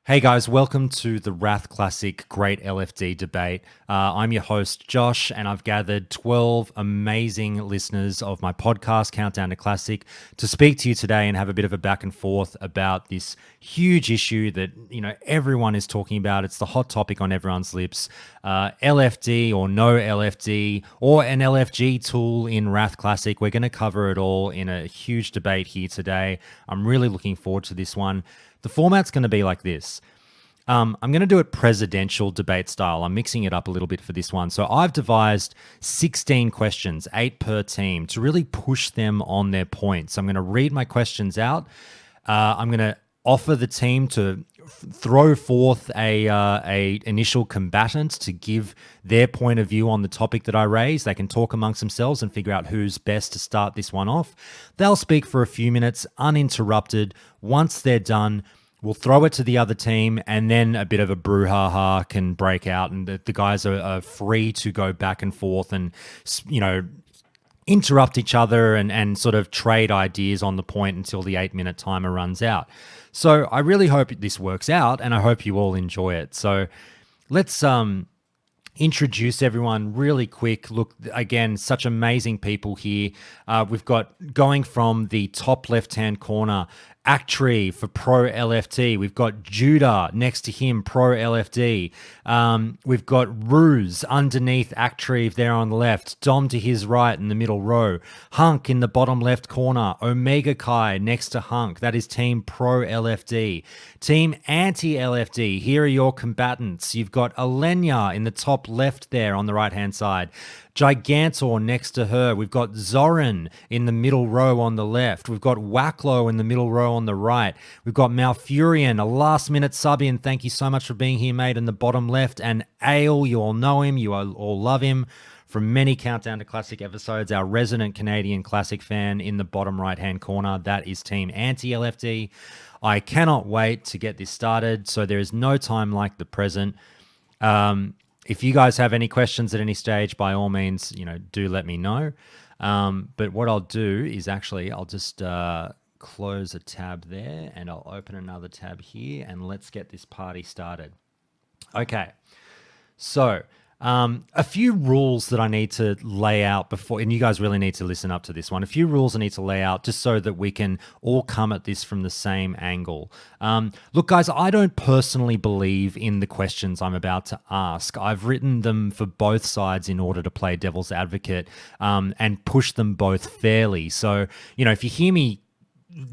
Hey guys, welcome to the Wrath Classic Great LFD debate. I'm your host, Josh, and I've gathered 12 amazing listeners of my podcast, Countdown to Classic, to speak to you today and have a bit of a back and forth about this huge issue that, everyone is talking about. It's the hot topic on everyone's lips. LFD or no LFD or an LFG tool in Wrath Classic. We're going to cover it all in a huge debate here today. I'm really looking forward to this one. The format's going to be like this. I'm going to do it presidential debate style. I'm mixing it up a little bit for this one. So I've devised 16 questions, 8 per team, to really push them on their points. I'm going to read my questions out. I'm going to offer the team to throw forth a initial combatant to give their point of view on the topic that I raise. They can talk amongst themselves and figure out who's best to start this one off. They'll speak for a few minutes uninterrupted. Once they're done, we'll throw it to the other team, and then a bit of a brouhaha can break out, and the guys are free to go back and forth and, interrupt each other and sort of trade ideas on the point until the 8-minute timer runs out. So I really hope this works out, and I hope you all enjoy it. So let's introduce everyone really quick. Look, again, such amazing people here. We've got, going from the top left-hand corner, Actree for Pro LFT. We've got Judah next to him, Pro LFD. We've got Ruse underneath Actree there on the left, Dom to his right in the middle row, Hunk in the bottom left corner, Omega Kai next to Hunk. That is Team Pro LFD. Team Anti LFD, here are your combatants. You've got Alenia in the top left there on the right-hand side, Gigantor next to her. We've got Zoran in the middle row on the left. We've got Wacklow in the middle row on the right. We've got Malfurion, a last-minute sub-in. Thank you so much for being here, mate, in the bottom left. And Ale, you all know him. You all love him from many Countdown to Classic episodes. Our resident Canadian Classic fan in the bottom right-hand corner. That is Team Anti-LFD. I cannot wait to get this started. So there is no time like the present. If you guys have any questions at any stage, by all means, do let me know. But what I'll do is I'll just close a tab there and I'll open another tab here and let's get this party started. Okay, so a few rules that I need to lay out before, and you guys really need to listen up to this one. A few rules I need to lay out just so that we can all come at this from the same angle. Look, guys, I don't personally believe in the questions I'm about to ask. I've written them for both sides in order to play devil's advocate and push them both fairly. So, if you hear me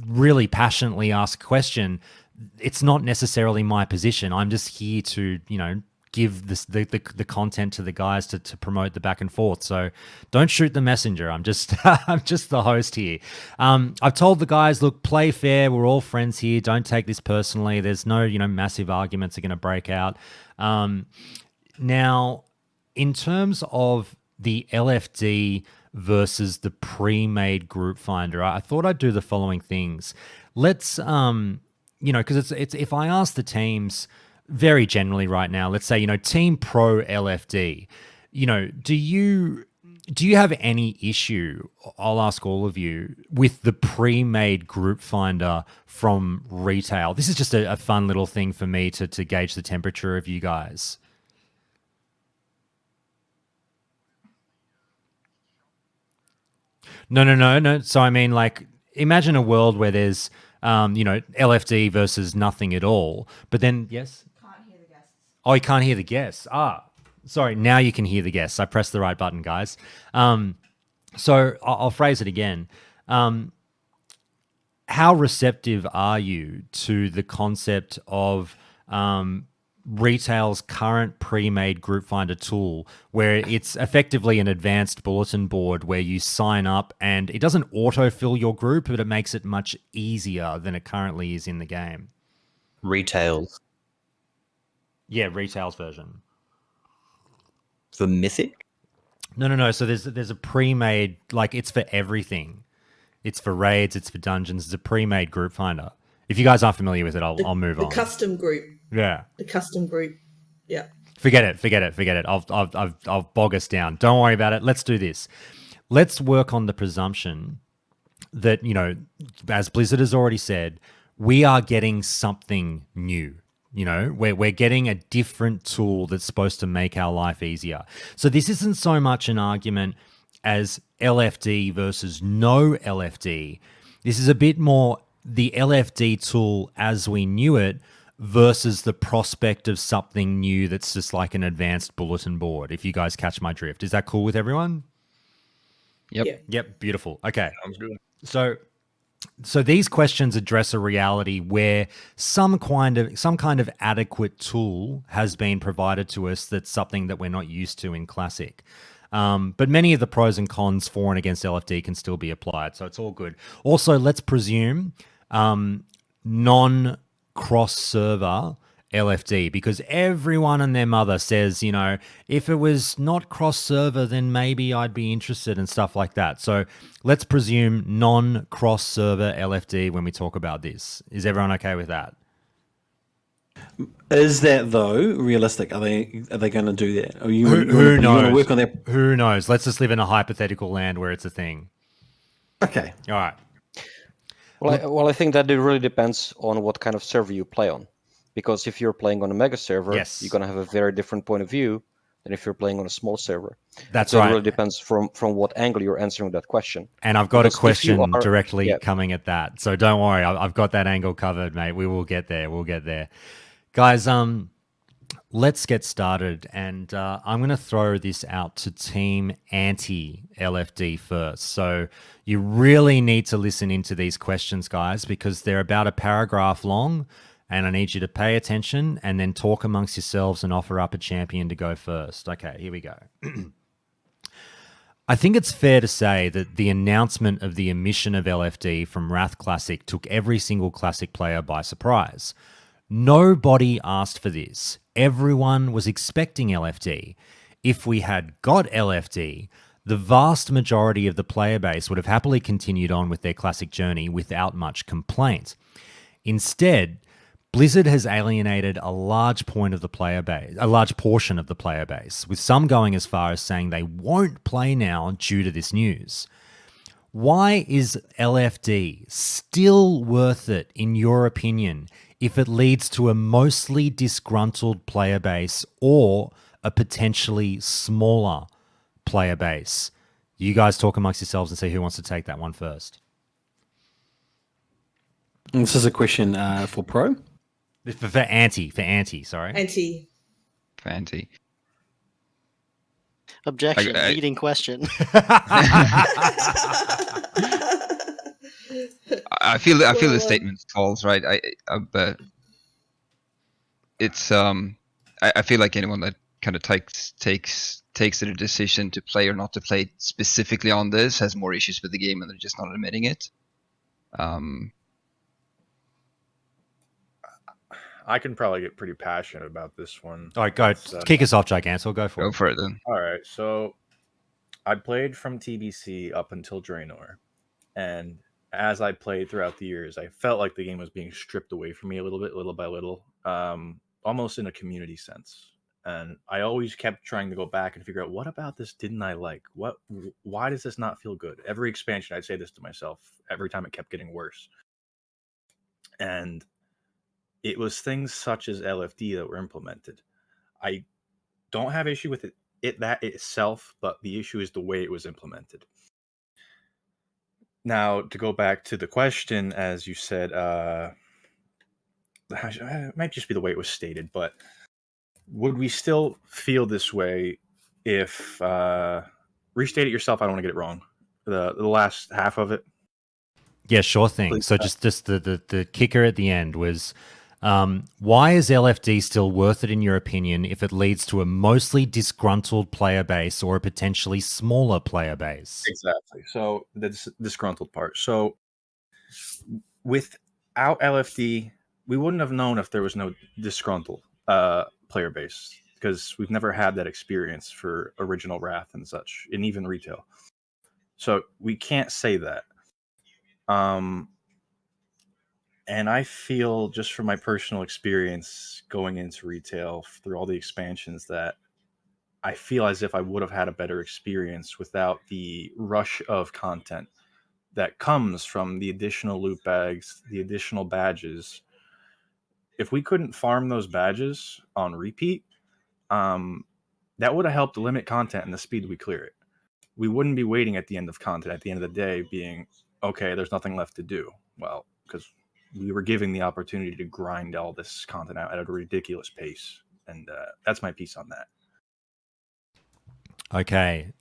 really passionately ask a question, it's not necessarily my position. I'm just here to, give the content to the guys to promote the back and forth. So don't shoot the messenger. I'm just I'm just the host here. I've told the guys, look, play fair. We're all friends here. Don't take this personally. There's no massive arguments are going to break out. Now, in terms of the LFD versus the pre-made group finder, I thought I'd do the following things. Let's because it's if I ask the teams very generally right now, let's say, Team Pro LFD, do you have any issue, I'll ask all of you, with the pre-made group finder from retail? This is just a fun little thing for me to gauge the temperature of you guys. No. So I mean, like, imagine a world where there's, LFD versus nothing at all. But then, yes? Oh, you can't hear the guests. Sorry. Now you can hear the guests. I pressed the right button, guys. So I'll phrase it again. How receptive are you to the concept of retail's current pre-made group finder tool, where it's effectively an advanced bulletin board where you sign up and it doesn't autofill your group, but it makes it much easier than it currently is in the game? Retails. Yeah, retail's version. For Mythic? No. So there's a pre-made, like, it's for everything. It's for raids, it's for dungeons. It's a pre-made group finder. If you guys aren't familiar with it, I'll move on. The custom group. Yeah. The custom group. Yeah. Forget it. I'll bog us down. Don't worry about it. Let's do this. Let's work on the presumption that, as Blizzard has already said, we are getting something new. You know, we're getting a different tool that's supposed to make our life easier. So this isn't so much an argument as LFD versus no LFD. This is a bit more the LFD tool as we knew it versus the prospect of something new that's just like an advanced bulletin board, if you guys catch my drift. Is that cool with everyone? Yep. Yeah. Yep, beautiful. Okay. Sounds good. So these questions address a reality where some kind of adequate tool has been provided to us that's something that we're not used to in Classic. But many of the pros and cons for and against LFD can still be applied, so it's all good. Also, let's presume non-cross-server LFD, because everyone and their mother says, you know, if it was not cross-server, then maybe I'd be interested and stuff like that. So let's presume non-cross-server LFD when we talk about this. Is everyone okay with that? Is that though realistic? Are they going to do that? Are you Who you knows? to work on that? Who knows? Let's just live in a hypothetical land where it's a thing. Okay. All right. Well, I think that it really depends on what kind of server you play on. Because if you're playing on a mega server, Yes. you're going to have a very different point of view than if you're playing on a small server. That's So right. it really depends from what angle you're answering that question. And I've got Because a if question you are- directly yeah. coming at that. So don't worry. I've got that angle covered, mate. We will get there. We'll get there. Guys, let's get started. And I'm going to throw this out to Team Anti-LFD first. So you really need to listen into these questions, guys, because they're about a paragraph long. And I need you to pay attention and then talk amongst yourselves and offer up a champion to go first. Okay, here we go. I think it's fair to say that the announcement of the omission of LFD from Wrath Classic took every single Classic player by surprise. Nobody asked for this. Everyone was expecting LFD. If we had got LFD, the vast majority of the player base would have happily continued on with their Classic journey without much complaint. Instead, Blizzard has alienated a large portion of the player base, with some going as far as saying they won't play now due to this news. Why is LFD still worth it, in your opinion, if it leads to a mostly disgruntled player base or a potentially smaller player base? You guys talk amongst yourselves and see who wants to take that one first. And this is a question for Pro. For anti, sorry. Anti. Fancy. Objection. I- Leading question. I feel the statement falls right. But it's I feel like anyone that kind of takes the decision to play or not to play specifically on this has more issues with the game and they're just not admitting it. I can probably get pretty passionate about this one. All right, go. Kick us off, Gigantor. Go for Go it. for it then. All right, so I played from TBC up until Draenor, and as I played throughout the years, I felt like the game was being stripped away from me a little bit, little by little, almost in a community sense. And I always kept trying to go back and figure out, what about this didn't I like? Why does this not feel good? Every expansion, I'd say this to myself. Every time it kept getting worse. And it was things such as LFD that were implemented. I don't have issue with that itself, but the issue is the way it was implemented. Now, to go back to the question, as you said, it might just be the way it was stated, but would we still feel this way if restate it yourself? I don't want to get it wrong. The last half of it. Yeah, sure thing. Please. So just the kicker at the end was, why is LFD still worth it in your opinion if it leads to a mostly disgruntled player base or a potentially smaller player base? Exactly. So the disgruntled part. So without LFD, we wouldn't have known if there was no disgruntled player base, because we've never had that experience for original Wrath and such, and even retail. So we can't say that. And I feel, just from my personal experience going into retail through all the expansions, that I feel as if I would have had a better experience without the rush of content that comes from the additional loot bags, the additional badges, if we couldn't farm those badges on repeat, that would have helped limit content and the speed we clear it. We wouldn't be waiting at the end of content at the end of the day being, okay, there's nothing left to do. Well, because we were given the opportunity to grind all this content out at a ridiculous pace. And that's my piece on that. Okay,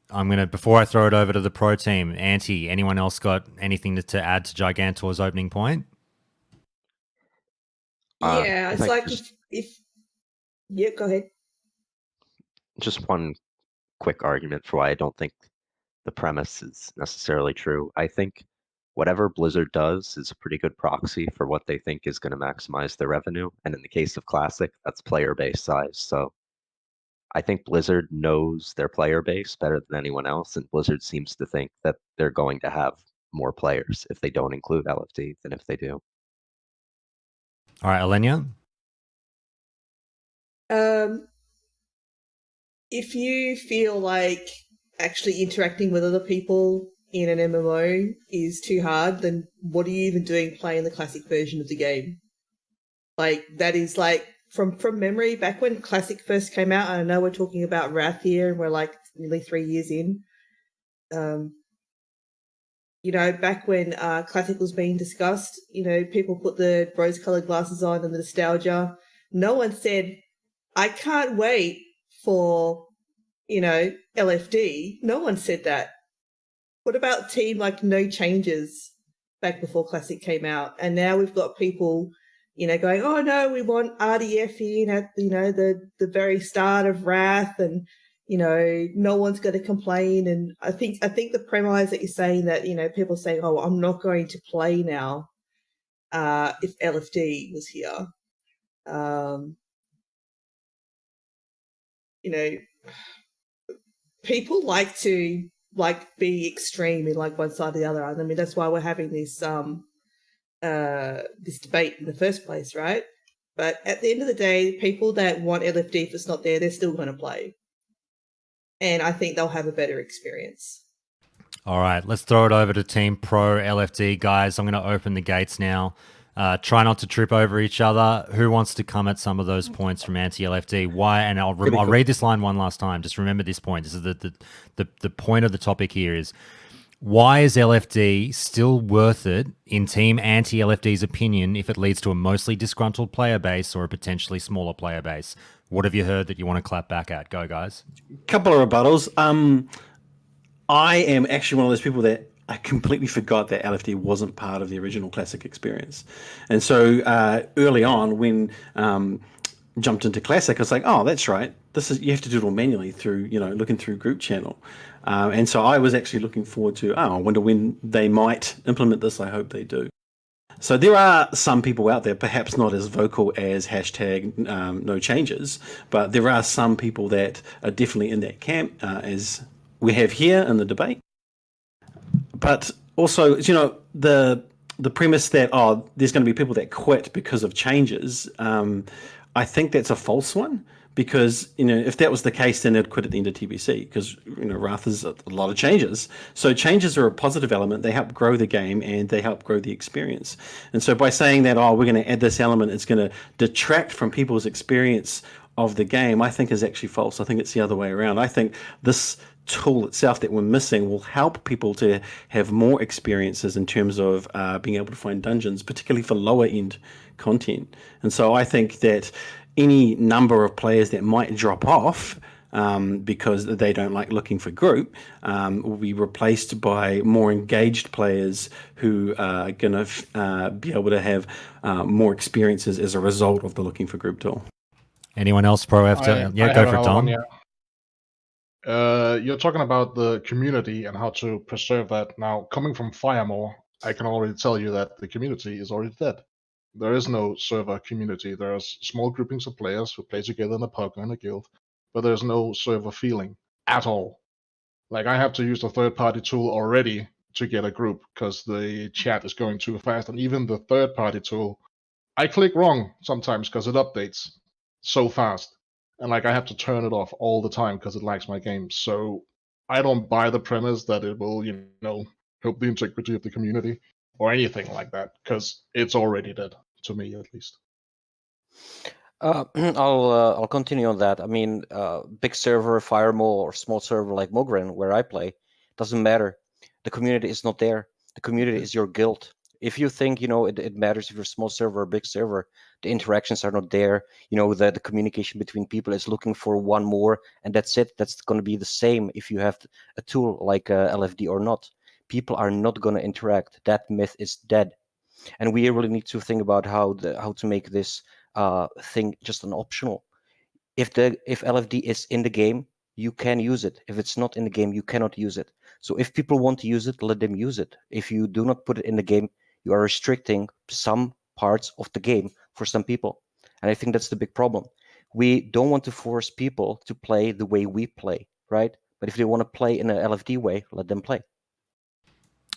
before I throw it over to the pro team, Anti, anyone else got anything to add to Gigantor's opening point? Yeah, it's like if yeah, go ahead. Just one quick argument for why I don't think the premise is necessarily true. I think whatever Blizzard does is a pretty good proxy for what they think is going to maximize their revenue. And in the case of Classic, that's player base size. So I think Blizzard knows their player base better than anyone else, and Blizzard seems to think that they're going to have more players if they don't include LFD than if they do. All right, Alenia? If you feel like actually interacting with other people in an MMO is too hard, then what are you even doing playing the classic version of the game? Like, that is like, from memory, back when Classic first came out, and I know we're talking about Wrath here, and we're like nearly 3 years in. You know, back when Classic was being discussed, you know, people put the rose-colored glasses on and the nostalgia. No one said, I can't wait for, you know, LFD. No one said that. What about team like No Changes back before Classic came out? And now we've got people, you know, going, oh no, we want RDF in at, you know, the very start of Wrath, and, you know, no one's going to complain. And I think the premise that you're saying that, you know, people saying, oh, I'm not going to play now if LFD was here. You know, people like to be extreme in like one side or the other. I mean, that's why we're having this this debate in the first place, right? But at the end of the day, people that want LFD, if it's not there, they're still going to play. And I think they'll have a better experience. All right, let's throw it over to Team Pro LFD, guys. I'm going to open the gates now. Try not to trip over each other. Who wants to come at some of those points from anti-LFD? Why? And I'll read this line one last time. Just remember this point. This is the point of the topic here is, why is LFD still worth it in Team Anti-LFD's opinion if it leads to a mostly disgruntled player base or a potentially smaller player base? What have you heard that you want to clap back at? Go, guys. Couple of rebuttals. I am actually one of those people that I completely forgot that LFD wasn't part of the original Classic experience. And so early on, when jumped into Classic, I was like, oh, that's right. You have to do it all manually through, you know, looking through group channel. And so I was actually looking forward to, I wonder when they might implement this. I hope they do. So there are some people out there, perhaps not as vocal as hashtag no changes, but there are some people that are definitely in that camp, as we have here in the debate. But also, you know, the premise that, there's going to be people that quit because of changes, I think that's a false one. Because, you know, if that was the case, then they'd quit at the end of TBC, because, you know, Wrath is a lot of changes. So changes are a positive element. They help grow the game and they help grow the experience. And so by saying that, we're going to add this element, it's going to detract from people's experience of the game, I think is actually false. I think it's the other way around. I think this tool itself that we're missing will help people to have more experiences in terms of being able to find dungeons, particularly for lower end content. And so I think that any number of players that might drop off because they don't like looking for group will be replaced by more engaged players who are going to be able to have more experiences as a result of the looking for group tool. Anyone else pro after? Yeah, go for it, Tom. You're talking about the community and how to preserve that. Now, coming from Firemore, I can already tell you that the community is already dead. There is no server community. There's small groupings of players who play together in a pub or in a guild, but there's no server feeling at all. Like, I have to use the third-party tool already to get a group because the chat is going too fast, and even the third-party tool, I click wrong sometimes because it updates so fast, and like I have to turn it off all the time because it lags my game. So I don't buy the premise that it will, you know, help the integrity of the community or anything like that, because it's already dead, to me at least. I'll continue on that. I mean, big server, Firemole, or small server like Mogren, where I play, doesn't matter. The community is not there. The community is your guild. If you think, it matters if you're a small server or big server, the interactions are not there. The communication between people is looking for one more, and that's it. That's going to be the same if you have a tool like LFD or not. People are not going to interact. That myth is dead. And we really need to think about how to make this thing just an optional. If LFD is in the game, you can use it. If it's not in the game, you cannot use it. So if people want to use it, let them use it. If you do not put it in the game, you are restricting some parts of the game for some people. And I think that's the big problem. We don't want to force people to play the way we play, right? But if they want to play in an LFD way, let them play.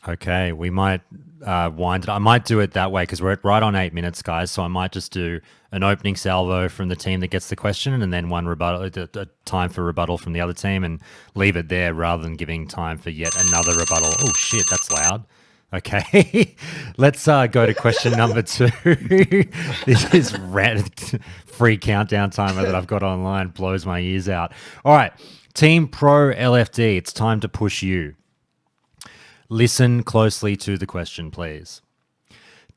Okay, we might wind it. I might do it that way because we're right on 8 minutes, guys. So I might just do an opening salvo from the team that gets the question, and then one rebuttal, time for rebuttal from the other team, and leave it there rather than giving time for yet another rebuttal. Oh shit, that's loud. Okay, let's go to question number 2. This is free countdown timer that I've got online blows my ears out. All right, Team Pro LFD, it's time to push you. Listen closely to the question, please.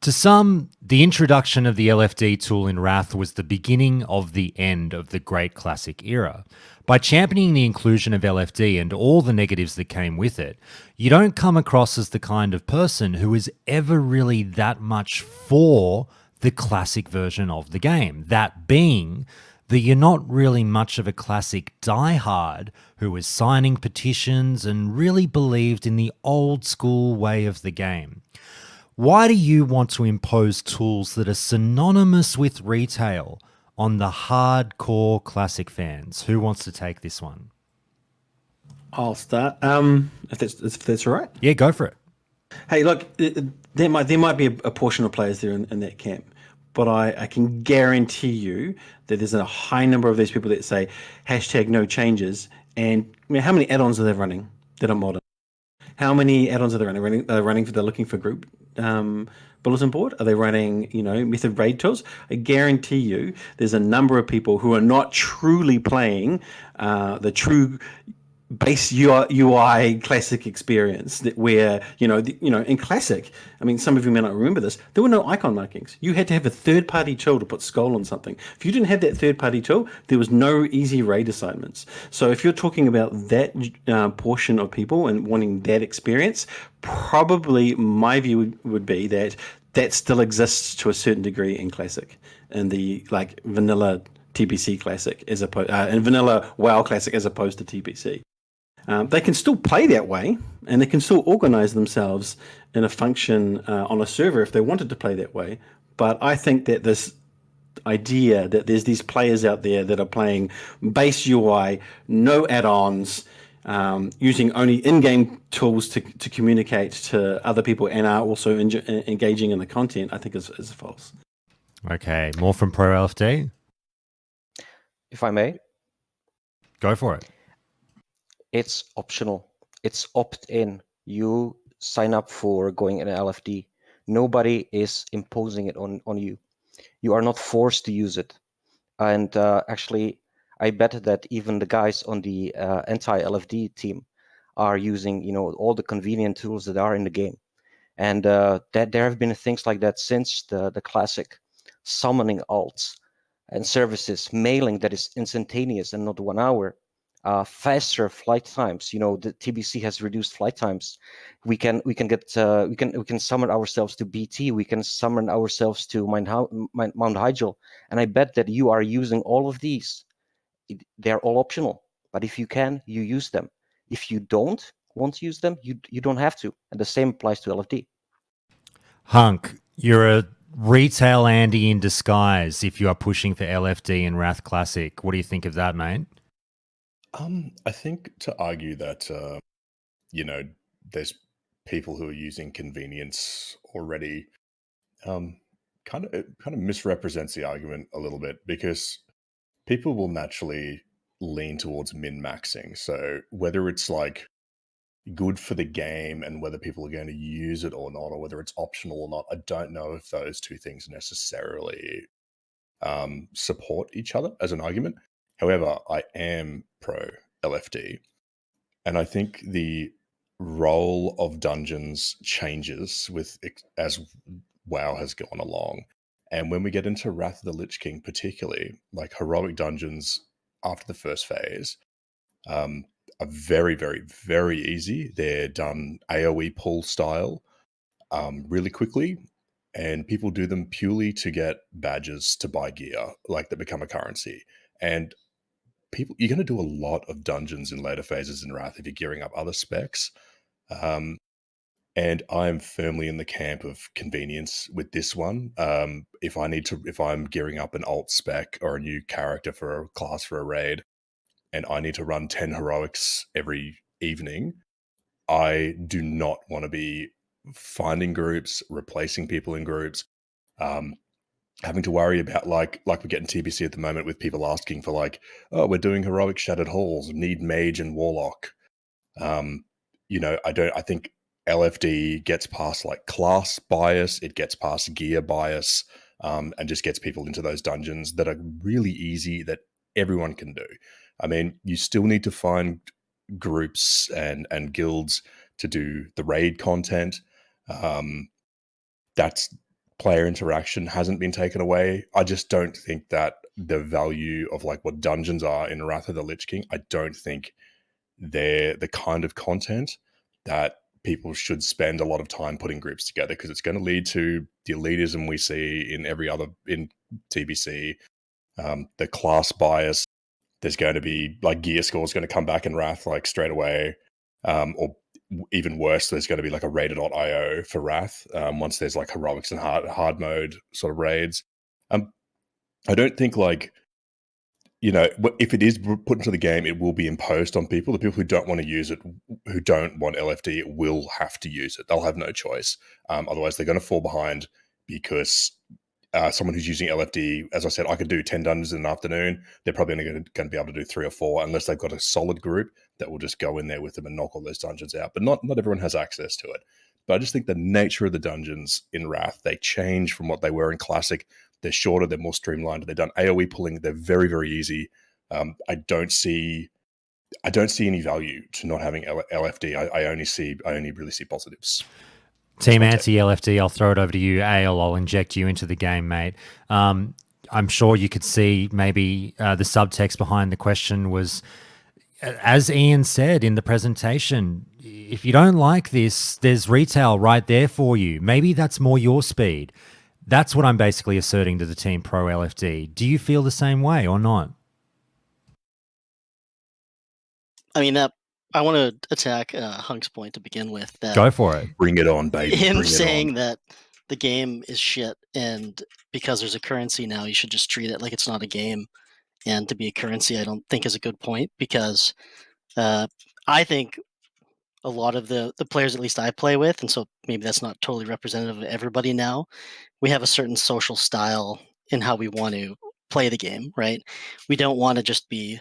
To some, the introduction of the LFD tool in Wrath was the beginning of the end of the Great Classic era. By championing the inclusion of LFD and all the negatives that came with it, you don't come across as the kind of person who is ever really that much for the classic version of the game. That being that you're not really much of a classic diehard who was signing petitions and really believed in the old school way of the game. Why do you want to impose tools that are synonymous with retail on the hardcore classic fans? Who wants to take this one? I'll start. If that's all right. Yeah, go for it. Hey, look, there might be a portion of players there in that camp, but I can guarantee you that there's a high number of these people that say #no changes. And how many add-ons are they running that are modern? How many add-ons are they running? They're looking for group bulletin board. Are they running, method raid tools? I guarantee you, there's a number of people who are not truly playing the true base UI classic experience that where in classic, I mean, some of you may not remember this, there were no icon markings. You had to have a third-party tool to put skull on something. If you didn't have that third-party tool, there was no easy raid assignments. So if you're talking about that portion of people and wanting that experience, probably my view would be that still exists to a certain degree in classic, in the vanilla TBC classic as opposed and vanilla WoW classic as opposed to TBC. They can still play that way, and they can still organize themselves in a function on a server if they wanted to play that way. But I think that this idea that there's these players out there that are playing base UI, no add-ons, using only in-game tools to communicate to other people and are also engaging in the content, I think is false. Okay, more from Pro LFD? If I may? Go for it. It's optional. It's opt-in. You sign up for going in an LFD. Nobody is imposing it on you. You are not forced to use it. And actually, I bet that even the guys on the anti-LFD team are using, all the convenient tools that are in the game. And that there have been things like that since the classic, summoning alts and services, mailing that is instantaneous and not 1 hour. Faster flight times. The TBC has reduced flight times. We can summon ourselves to BT. We can summon ourselves to Mount Hygel. And I bet that you are using all of these. They're all optional. But if you can, you use them. If you don't want to use them, you don't have to. And the same applies to LFD. Hunk, you're a retail Andy in disguise if you are pushing for LFD and Wrath Classic. What do you think of that, mate? I think to argue that, there's people who are using convenience already, kind of misrepresents the argument a little bit, because people will naturally lean towards min-maxing. So whether it's good for the game and whether people are going to use it or not, or whether it's optional or not, I don't know if those two things necessarily support each other as an argument. However, I am pro LFD, and I think the role of dungeons changes as WoW has gone along. And when we get into Wrath of the Lich King, particularly, like heroic dungeons after the first phase, are very, very, very easy. They're done AoE pull style really quickly, and people do them purely to get badges to buy gear, like that become a currency. And you're going to do a lot of dungeons in later phases in Wrath if you're gearing up other specs. And I'm firmly in the camp of convenience with this one. If I'm gearing up an alt spec or a new character for a class for a raid, and I need to run 10 heroics every evening, I do not want to be finding groups, replacing people in groups, having to worry about like we get in TBC at the moment with people asking for like, oh, we're doing heroic shattered halls, need mage and warlock. I think LFD gets past like class bias, it gets past gear bias, and just gets people into those dungeons that are really easy that everyone can do. I mean, you still need to find groups and guilds to do the raid content. That's player interaction hasn't been taken away. I just don't think that the value of like what dungeons are in Wrath of the Lich King, I don't think they're the kind of content that people should spend a lot of time putting groups together, because it's going to lead to the elitism we see in in TBC, the class bias. There's going to be like gear scores going to come back in Wrath like straight away, or even worse, there's going to be like a raid.io for Wrath once there's like heroics and hard mode sort of raids. I don't think like, if it is put into the game, it will be imposed on people. The people who don't want to use it, who don't want LFD, will have to use it. They'll have no choice. Otherwise, they're going to fall behind, because someone who's using LFD, as I said, I could do 10 dungeons in an afternoon. They're probably only going to be able to do 3 or 4, unless they've got a solid group that will just go in there with them and knock all those dungeons out. But not everyone has access to it. But I just think the nature of the dungeons in Wrath, they change from what they were in Classic. They're shorter, they're more streamlined, they're done AoE pulling, they're very, very easy. I don't see any value to not having LFD. I only really see positives. Team Anti-LFD, I'll throw it over to you. Ale, I'll inject you into the game, mate. I'm sure you could see maybe the subtext behind the question was, as Ian said in the presentation, if you don't like this, there's retail right there for you. Maybe that's more your speed. That's what I'm basically asserting to the team pro LFD. Do you feel the same way or not? I mean, I want to attack Hunk's point to begin with. That Go for it. Bring it on, baby. Him saying that the game is shit, and because there's a currency now, you should just treat it like it's not a game. And to be a currency, I don't think is a good point, because I think a lot of the players, at least I play with, and so maybe that's not totally representative of everybody now, we have a certain social style in how we want to play the game, right? We don't want to just be,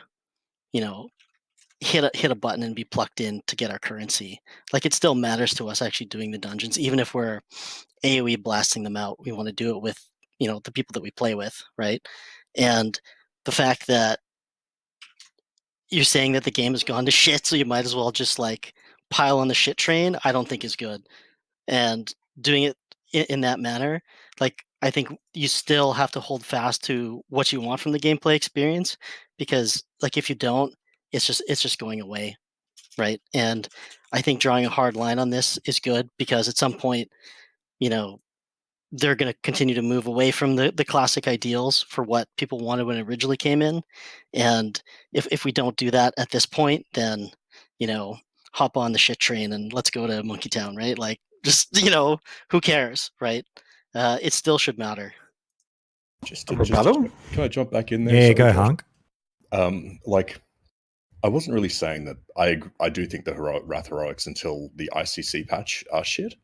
hit a button and be plucked in to get our currency. Like, it still matters to us actually doing the dungeons, even if we're AoE blasting them out. We want to do it with, the people that we play with, right? And the fact that you're saying that the game has gone to shit, so you might as well just like pile on the shit train, I don't think is good. And doing it in that manner, like, I think you still have to hold fast to what you want from the gameplay experience, because like if you don't, it's just going away, right? And I think drawing a hard line on this is good, because at some point, they're going to continue to move away from the classic ideals for what people wanted when it originally came in. And if we don't do that at this point, then, hop on the shit train and let's go to Monkey Town, right? Like, just, who cares, right? It still should matter. Can I jump back in there? Yeah, Sorry, go, Josh. Hunk. I wasn't really saying that I do think the Wrath heroics until the ICC patch are shit.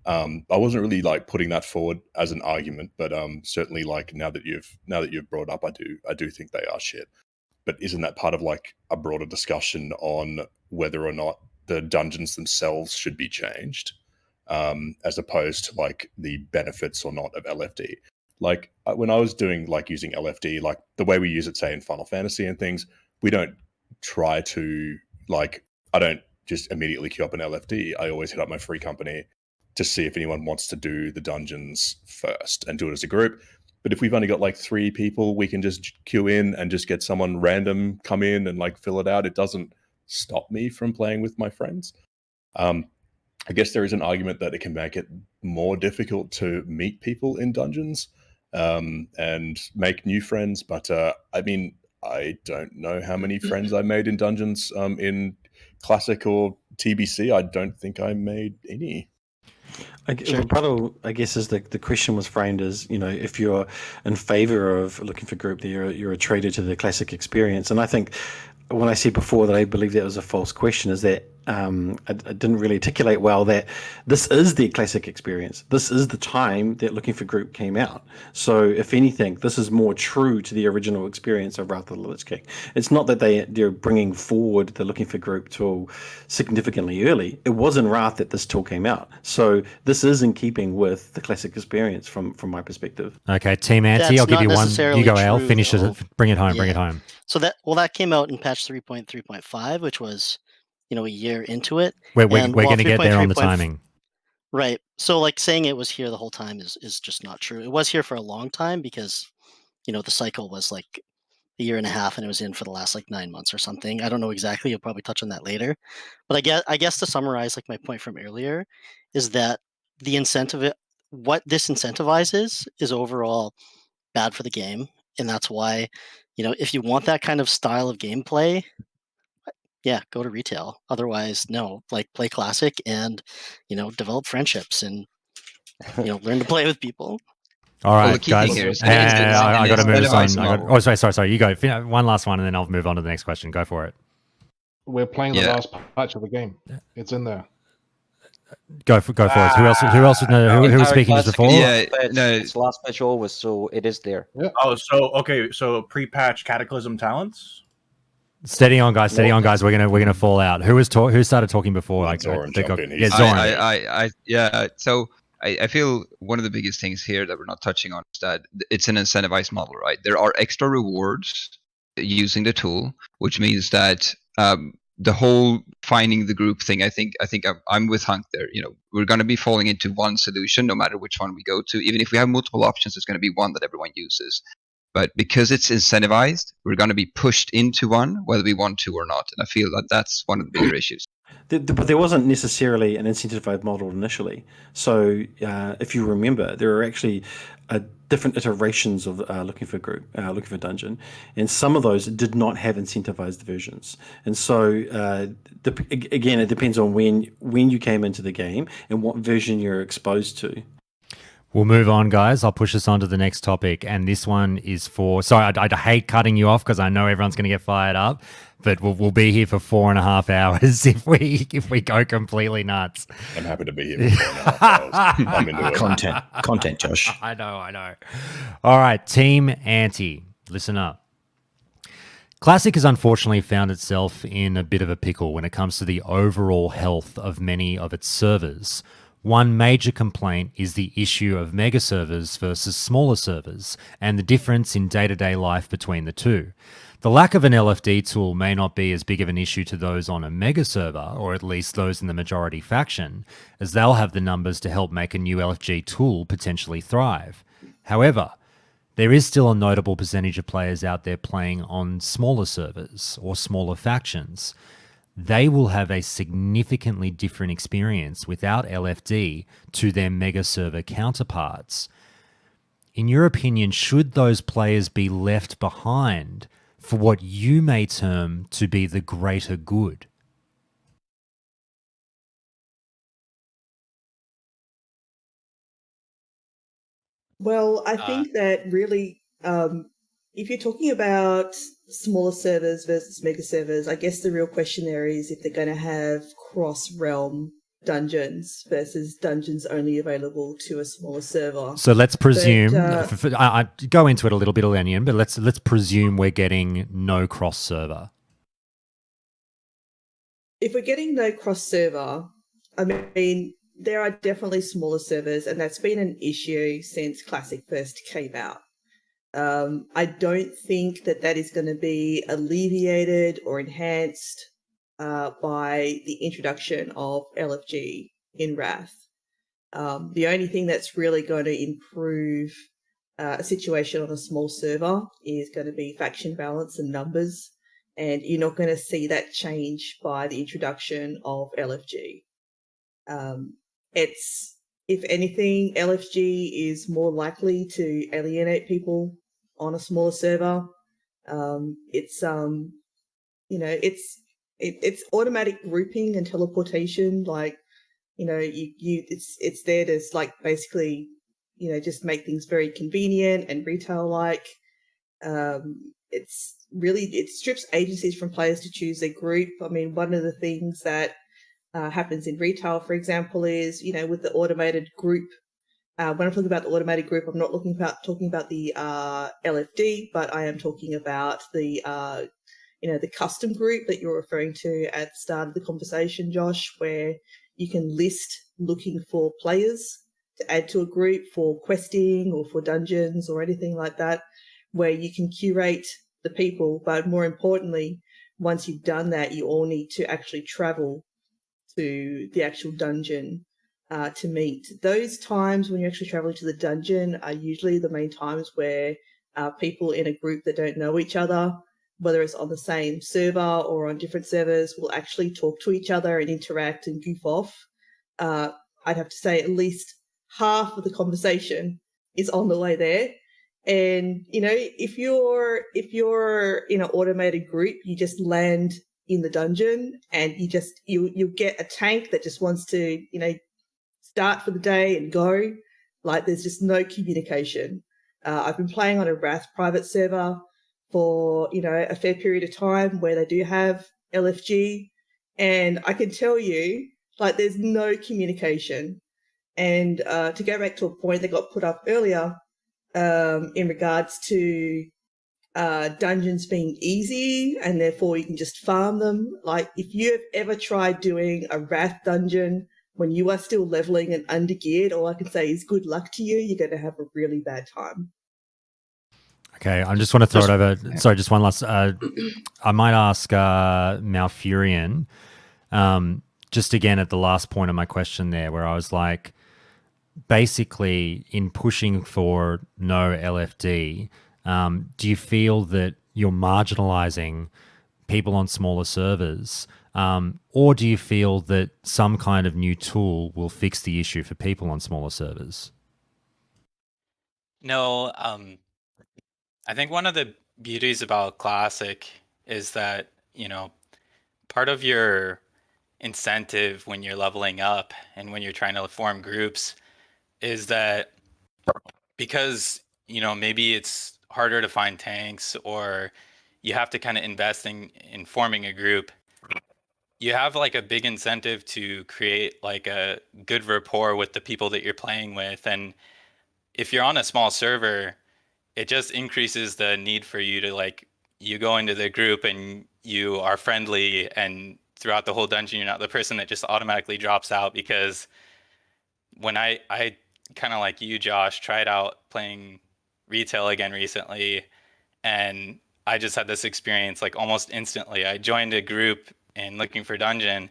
I wasn't really like putting that forward as an argument, but certainly like now that you've brought up, I do think they are shit. But isn't that part of like a broader discussion on whether or not the dungeons themselves should be changed, as opposed to like the benefits or not of LFD? Like when I was doing like using LFD, like the way we use it, say in Final Fantasy and things, we don't try to like, I don't just immediately queue up an LFD. I always hit up my free company to see if anyone wants to do the dungeons first and do it as a group. But if we've only got like 3 people, we can just queue in and just get someone random come in and like fill it out. It doesn't stop me from playing with my friends. I guess there is an argument that it can make it more difficult to meet people in dungeons and make new friends. But I mean, I don't know how many friends I made in dungeons in Classic or TBC. I don't think I made any. Part of, I guess, is the question was framed as, if you're in favor of looking for group, that you're a traitor to the Classic experience. And I think when I said before that I believe that was a false question, is that I didn't really articulate well that this is the Classic experience. This is the time that Looking for Group came out. So if anything, this is more true to the original experience of Wrath of the Lich King. It's not that they're bringing forward the Looking for Group tool significantly early. It was in Wrath that this tool came out. So this is in keeping with the Classic experience from my perspective. Okay, Team Anti, I'll give you one. You go, Al. Finish it. Bring it home. Bring it home. So that came out in patch 3.3.5, which was a year into it. We're going to get there on the timing. Right. So like saying it was here the whole time is just not true. It was here for a long time because, the cycle was like a year and a half and it was in for the last like 9 months or something. I don't know exactly. You'll probably touch on that later. But I guess to summarize like my point from earlier is that the incentive, what this incentivizes is overall bad for the game. And that's why, if you want that kind of style of gameplay, yeah, go to retail. Otherwise, no. Like play Classic and develop friendships and learn to play with people. All right, guys. I got to move on. Sorry. You go. One last one, and then I'll move on to the next question. Go for it. We're playing the last patch of the game. It's in there. Go for it. Who else? Who was speaking just before? Yeah, no, it's last patch always, so it is there. Yeah. Oh, so pre-patch Cataclysm talents. Steady on, guys. We're gonna fall out. Who started talking before? Like Zoran Zoran. So I feel one of the biggest things here that we're not touching on is that it's an incentivized model, right? There are extra rewards using the tool, which means that the whole finding the group thing. I think I'm with Hunk there. We're going to be falling into one solution, no matter which one we go to. Even if we have multiple options, there's going to be one that everyone uses. But because it's incentivized, we're going to be pushed into one, whether we want to or not. And I feel that that's one of the bigger issues. But there wasn't necessarily an incentivized model initially. So if you remember, there are actually different iterations of Looking for Group, Looking for Dungeon. And some of those did not have incentivized versions. And so, again, it depends on when you came into the game and what version you're exposed to. We'll move on, guys. I'll push us on to the next topic. And this one is for... Sorry, I hate cutting you off because I know everyone's going to get fired up. But we'll be here for 4.5 hours if we go completely nuts. I'm happy to be here for 4.5 hours. I'm into it. Content, Josh. I know. All right, Team Anti, listen up. Classic has unfortunately found itself in a bit of a pickle when it comes to the overall health of many of its servers. One major complaint is the issue of mega servers versus smaller servers and the difference in day-to-day life between the two. The lack of an LFD tool may not be as big of an issue to those on a mega server, or at least those in the majority faction, as they'll have the numbers to help make a new LFG tool potentially thrive. However, there is still a notable percentage of players out there playing on smaller servers or smaller factions. They will have a significantly different experience without LFD to their mega server counterparts. In your opinion, should those players be left behind for what you may term to be the greater good? Well, I think that really, if you're talking about smaller servers versus mega servers, I guess the real question there is if they're going to have cross-realm dungeons versus dungeons only available to a smaller server. So let's presume, I go into it a little bit, Elenian, but let's presume we're getting no cross-server. If we're getting no cross-server, I mean, there are definitely smaller servers, and that's been an issue since Classic first came out. I don't think that is going to be alleviated or enhanced by the introduction of LFG in Wrath. The only thing that's really going to improve a situation on a small server is going to be faction balance and numbers, and you're not going to see that change by the introduction of LFG. It's, if anything, LFG is more likely to alienate people on a smaller server. It's automatic grouping and teleportation. Like, it's there to like basically, just make things very convenient and retail like. It strips agencies from players to choose their group. I mean, one of the things that happens in retail, for example, is, with the automated group. When I'm talking about the automated group, I'm not talking about the LFD, but I am talking about the the custom group that you're referring to at the start of the conversation, Josh, where you can list looking for players to add to a group for questing or for dungeons or anything like that, where you can curate the people. But more importantly, once you've done that, you all need to actually travel to the actual dungeon to meet. Those times when you're actually traveling to the dungeon are usually the main times where people in a group that don't know each other, whether it's on the same server or on different servers, will actually talk to each other and interact and goof off. I'd have to say at least half of the conversation is on the way there. And, if you're in an automated group, you just land in the dungeon and you get a tank that just wants to, start for the day and go. Like, there's just no communication. I've been playing on a Wrath private server for, a fair period of time where they do have LFG, and I can tell you, like, there's no communication. And to go back to a point that got put up earlier in regards to dungeons being easy and therefore you can just farm them. Like, if you've ever tried doing a Wrath dungeon when you are still leveling and undergeared, all I can say is good luck to you. You're going to have a really bad time. Okay, I just want to throw it over. Sorry, just one last. I might ask Malfurion, just again at the last point of my question there, where I was like, basically in pushing for no LFD, do you feel that you're marginalizing people on smaller servers, or do you feel that some kind of new tool will fix the issue for people on smaller servers? No, I think one of the beauties about Classic is that, part of your incentive when you're leveling up and when you're trying to form groups is that because, maybe it's harder to find tanks or you have to kind of invest in forming a group, you have like a big incentive to create like a good rapport with the people that you're playing with. And if you're on a small server, it just increases the need for you to you go into the group and you are friendly, and throughout the whole dungeon, you're not the person that just automatically drops out. Because when I kind of like you, Josh, tried out playing retail again recently, and I just had this experience like almost instantly. I joined a group and looking for dungeon,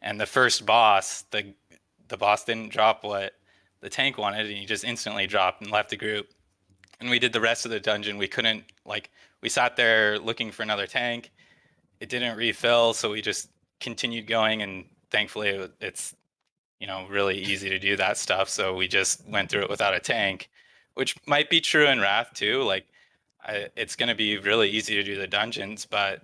and the first boss, the boss didn't drop what the tank wanted, and he just instantly dropped and left the group. And we did the rest of the dungeon. We couldn't, we sat there looking for another tank. It didn't refill, so we just continued going, and thankfully it's really easy to do that stuff. So we just went through it without a tank, which might be true in Wrath too. It's going to be really easy to do the dungeons, but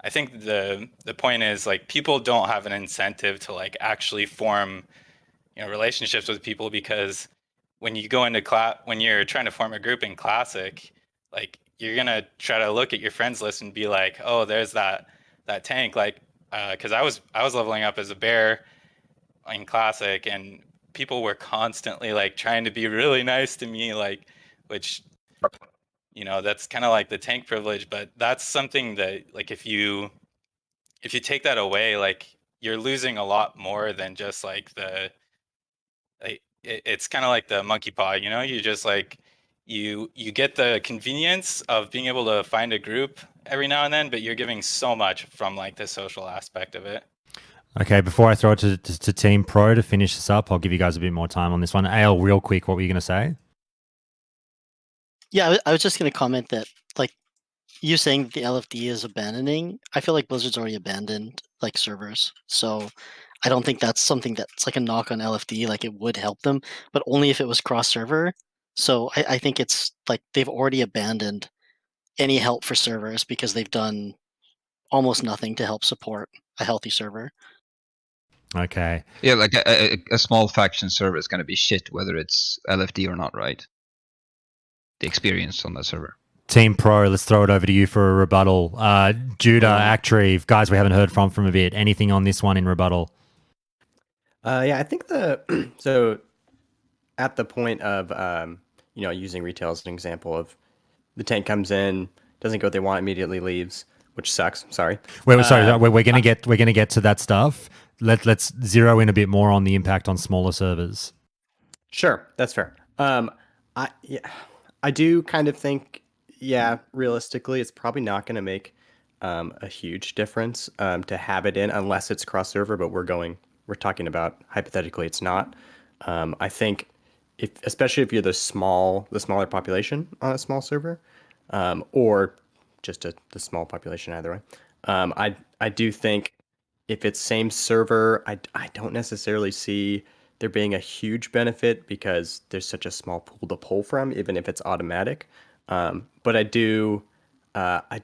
I think the point is people don't have an incentive to actually form relationships with people, because when you go into when you're trying to form a group in Classic, you're gonna try to look at your friends list and be like, oh, there's that tank, because I was leveling up as a bear in Classic, and people were constantly trying to be really nice to me, which that's kind of like the tank privilege. But that's something that if you take that away, you're losing a lot more than just the like it's kind of like the monkey paw, you know, you just like you get the convenience of being able to find a group every now and then, but you're giving so much from like the social aspect of it. Okay, before I throw it to Team Pro to finish this up, I'll give you guys a bit more time on this one. Ale, real quick, what were you going to say? Yeah, I was just going to comment that, like, you saying that the LFD is abandoning, I feel like Blizzard's already abandoned, like, servers. So I don't think that's something that's, like, a knock on LFD. Like, it would help them, but only if it was cross-server. So I think it's, like, they've already abandoned any help for servers because they've done almost nothing to help support a healthy server. Okay. Yeah, like a small faction server is going to be shit whether it's LFD or not, right? The experience on that server. Team Pro, let's throw it over to you for a rebuttal. Judah, Actreve, guys we haven't heard from a bit. Anything on this one in rebuttal? Yeah, I think so at the point of using retail as an example of the tank comes in, doesn't get what they want, immediately leaves, which sucks. Sorry. Sorry, we're gonna get to that stuff. Let's zero in a bit more on the impact on smaller servers. Sure, that's fair. I do kind of think, realistically, it's probably not going to make a huge difference to have it in unless it's cross server. But we're talking about hypothetically, it's not. I think especially if you're the smaller population on a small server, or just the small population either way. I do think if it's same server, I don't necessarily see there being a huge benefit because there's such a small pool to pull from, even if it's automatic. But I do, I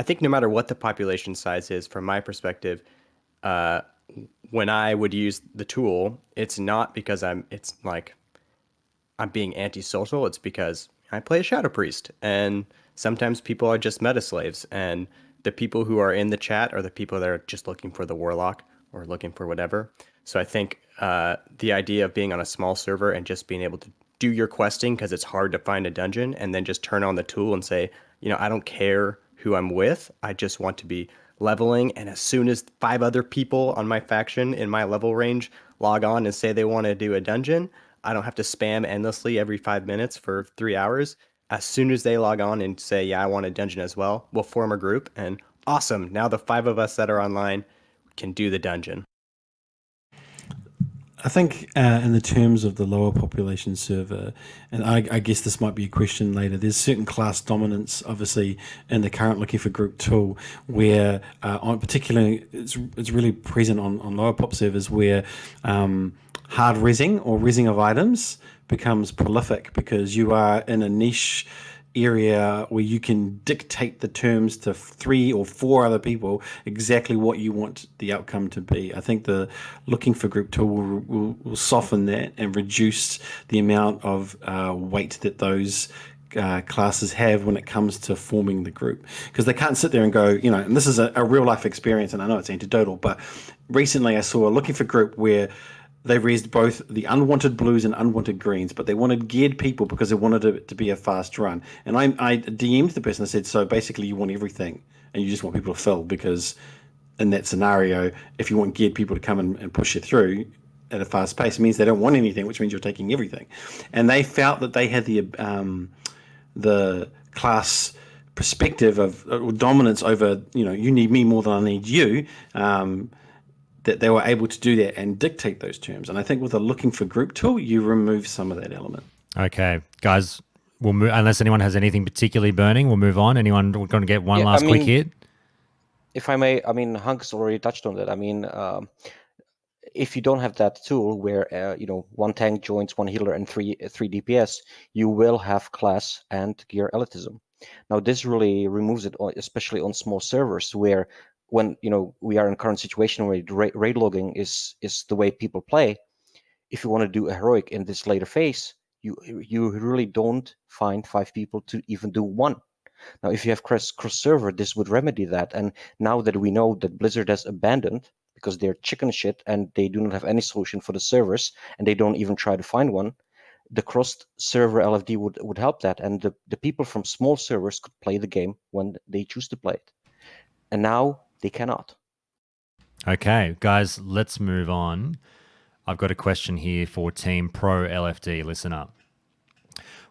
think no matter what the population size is, from my perspective, when I would use the tool, it's not because I'm being antisocial. It's because I play a Shadow Priest, and sometimes people are just meta slaves, and the people who are in the chat are the people that are just looking for the Warlock or looking for whatever. So I think the idea of being on a small server and just being able to do your questing because it's hard to find a dungeon, and then just turn on the tool and say, I don't care who I'm with. I just want to be leveling. And as soon as 5 other people on my faction in my level range log on and say they want to do a dungeon, I don't have to spam endlessly every 5 minutes for 3 hours. As soon as they log on and say, yeah, I want a dungeon as well, we'll form a group, and awesome. Now the 5 of us that are online can do the dungeon. I think in the terms of the lower population server, and I guess this might be a question later, there's certain class dominance, obviously, in the current Looking for Group tool, where on particularly it's really present on lower pop servers where hard rezzing or rezzing of items becomes prolific because you are in a niche area where you can dictate the terms to 3 or 4 other people exactly what you want the outcome to be. I think the Looking for Group tool will soften that and reduce the amount of weight that those classes have when it comes to forming the group, because they can't sit there and go, and this is a real life experience, and I know it's anecdotal, but recently I saw a Looking for Group where they raised both the unwanted blues and unwanted greens, but they wanted geared people because they wanted it to be a fast run. And I DM'd the person and said, so basically you want everything and you just want people to fill, because in that scenario, if you want geared people to come and push you through at a fast pace, it means they don't want anything, which means you're taking everything. And they felt that they had the class perspective of dominance over, you need me more than I need you, that they were able to do that and dictate those terms. And I think with a Looking for Group tool, you remove some of that element. Okay, guys, we'll move, unless anyone has anything particularly burning, we'll move on. Anyone going to get one last quick hit? If I may, Hunk's already touched on that. If you don't have that tool where one tank joins one healer and three DPS, you will have class and gear elitism. Now this really removes it, especially on small servers where when we are in a current situation where raid logging is the way people play. If you want to do a heroic in this later phase, you really don't find 5 people to even do one. Now, if you have cross server, this would remedy that. And now that we know that Blizzard has abandoned because they're chicken shit and they do not have any solution for the servers and they don't even try to find one, the cross server LFD would help that. And the people from small servers could play the game when they choose to play it. And now they cannot. Okay, guys, let's move on. I've got a question here for Team Pro LFD. Listen up.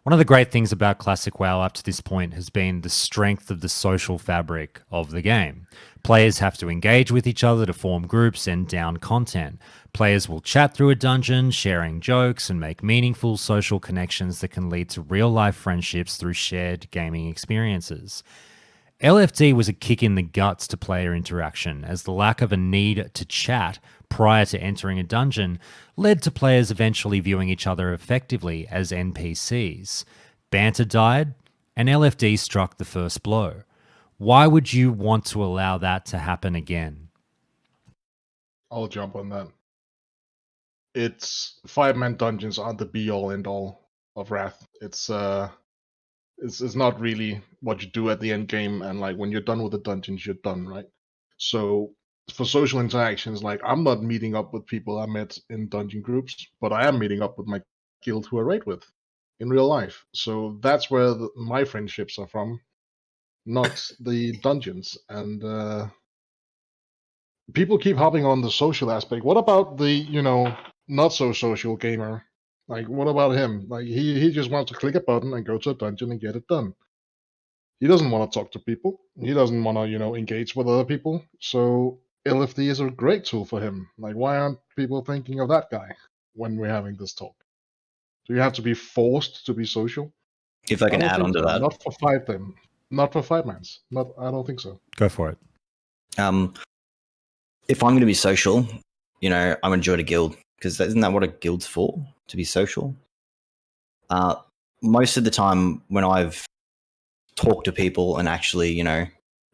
One of the great things about Classic WoW up to this point has been the strength of the social fabric of the game. Players have to engage with each other to form groups and down content. Players will chat through a dungeon, sharing jokes, and make meaningful social connections that can lead to real-life friendships through shared gaming experiences. LFD was a kick in the guts to player interaction, as the lack of a need to chat prior to entering a dungeon led to players eventually viewing each other effectively as NPCs. Banter died, and LFD struck the first blow. Why would you want to allow that to happen again? I'll jump on that. It's 5-man dungeons aren't the be-all end-all of Wrath. It's not really what you do at the end game, and like when you're done with the dungeons, you're done, right? So for social interactions, like I'm not meeting up with people I met in dungeon groups, but I am meeting up with my guild who I raid with in real life. So that's where my friendships are from, not the dungeons. And people keep hopping on the social aspect. What about the not so social gamer? Like, what about him? Like, he just wants to click a button and go to a dungeon and get it done. He doesn't want to talk to people. He doesn't want to, engage with other people. So LFD is a great tool for him. Like, why aren't people thinking of that guy when we're having this talk? Do you have to be forced to be social? If I can add on to that. Not for 5 then. Not for 5-mans. Not. I don't think so. Go for it. If I'm going to be social, I'm going to join a guild, because isn't that what a guild's for? To be social. Most of the time when I've talked to people and actually,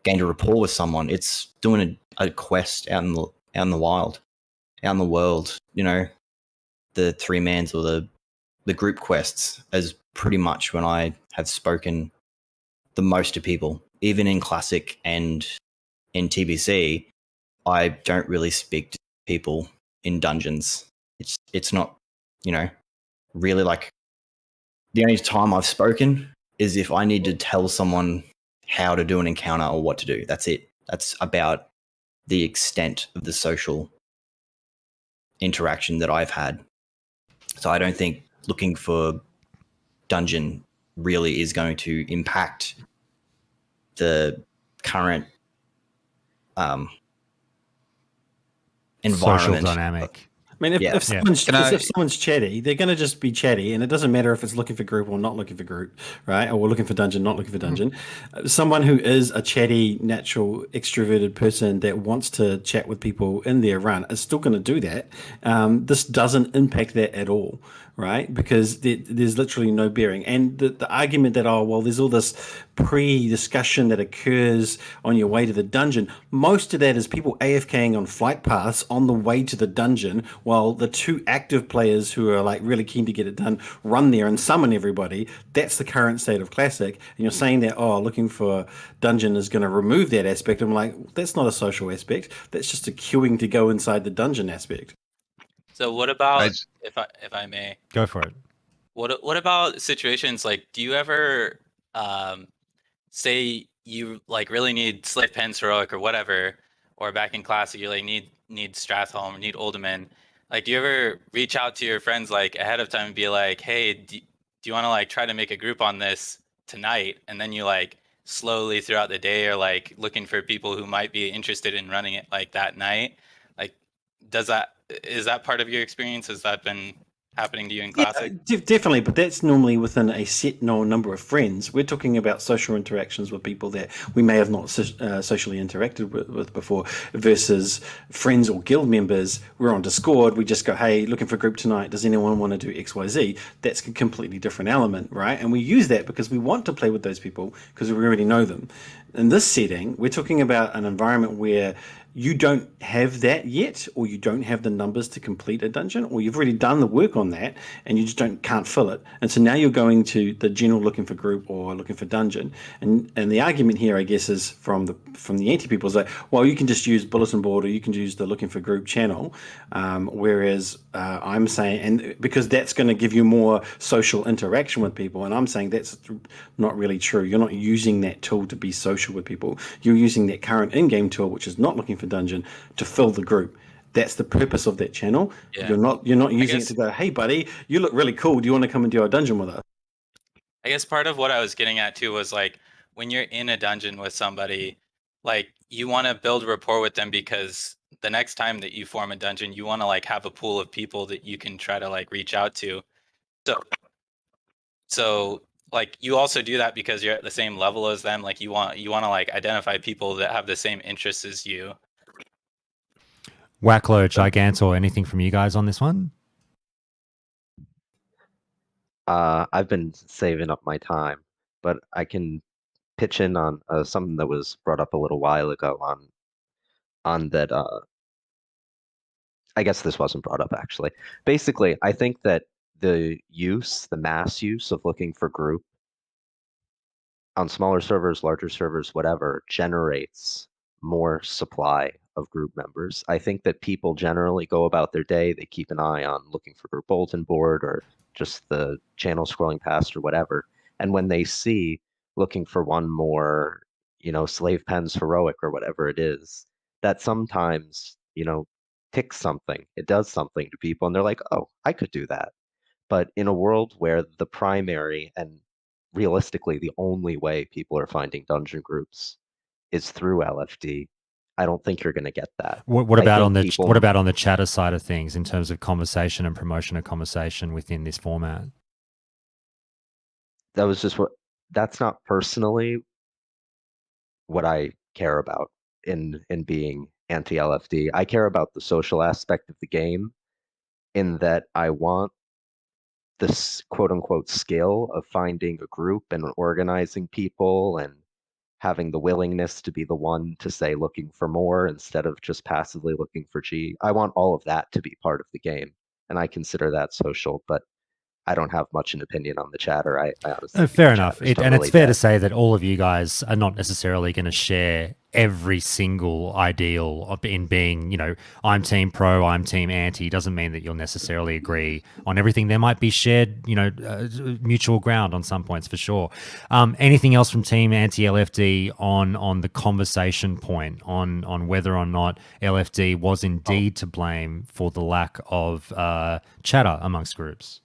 gained a rapport with someone, it's doing a quest out in the wild, out in the world. The 3-mans or the group quests is pretty much when I have spoken the most to people. Even in Classic and in TBC, I don't really speak to people in dungeons. It's not, really like, the only time I've spoken is if I need to tell someone how to do an encounter or what to do. That's it. That's about the extent of the social interaction that I've had. So I don't think looking for dungeon really is going to impact the current environment. Social dynamic. I mean, if someone's chatty, they're going to just be chatty, and it doesn't matter if it's looking for group or not looking for group, right? Or looking for dungeon, not looking for dungeon. Someone who is a chatty, natural, extroverted person that wants to chat with people in their run is still going to do that. This doesn't impact that at all, right? Because there's literally no bearing. And the argument that, there's all this pre-discussion that occurs on your way to the dungeon, most of that is people AFKing on flight paths on the way to the dungeon, while the 2 active players who are like really keen to get it done run there and summon everybody. That's the current state of Classic. And you're saying that, looking for dungeon is going to remove that aspect. I'm like, that's not a social aspect. That's just a queuing to go inside the dungeon aspect. So what about, if I may, go for it. What about situations like, do you ever say you like really need Slave Pens Heroic or whatever, or back in Classic you like need Stratholme or need Uldaman? Like, do you ever reach out to your friends like ahead of time and be like, hey, do you want to like try to make a group on this tonight? And then you like slowly throughout the day are like looking for people who might be interested in running it like that night. Like, is that part of your experience? Has that been happening to you in Classic? Yeah, definitely, but that's normally within a set number of friends. We're talking about social interactions with people that we may have not socially interacted with before, versus friends or guild members. We're on Discord, we just go, hey, looking for a group tonight, does anyone want to do XYZ? That's a completely different element, right? And we use that because we want to play with those people because we already know them. In this setting, we're talking about an environment where you don't have that yet, or you don't have the numbers to complete a dungeon, or you've already done the work on that and you just can't fill it. And so now you're going to the general looking for group or looking for dungeon. And the argument here, I guess, is from the anti-people is like, well, you can just use bulletin board or you can use the looking for group channel. Whereas I'm saying, and because that's going to give you more social interaction with people, and I'm saying that's not really true. You're not using that tool to be social with people. You're using that current in-game tool, which is not looking for dungeon, to fill the group. that's the purpose of that channel. Yeah. You're not using guess- it to go, hey buddy, you look really cool. Do you want to come and do our dungeon with us? I guess part of what I was getting at too was like when you're in a dungeon with somebody, like you want to build rapport with them because the next time that you form a dungeon, you want to like have a pool of people that you can try to like reach out to. So like you also do that because you're at the same level as them. Like you want to like identify people that have the same interests as you. Wacklo, Gigantor, anything from you guys on this one? I've been saving up my time, but I can pitch in on something that was brought up a little while ago on that. I guess this wasn't brought up actually. Basically, I think that the mass use of looking for group on smaller servers, larger servers, whatever, generates more supply of group members. I think that people generally go about their day, they keep an eye on looking for group bulletin board or just the channel scrolling past or whatever. And when they see looking for one more, Slave Pens Heroic or whatever it is, that sometimes, ticks something. It does something to people and they're like, oh, I could do that. But in a world where the primary and realistically the only way people are finding dungeon groups is through LFD, I don't think you're going to get that. What I about think on the people- what about on the chatter side of things in terms of conversation and promotion of conversation within this format? That's not personally what I care about in being anti-LFD. I care about the social aspect of the game in that I want this quote unquote skill of finding a group and organizing people and having the willingness to be the one to say looking for more instead of just passively looking for G. I want all of that to be part of the game. And I consider that social, but I don't have much an opinion on the chatter. I honestly Fair enough. And it's fair to say that all of you guys are not necessarily going to share every single ideal in being, I'm team pro, I'm team anti. Doesn't mean that you'll necessarily agree on everything. There might be shared, mutual ground on some points for sure. Anything else from team anti-LFD on the conversation point on whether or not LFD was indeed to blame for the lack of chatter amongst groups?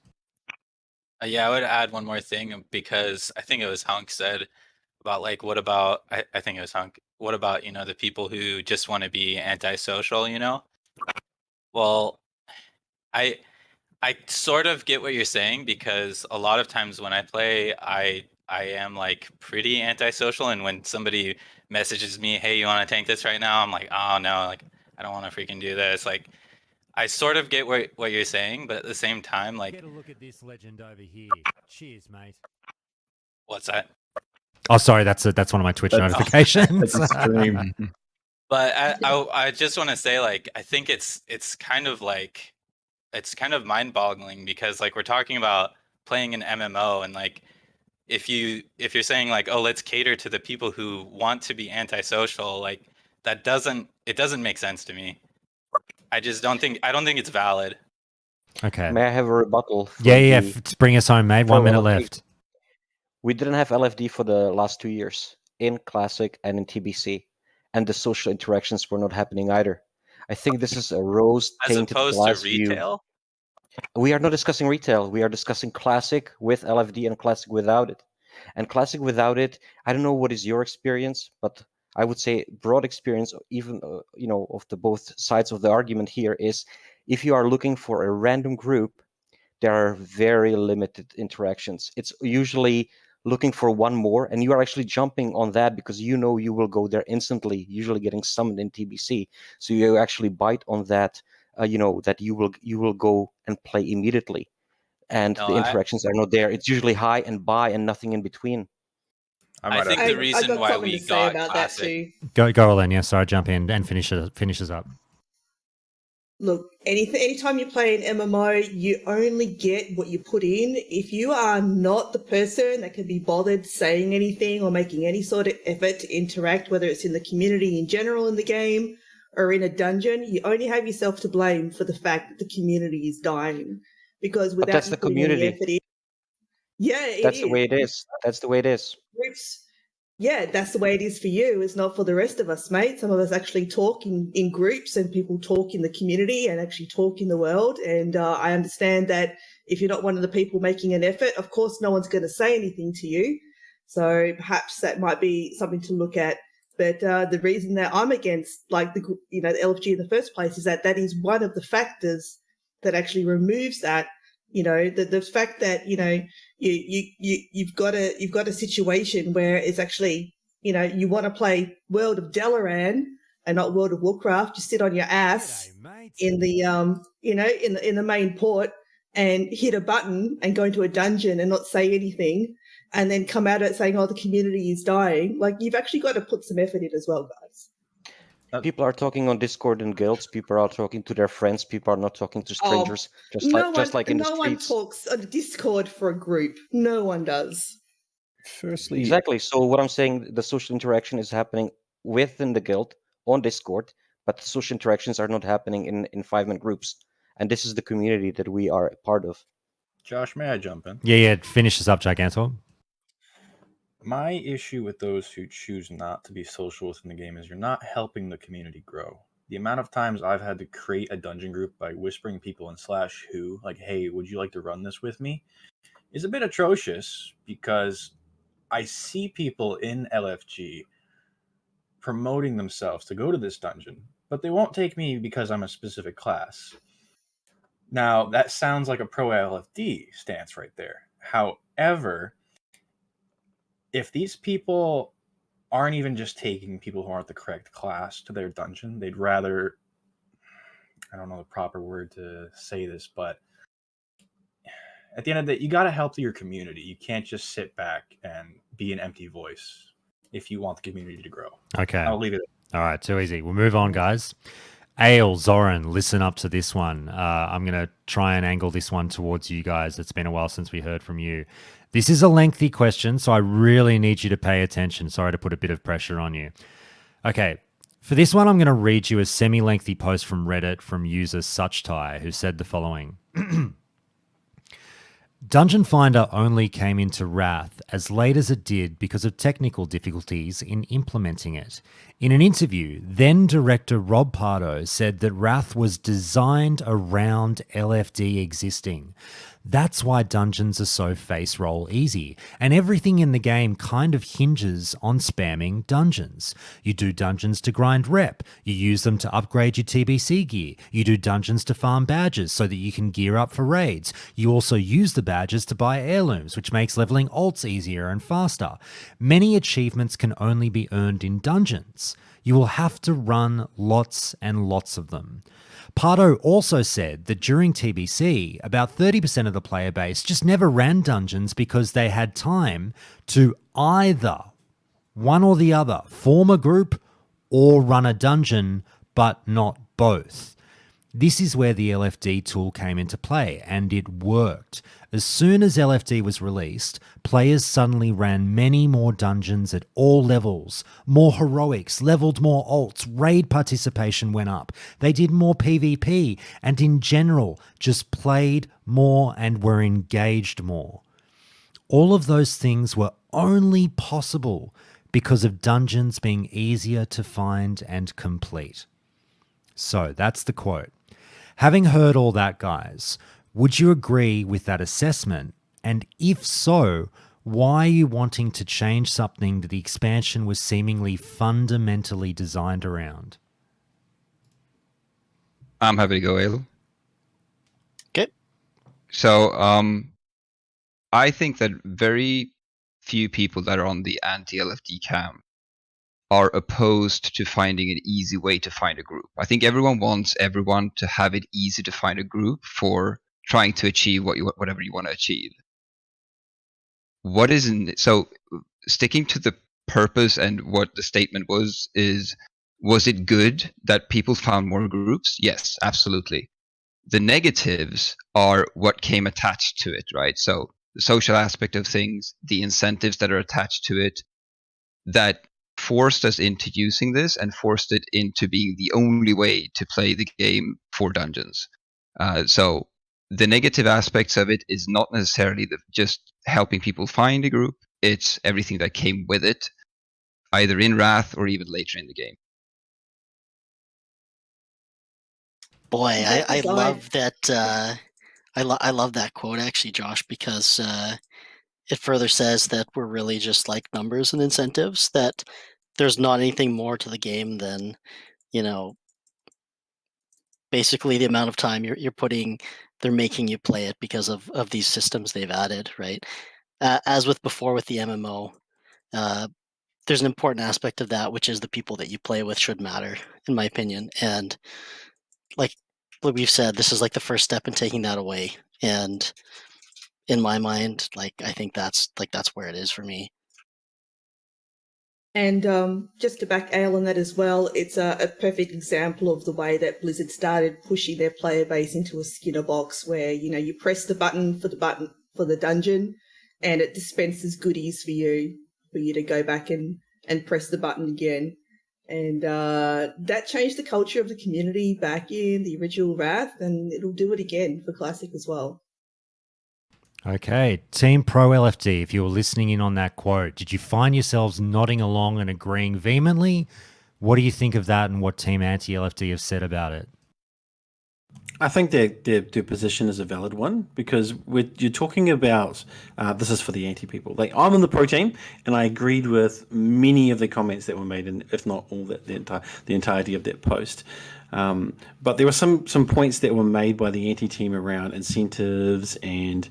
Yeah, I would add one more thing because I think it was Hunk said about like, what about, I think it was Hunk, what about, the people who just want to be antisocial, Well, I sort of get what you're saying because a lot of times when I play, I am like pretty antisocial, and when somebody messages me, hey, you want to tank this right now? I'm like, oh no, like I don't want to freaking do this. Like I sort of get what you're saying, but at the same time, like, get a look at this legend over here. Cheers, mate. What's that? Oh, sorry, that's one of my Twitch notifications. That's extreme. But I just want to say, like, I think it's kind of like it's kind of mind-boggling because like we're talking about playing an MMO, and like if you're saying like, oh, let's cater to the people who want to be antisocial, like it doesn't make sense to me. I don't think it's valid. Okay. May I have a rebuttal? Yeah. Bring us home, mate. 1 minute LFD. left. We didn't have LFD for the last 2 years in Classic and in TBC, and the social interactions were not happening either. I think this is a rose-tainted As opposed glass to view. retail? We are not discussing retail. We are discussing Classic with LFD and Classic without it. And Classic without it, I don't know what is your experience, but I would say broad experience, even of the both sides of the argument here is, if you are looking for a random group, there are very limited interactions. It's usually looking for one more, and you are actually jumping on that because you will go there instantly, usually getting summoned in TBC. So you actually bite on that, that you will go and play immediately. And the interactions are not there. It's usually high and buy and nothing in between. I think the reason why we got Classic. Go, Alenia. Sorry, jump in and finishes up. Look, anytime you play an MMO, you only get what you put in. If you are not the person that can be bothered saying anything or making any sort of effort to interact, whether it's in the community in general in the game or in a dungeon, you only have yourself to blame for the fact that the community is dying. Because without that's the community. effort in, yeah, That's the way it is. That's the way it is. yeah, that's the way it is for you. It's not for the rest of us, mate. Some of us actually talk in groups, and people talk in the community and actually talk in the world. And I understand that if you're not one of the people making an effort, of course, no one's going to say anything to you. So perhaps that might be something to look at. But the reason that I'm against, like, the LFG in the first place is that is one of the factors that actually removes that. The fact that you've got a situation where it's actually, you want to play World of Dalaran and not World of Warcraft. You sit on your ass in the in the main port and hit a button and go into a dungeon and not say anything, and then come out at saying, "Oh, the community is dying." Like, you've actually got to put some effort in as well, guys. People are talking on Discord and guilds. People are talking to their friends. People are not talking to strangers. Just like in the streets. No one talks on Discord for a group. No one does. Firstly, Exactly. So what I'm saying, the social interaction is happening within the guild on Discord, but the social interactions are not happening in 5-man groups. And this is the community that we are a part of. Josh, may I jump in? Yeah. Finish this up, Gigantor. My issue with those who choose not to be social within the game is you're not helping the community grow. The amount of times I've had to create a dungeon group by whispering people in /who, like, hey, would you like to run this with me, is a bit atrocious, because I see people in LFG promoting themselves to go to this dungeon, but they won't take me because I'm a specific class. Now, that sounds like a pro LFD stance right there. However, if these people aren't even just taking people who aren't the correct class to their dungeon, they'd rather, I don't know the proper word to say this, but at the end of the day, you got to help your community. You can't just sit back and be an empty voice if you want the community to grow. Okay. I'll leave it. All right, too easy. We'll move on, guys. Ale, Zoran, listen up to this one. I'm going to try and angle this one towards you guys. It's been a while since we heard from you. This is a lengthy question, so I really need you to pay attention. Sorry to put a bit of pressure on you. Okay, for this one, I'm going to read you a semi-lengthy post from Reddit from user SuchTie, who said the following. Dungeon Finder only came into Wrath as late as it did because of technical difficulties in implementing it. In an interview, then director Rob Pardo said that Wrath was designed around LFD existing. That's why dungeons are so face roll easy, and everything in the game kind of hinges on spamming dungeons. You do dungeons to grind rep, you use them to upgrade your TBC gear, you do dungeons to farm badges so that you can gear up for raids, you also use the badges to buy heirlooms, which makes leveling alts easier and faster. Many achievements can only be earned in dungeons. You will have to run lots and lots of them. Pardo also said that during TBC, about 30% of the player base just never ran dungeons because they had time to either, one or the other, form a group or run a dungeon, but not both. This is where the LFD tool came into play, and it worked. As soon as LFD was released, players suddenly ran many more dungeons at all levels, more heroics, leveled more alts, raid participation went up, they did more PvP, and in general, just played more and were engaged more. All of those things were only possible because of dungeons being easier to find and complete. So that's the quote. Having heard all that, guys, would you agree with that assessment? And if so, why are you wanting to change something that the expansion was seemingly fundamentally designed around? I'm happy to go, Elu. Okay. So, I think that very few people that are on the anti-LFD camp are opposed to finding an easy way to find a group. I think everyone wants everyone to have it easy to find a group for trying to achieve whatever you want to achieve. So sticking to the purpose and what the statement was it good that people found more groups? Yes, absolutely. The negatives are what came attached to it, right? So the social aspect of things, the incentives that are attached to it, that forced us into using this and forced it into being the only way to play the game for dungeons. So the negative aspects of it is not necessarily just helping people find a group, it's everything that came with it. either in Wrath or even later in the game. Boy, That I design- love that. I love that quote actually, Josh, because it further says that we're really just like numbers and incentives. That there's not anything more to the game than, you know, basically the amount of time you're putting. They're making you play it because of these systems they've added, right? As with before with the MMO, there's an important aspect of that, which is the people that you play with should matter, in my opinion. And like we've said, this is like the first step in taking that away. And in my mind, like I think that's where it is for me. And just to back Ale on that as well, it's a perfect example of the way that Blizzard started pushing their player base into a Skinner box where, you know, you press the button for the dungeon and it dispenses goodies for you to go back and press the button again. And that changed the culture of the community back in the original Wrath, and it'll do it again for Classic as well. Okay, Team Pro LFD, if you were listening in on that quote, did you find yourselves nodding along and agreeing vehemently? What do you think of that, and what Team Anti-LFD have said about it? I think their position is a valid one, because you're talking about this is for the anti people. Like, I'm on the pro team, and I agreed with many of the comments that were made, and if not all, the entirety of that post. But there were some points that were made by the anti-team around incentives and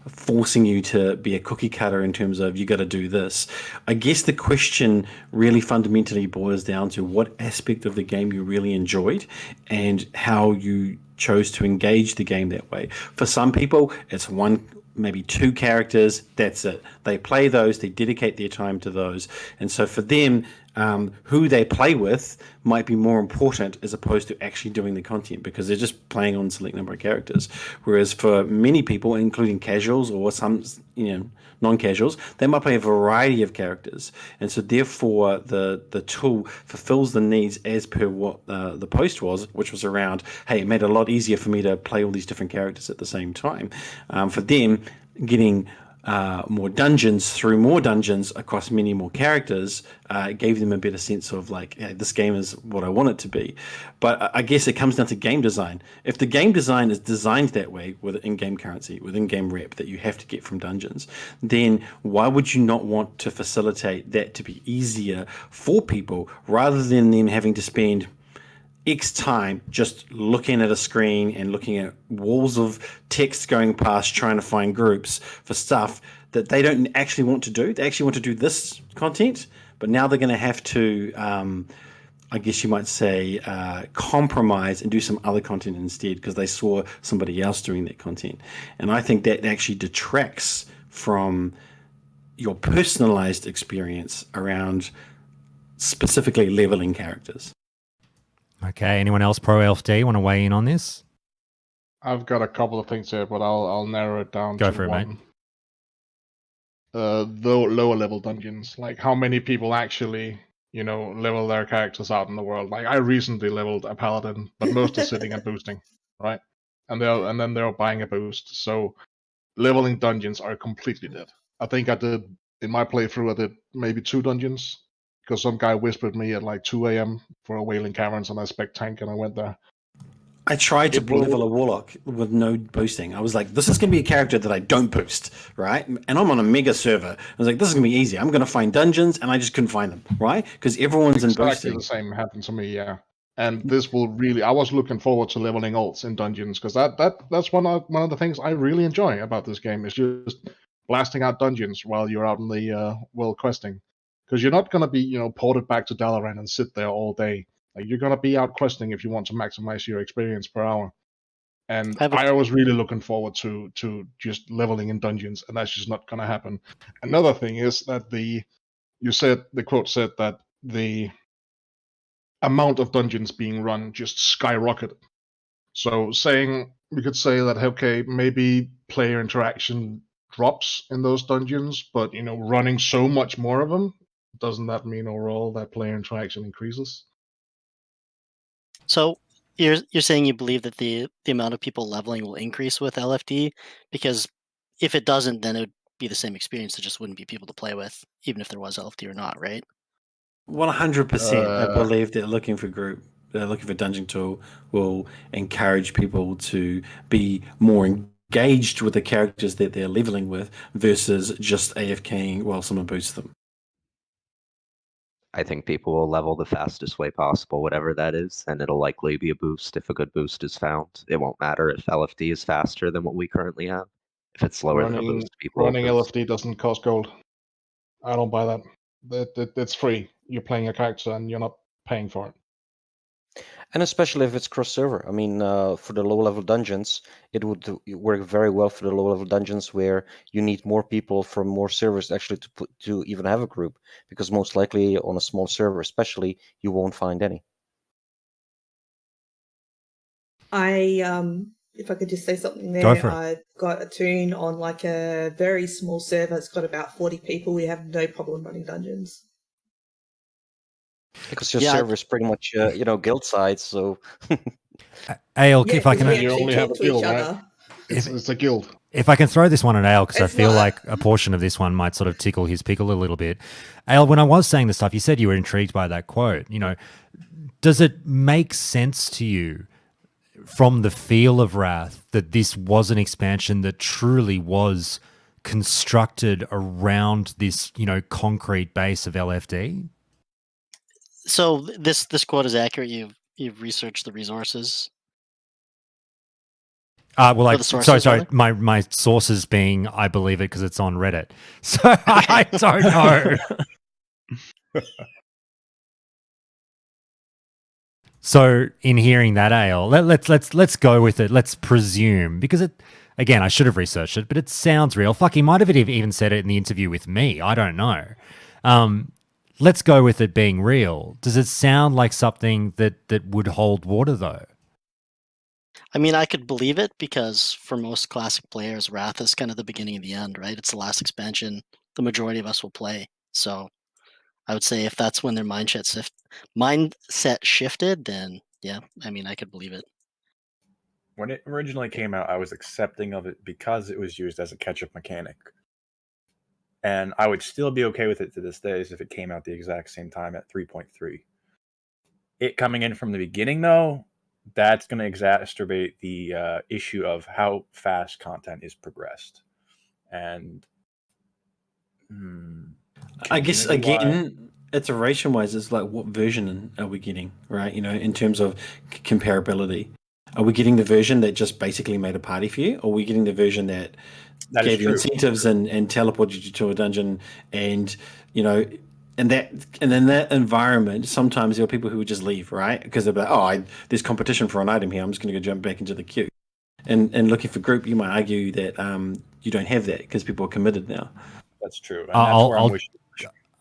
forcing you to be a cookie cutter in terms of you got to do this. I guess the question really fundamentally boils down to what aspect of the game you really enjoyed and how you chose to engage the game that way. For some people, it's one, maybe two characters, that's it. They play those, they dedicate their time to those. And so for them, who they play with might be more important as opposed to actually doing the content, because they're just playing on a select number of characters. Whereas for many people, including casuals or some, non-casuals, they might play a variety of characters. And so therefore the tool fulfills the needs as per what the post was, which was around, hey, it made it a lot easier for me to play all these different characters at the same time. For them, getting more dungeons through more dungeons across many more characters gave them a better sense of like, hey, this game is what I want it to be. But I guess it comes down to game design. If the game design is designed that way, with in-game currency, with in-game rep that you have to get from dungeons, then why would you not want to facilitate that to be easier for people rather than them having to spend X time just looking at a screen and looking at walls of text going past, trying to find groups for stuff that they don't actually want to do. They actually want to do this content, but now they're going to have to, I guess you might say, compromise and do some other content instead because they saw somebody else doing that content. And I think that actually detracts from your personalized experience around specifically leveling characters. Okay, anyone else Pro LFD want to weigh in on this? I've got a couple of things here, but I'll narrow it down Go to for it, one. mate. The lower level dungeons, like how many people actually, level their characters out in the world. Like I recently leveled a paladin, but most are sitting and boosting, right? And then they're buying a boost. So leveling dungeons are completely dead. I think I did in my playthrough. I did maybe 2 dungeons because some guy whispered me at like 2 a.m. for a Wailing Caverns and I spec tank and I went there. I tried to level a warlock with no boosting. I was like, this is going to be a character that I don't boost, right? And I'm on a mega server. I was like, this is going to be easy. I'm going to find dungeons, and I just couldn't find them, right? Because everyone's in boosting. The same happened to me, yeah. And this will really, I was looking forward to leveling alts in dungeons because that's one of the things I really enjoy about this game is just blasting out dungeons while you're out in the world questing. Because you're not going to be, ported back to Dalaran and sit there all day. Like you're gonna be out questing if you want to maximize your experience per hour. And I was really looking forward to just leveling in dungeons, and that's just not gonna happen. Another thing is that the quote said that the amount of dungeons being run just skyrocketed. So we could say that okay, maybe player interaction drops in those dungeons, but running so much more of them, doesn't that mean overall that player interaction increases? So you're saying you believe that the amount of people leveling will increase with LFD, because if it doesn't, then it would be the same experience. There just wouldn't be people to play with, even if there was LFD or not, right? 100%. I believe that looking for dungeon tool will encourage people to be more engaged with the characters that they're leveling with versus just AFKing while someone boosts them. I think people will level the fastest way possible, whatever that is, and it'll likely be a boost if a good boost is found. It won't matter if LFD is faster than what we currently have. If it's slower than a boost, people will running boost. LFD doesn't cost gold. I don't buy that. It's free. You're playing a character and you're not paying for it. And especially if it's cross-server. I mean, for the low-level dungeons, it would work very well for the low-level dungeons where you need more people from more servers actually to even have a group, because most likely on a small server, especially, you won't find any. If I could just say something there, Go for it. I got a tune on like a very small server. It's got about 40 people. We have no problem running dungeons. Because your server is pretty much, guild side, so... Ale, Yeah, if I 'cause can... we You actually only have talk a to each guild, right? other. It's a guild. If I can throw this one at Ale, because I It's feel not- like a portion of this one might sort of tickle his pickle a little bit. Ale, when I was saying the stuff, you said you were intrigued by that quote. You know, does it make sense to you from the feel of Wrath that this was an expansion that truly was constructed around this, concrete base of LFD? So this quote is accurate. You've researched the resources. Well, the sources, sorry. rather? My sources being, I believe it because it's on Reddit. So I don't know. So in hearing that, Ale, let's go with it. Let's presume, because it, again, I should have researched it, but it sounds real. Fuck, he might have even said it in the interview with me. I don't know. Let's go with it being real. Does it sound like something that would hold water, though? I mean, I could believe it because for most classic players, Wrath is kind of the beginning of the end, right? It's the last expansion the majority of us will play. So I would say if that's when their mindset shifted, then yeah, I mean, I could believe it. When it originally came out, I was accepting of it because it was used as a catch-up mechanic. And I would still be okay with it to this day as if it came out the exact same time at 3.3. It coming in from the beginning, though, that's going to exacerbate the issue of how fast content is progressed. And I guess, again, iteration-wise, it's like, what version are we getting, right? In terms of comparability. Are we getting the version that just basically made a party for you? Or are we getting the version that gave you incentives and teleported you to a dungeon and, and in that environment, sometimes there are people who would just leave, right? Because they're like, there's competition for an item here. I'm just going to go jump back into the queue. And looking for group, you might argue that you don't have that because people are committed now. That's true. And that's where I'm wishing.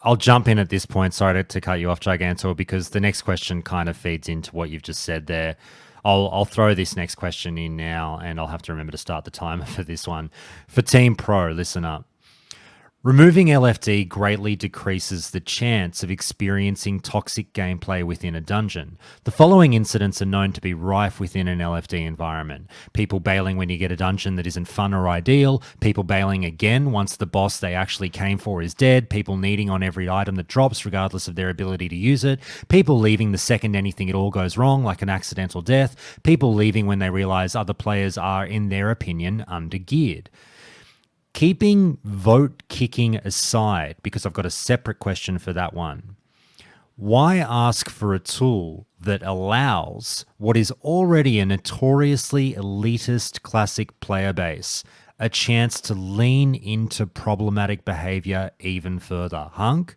I'll jump in at this point. Sorry to cut you off, Gigantor, because the next question kind of feeds into what you've just said there. I'll throw this next question in now, and I'll have to remember to start the timer for this one. For Team Pro, listen up. Removing LFD greatly decreases the chance of experiencing toxic gameplay within a dungeon. The following incidents are known to be rife within an LFD environment. People bailing when you get a dungeon that isn't fun or ideal, people bailing again once the boss they actually came for is dead, people needing on every item that drops regardless of their ability to use it, people leaving the second anything at all goes wrong, like an accidental death, people leaving when they realize other players are, in their opinion, undergeared. Keeping vote kicking aside, because I've got a separate question for that one. Why ask for a tool that allows what is already a notoriously elitist classic player base a chance to lean into problematic behavior even further? Hunk?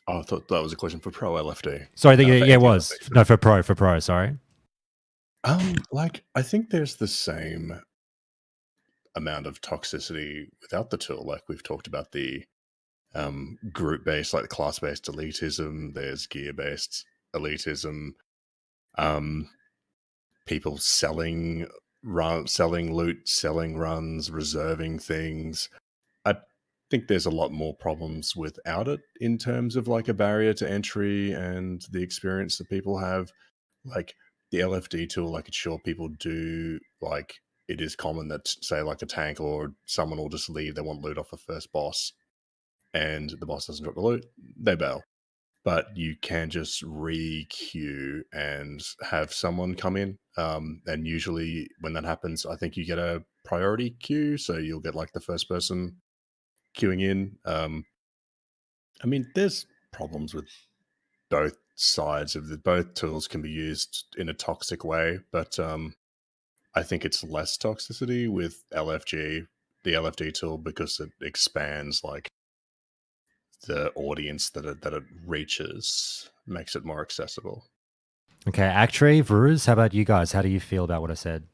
Oh, I thought that was a question for Pro LFD. Sorry, it was. No, for Pro, sorry. I think there's the same amount of toxicity without the tool. Like we've talked about the group-based, like the class-based elitism. There's gear-based elitism. People selling loot, selling runs, reserving things. I think there's a lot more problems without it in terms of like a barrier to entry and the experience that people have. Like the LFD tool, like it's sure people do, like it is common that say like a tank or someone will just leave, they want loot off the first boss. and the boss doesn't drop the loot, they bail. But you can just re-queue and have someone come in. And usually when that happens, I think you get a priority queue, so you'll get like the first person queuing in. I mean, there's problems with both sides of both tools can be used in a toxic way, but I think it's less toxicity with LFG, the LFD tool, because it expands like the audience that it reaches, makes it more accessible. Okay, Actuary, Vruz, how about you guys? How do you feel about what I said?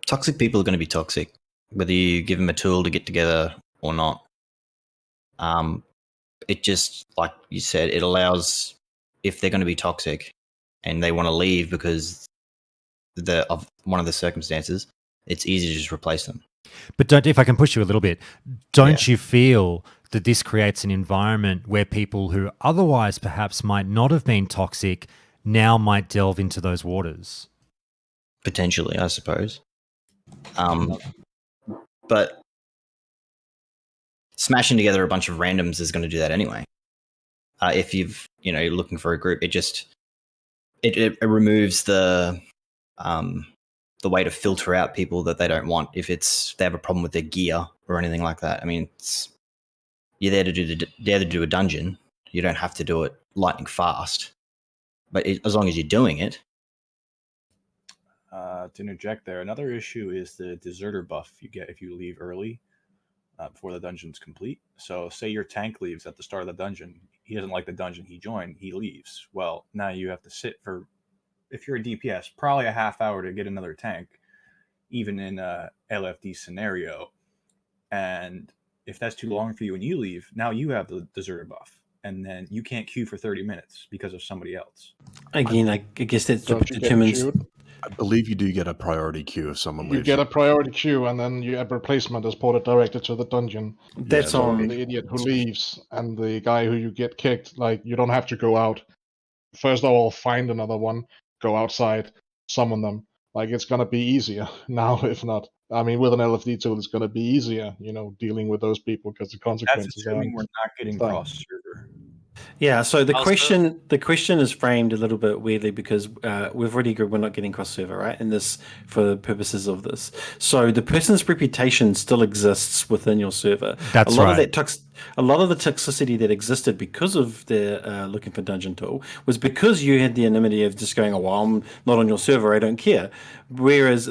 Toxic people are going to be toxic, whether you give them a tool to get together or not. It just, like you said, it allows, if they're going to be toxic and they want to leave because of one of the circumstances, it's easy to just replace them. But if I can push you a little bit, don't you feel that this creates an environment where people who otherwise perhaps might not have been toxic now might delve into those waters? Potentially, I suppose. But smashing together a bunch of randoms is going to do that anyway. If you're looking for a group, it removes the way to filter out people that they don't want if they have a problem with their gear or anything like that. I mean, you're there to do a dungeon. You don't have to do it lightning fast, but as long as you're doing it. To interject there, another issue is the deserter buff you get if you leave early before the dungeon's complete. So say your tank leaves at the start of the dungeon. He doesn't like the dungeon he joined. He leaves. Well, now you have to sit for, if you're a DPS, probably a half hour to get another tank, even in a LFD scenario. And if that's too long for you and you leave, now you have the deserter buff. And then you can't queue for 30 minutes because of somebody else. Again, I guess that's Don't you get determines. queued? I believe you do get a priority queue if someone You leaves. get a priority queue, and then a replacement is ported directly to the dungeon. That's So on. the idiot who leaves and the guy who you get kicked, like, you don't have to go out. First of all, find another one, go outside, summon them. Like, it's gonna be easier now, if not. I mean, with an LFD tool, it's gonna be easier, dealing with those people because the That's consequences are. assuming we're not getting Fine. cross server. Yeah, so the Also- question is framed a little bit weirdly because we've already agreed we're not getting cross server, right? And this for the purposes of this. So the person's reputation still exists within your server. That's a lot right. Of that a lot of the toxicity that existed because of the looking for dungeon tool was because you had the anonymity of just going, oh, well, I'm not on your server, I don't care. Whereas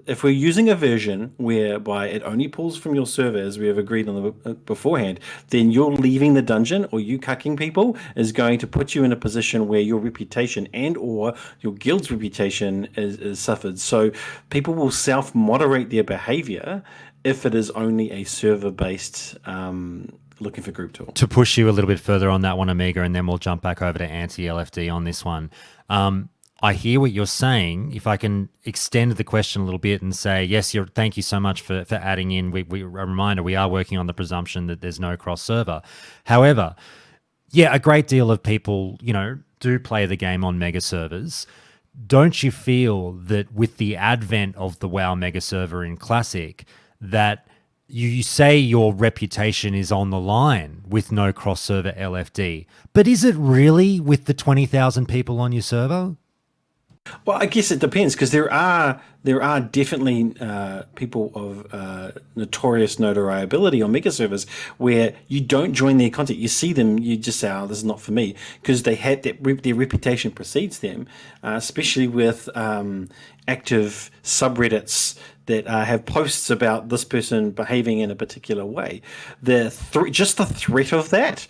if we're using a version whereby it only pulls from your server, as we have agreed on beforehand, then you're leaving the dungeon or you cucking people is going to put you in a position where your reputation and or your guild's reputation is suffered. So people will self-moderate their behavior if it is only a server-based looking for group tool. To push you a little bit further on that one, Amiga, and then we'll jump back over to anti-LFD on this one. I hear what you're saying. If I can extend the question a little bit and say, yes, thank you so much for adding in. A reminder, we are working on the presumption that there's no cross server. However, yeah, a great deal of people, do play the game on mega servers. Don't you feel that with the advent of the WoW mega server in Classic, that you say your reputation is on the line with no cross server LFD, but is it really with the 20,000 people on your server? Well, I guess it depends because there are definitely people of notorious notoriety on mega servers where you don't join their content. You see them, you just say, "Oh, this is not for me," because they had their reputation precedes them, especially with active subreddits that have posts about this person behaving in a particular way. Just the threat of that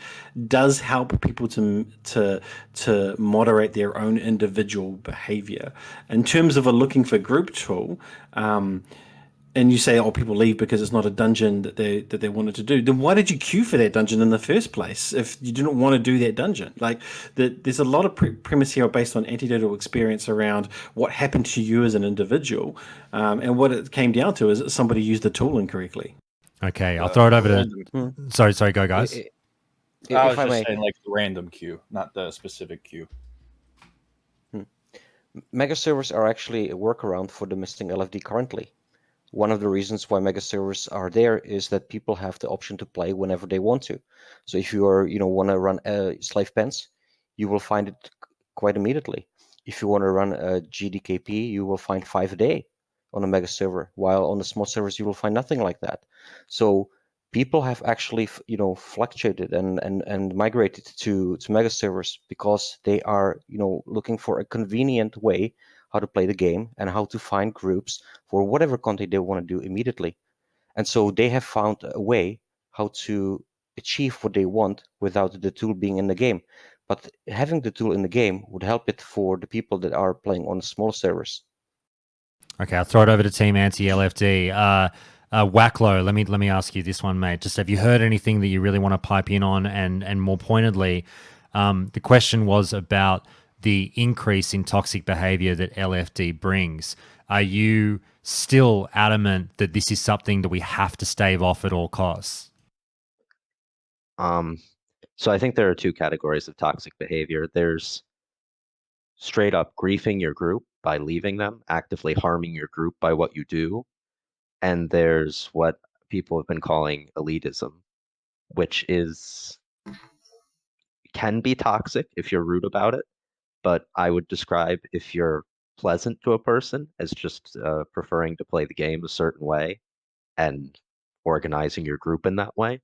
does help people to moderate their own individual behavior. In terms of a looking for group tool, and you say, oh, people leave because it's not a dungeon that they wanted to do, then why did you queue for that dungeon in the first place if you didn't want to do that dungeon? Like, there's a lot of premise here based on anecdotal experience around what happened to you as an individual, and what it came down to is that somebody used the tool incorrectly. Okay, I'll throw it over to... Sorry, go, guys. I was just saying, like, the random queue, not the specific queue. Mega servers are actually a workaround for the missing LFD currently. one of the reasons why mega servers are there is that people have the option to play whenever they want to. So if you are, want to run slave pens, you will find it quite immediately. If you want to run a GDKP, you will find 5 a day on a mega server, while on the small servers you will find nothing like that. So people have actually, fluctuated and migrated to mega servers because they are, looking for a convenient way how to play the game and how to find groups for whatever content they want to do immediately. And so they have found a way how to achieve what they want without the tool being in the game. But having the tool in the game would help it for the people that are playing on small servers. Okay, I'll throw it over to Team Anti-LFD. Wacklow, let me ask you this one, mate. Just have you heard anything that you really want to pipe in on? And more pointedly, the question was about the increase in toxic behavior that LFD brings. Are you still adamant that this is something that we have to stave off at all costs? So I think there are two categories of toxic behavior. There's straight up griefing your group by leaving them, actively harming your group by what you do. And there's what people have been calling elitism, which can be toxic if you're rude about it. But I would describe if you're pleasant to a person as just preferring to play the game a certain way and organizing your group in that way.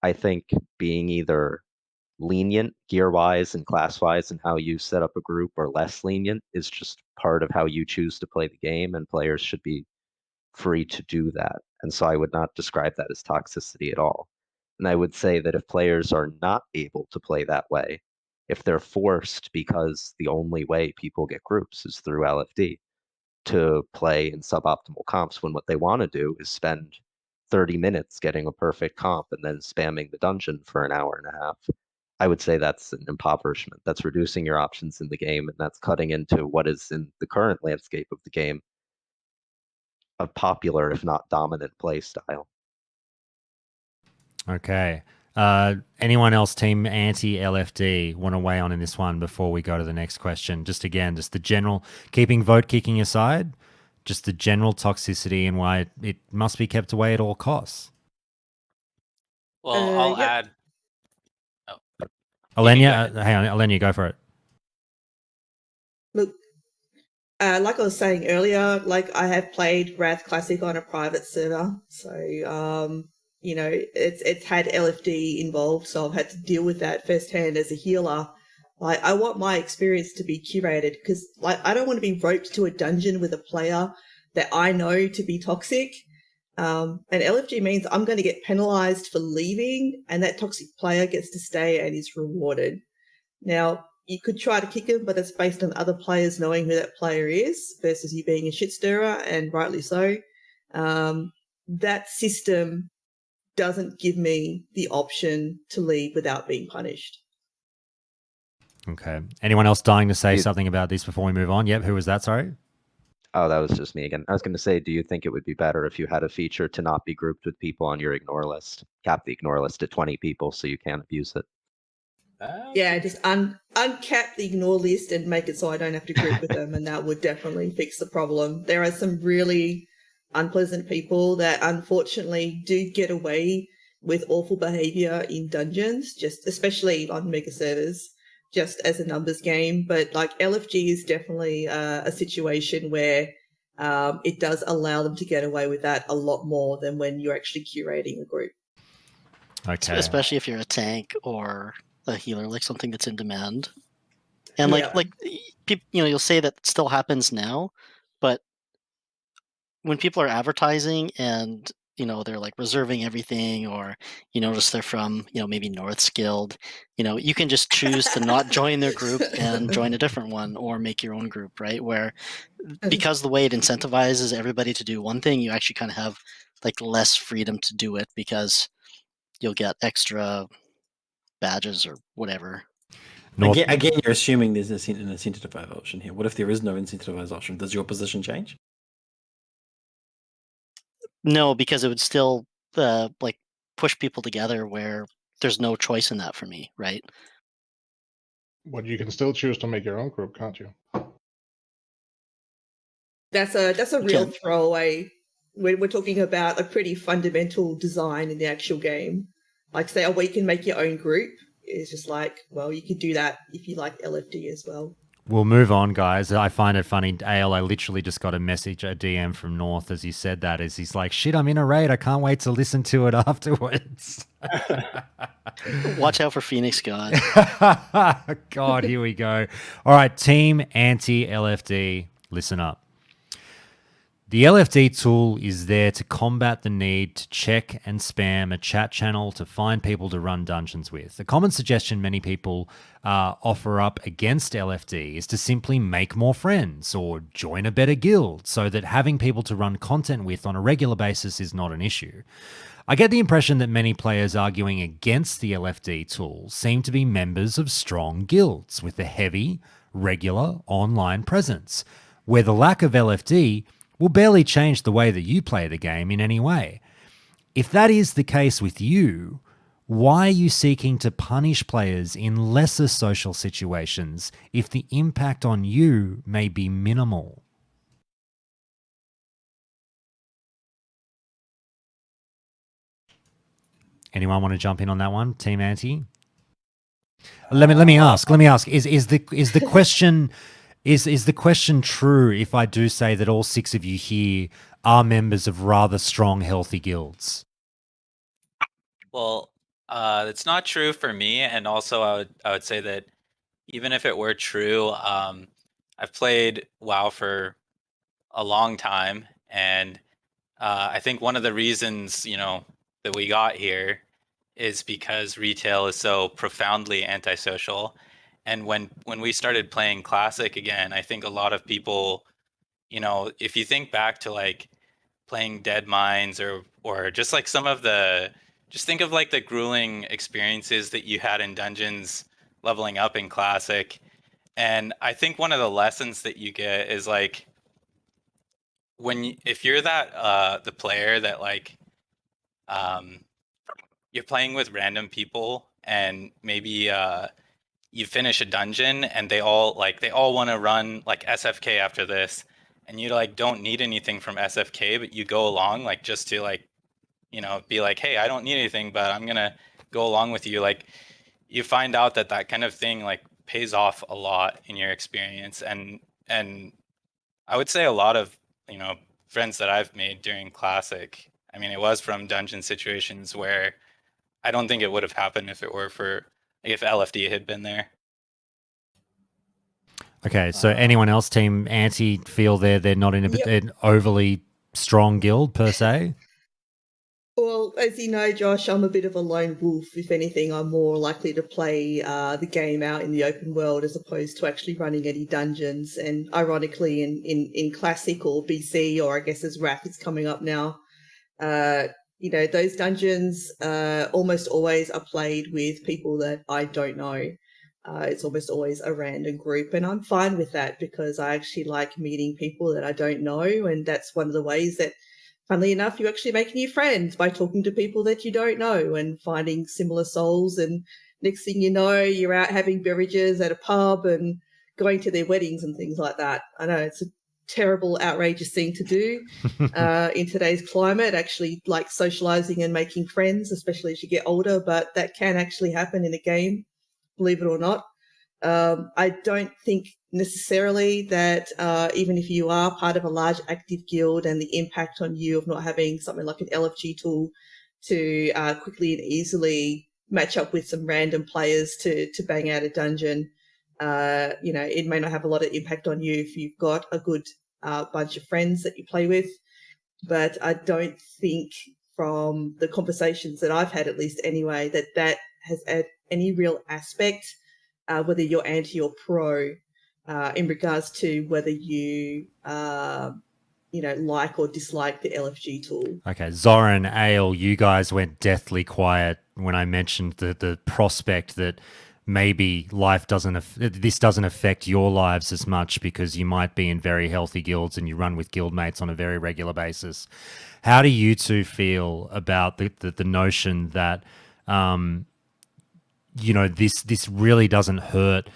I think being either lenient gear-wise and class-wise in how you set up a group or less lenient is just part of how you choose to play the game, and players should be free to do that. And so I would not describe that as toxicity at all. And I would say that if players are not able to play that way, if they're forced because the only way people get groups is through LFD to play in suboptimal comps when what they want to do is spend 30 minutes getting a perfect comp and then spamming the dungeon for an hour and a half, I would say that's an impoverishment. That's reducing your options in the game, and that's cutting into what is in the current landscape of the game a popular, if not dominant, play style. Okay. Anyone else, Team Anti-LFD, want to weigh on in this one before we go to the next question? Just the general, keeping vote kicking aside, just the general toxicity and why it must be kept away at all costs. Well, I'll Yep. add. Oh. Alenia, hang on, Alenia, go for it. Look, like I was saying earlier, like I have played Wrath Classic on a private server, so it's had LFD involved, so I've had to deal with that firsthand as a healer. Like I want my experience to be curated because, like, I don't want to be roped to a dungeon with a player that I know to be toxic. And LFG means I'm going to get penalized for leaving, and that toxic player gets to stay and is rewarded. Now, you could try to kick him, but it's based on other players knowing who that player is versus you being a shit stirrer, and rightly so. That system doesn't give me the option to leave without being punished. Okay. Anyone else dying to say something about this before we move on? Yep. Who was that? Sorry. Oh, that was just me again. I was going to say, do you think it would be better if you had a feature to not be grouped with people on your ignore list? Cap the ignore list at 20 people so you can't abuse it. Yeah, just uncap the ignore list and make it so I don't have to group with them, and that would definitely fix the problem. There are some really unpleasant people that unfortunately do get away with awful behavior in dungeons, just especially on mega servers, just as a numbers game. But like LFG is definitely a situation where it does allow them to get away with that a lot more than when you're actually curating a group. Okay. Especially if you're a tank or a healer, like something that's in demand. And you'll say that still happens now, but when people are advertising and they're like reserving everything, or you notice they're from maybe North Guild, you can just choose to not join their group and join a different one, or make your own group, right? Where because the way it incentivizes everybody to do one thing, you actually kind of have like less freedom to do it because you'll get extra badges or whatever. Again, you're assuming there's an incentivized option here. What if there is no incentivized option? Does your position change? No, because it would still push people together where there's no choice in that for me, right? But you can still choose to make your own group, can't you? That's a real throwaway we're talking about a pretty fundamental design in the actual game. Like say, we can make your own group. It's just like, well, you could do that if you like LFD as well. We'll move on, guys. I find it funny. Ale, I literally just got a message, a DM from North as he said that. As he's like, shit, I'm in a raid. I can't wait to listen to it afterwards. Watch out for Phoenix God. God, here we go. All right, team anti-LFD, listen up. The LFD tool is there to combat the need to check and spam a chat channel to find people to run dungeons with. A common suggestion many people offer up against LFD is to simply make more friends or join a better guild so that having people to run content with on a regular basis is not an issue. I get the impression that many players arguing against the LFD tool seem to be members of strong guilds with a heavy, regular online presence, where the lack of LFD will barely change the way that you play the game in any way. If that is the case with you, why are you seeking to punish players in lesser social situations if the impact on you may be minimal? Anyone want to jump in on that one, Team Anti? Let me ask. Is the question is the question true if I do say that all 6 of you here are members of rather strong, healthy guilds? Well, it's not true for me, and also I would say that even if it were true, I've played WoW for a long time, and I think one of the reasons that we got here is because retail is so profoundly antisocial. And when we started playing Classic again, I think a lot of people, if you think back to like playing Dead Mines or just like just think of like the grueling experiences that you had in dungeons leveling up in Classic. And I think one of the lessons that you get is like if you're that the player that like you're playing with random people and maybe you finish a dungeon and they all want to run like SFK after this, and you like don't need anything from SFK, but you go along like just to like be like, hey, I don't need anything, but I'm gonna go along with you. Like you find out that kind of thing like pays off a lot in your experience, and I would say a lot of friends that I've made during Classic, I mean, it was from dungeon situations where I don't think it would have happened if LFD had been there. Okay, so anyone else, Team Anti, feel they're not in an overly strong guild per se? Well, as you know, Josh, I'm a bit of a lone wolf. If anything, I'm more likely to play the game out in the open world as opposed to actually running any dungeons. And ironically, in Classic or BC, or I guess as Wrath is coming up now, those dungeons almost always are played with people that I don't know. It's almost always a random group, and I'm fine with that because I actually like meeting people that I don't know, and that's one of the ways that, funnily enough, you actually make new friends by talking to people that you don't know and finding similar souls, and next thing you know, you're out having beverages at a pub and going to their weddings and things like that. I know it's a terrible, outrageous thing to do in today's climate, actually like socializing and making friends, especially as you get older, but that can actually happen in a game, believe it or not. I don't think necessarily that even if you are part of a large active guild and the impact on you of not having something like an LFG tool to quickly and easily match up with some random players to bang out a dungeon, it may not have a lot of impact on you if you've got a good bunch of friends that you play with. But I don't think from the conversations that I've had, at least anyway, that has any real aspect, whether you're anti or pro, in regards to whether you, like or dislike the LFG tool. Okay, Zoran, Ale, you guys went deathly quiet when I mentioned the prospect that maybe this doesn't affect your lives as much because you might be in very healthy guilds and you run with guildmates on a very regular basis. How do you two feel about the notion that this really doesn't hurt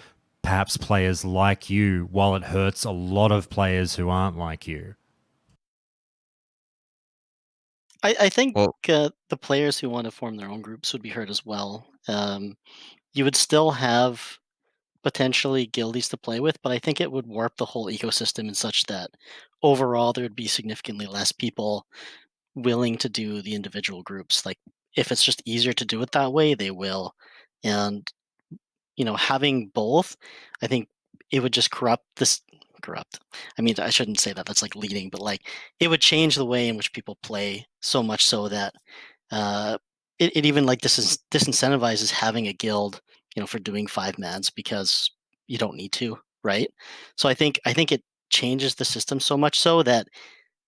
perhaps players like you while it hurts a lot of players who aren't like you? I think Well, the players who want to form their own groups would be hurt as well. You would still have potentially guildies to play with, but I think it would warp the whole ecosystem in such that overall there would be significantly less people willing to do the individual groups. Like if it's just easier to do it that way, they will. And having both, I think it would just corrupt. I mean, I shouldn't say that. That's like leading, but like it would change the way in which people play so much so that it even like disincentivizes having a guild, for doing 5 mans because you don't need to, right? So I think it changes the system so much so that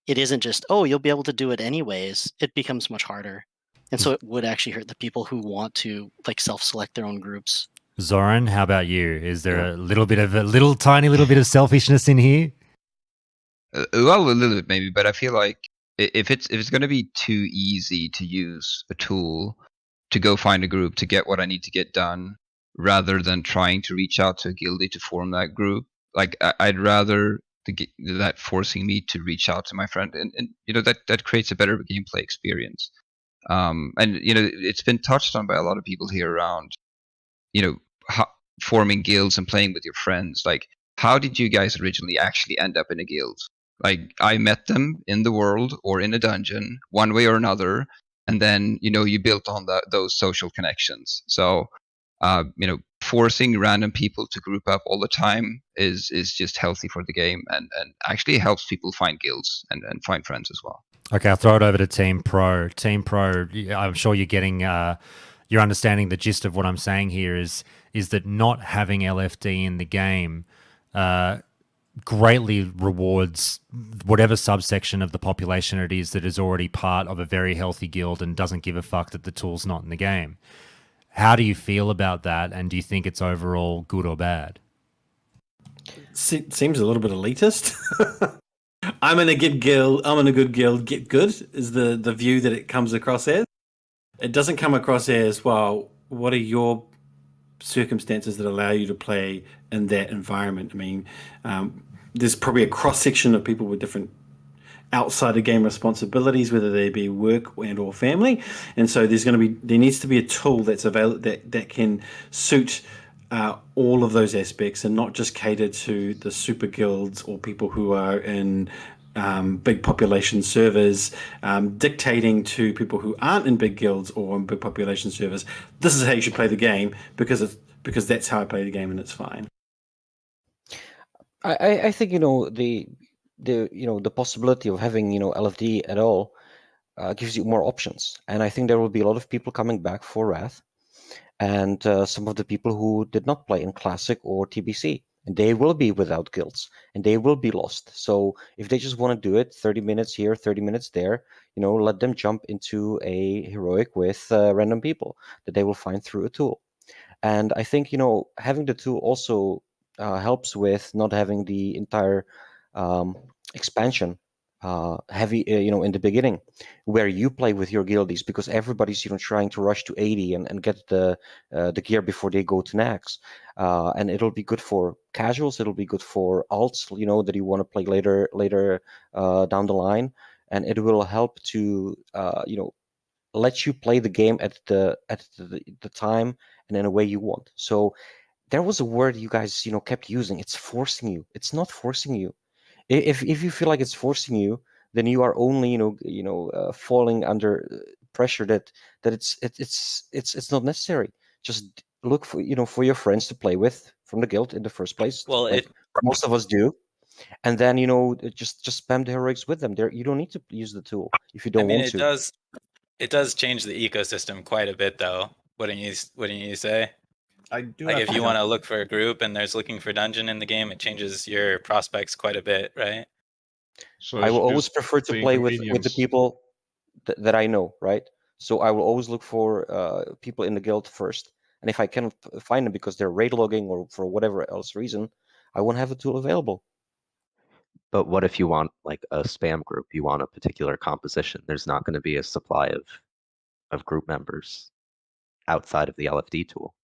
it isn't just, oh, you'll be able to do it anyways. It becomes much harder. And so it would actually hurt the people who want to like self-select their own groups. Zoran, how about you? Is there a tiny little bit of selfishness in here? Well, a little bit maybe, but I feel like if it's going to be too easy to use a tool to go find a group to get what I need to get done, rather than trying to reach out to a guildie to form that group, like I'd rather that forcing me to reach out to my friend, and that creates a better gameplay experience. And it's been touched on by a lot of people here around, forming guilds and playing with your friends. Like, how did you guys originally actually end up in a guild? Like, I met them in the world or in a dungeon, one way or another, and then you built on those social connections. So, forcing random people to group up all the time is just healthy for the game, and actually helps people find guilds and find friends as well. Okay, I'll throw it over to Team Pro. Team Pro, I'm sure you're getting, you're understanding the gist of what I'm saying here is that not having LFD in the game greatly rewards whatever subsection of the population it is that is already part of a very healthy guild and doesn't give a fuck that the tool's not in the game. How do you feel about that, and do you think it's overall good or bad? Seems a little bit elitist. I'm in a good guild, get good is the view that it comes across as. It doesn't come across as, well, what are your circumstances that allow you to play in that environment? I mean, there's probably a cross-section of people with different outside the game responsibilities, whether they be work and or family. And so there needs to be a tool that's available that can suit all of those aspects and not just cater to the super guilds or people who are in big population servers, dictating to people who aren't in big guilds or in big population servers, this is how you should play the game because that's how I play the game and it's fine. I think the possibility of having LFD at all gives you more options, and I think there will be a lot of people coming back for Wrath, and some of the people who did not play in Classic or TBC, and they will be without guilds, and they will be lost. So if they just want to do it 30 minutes here, 30 minutes there, let them jump into a heroic with random people that they will find through a tool. And I think having the tool also helps with not having the entire expansion heavy in the beginning, where you play with your guildies, because everybody's trying to rush to 80 and get the gear before they go to Nax, and it'll be good for casuals, it'll be good for alts that you want to play later down the line, and it will help to let you play the game at the time and in a way you want. So there was a word you guys kept using. It's forcing you. It's not forcing you. If you feel like it's forcing you, then you are only falling under pressure that it's not necessary. Just look for for your friends to play with from the guild in the first place. Well, like most of us do. And then just spam the heroics with them. There, you don't need to use the tool if you don't want to. It does change the ecosystem quite a bit, though. Wouldn't you say? I do. Like if you want to look for a group and there's looking for dungeon in the game, it changes your prospects quite a bit, right? So I will always prefer to play with the people that I know, right? So I will always look for people in the guild first. And if I cannot find them because they're raid logging or for whatever else reason, I won't have a tool available. But what if you want like a spam group? You want a particular composition. There's not going to be a supply of group members outside of the LFD tool.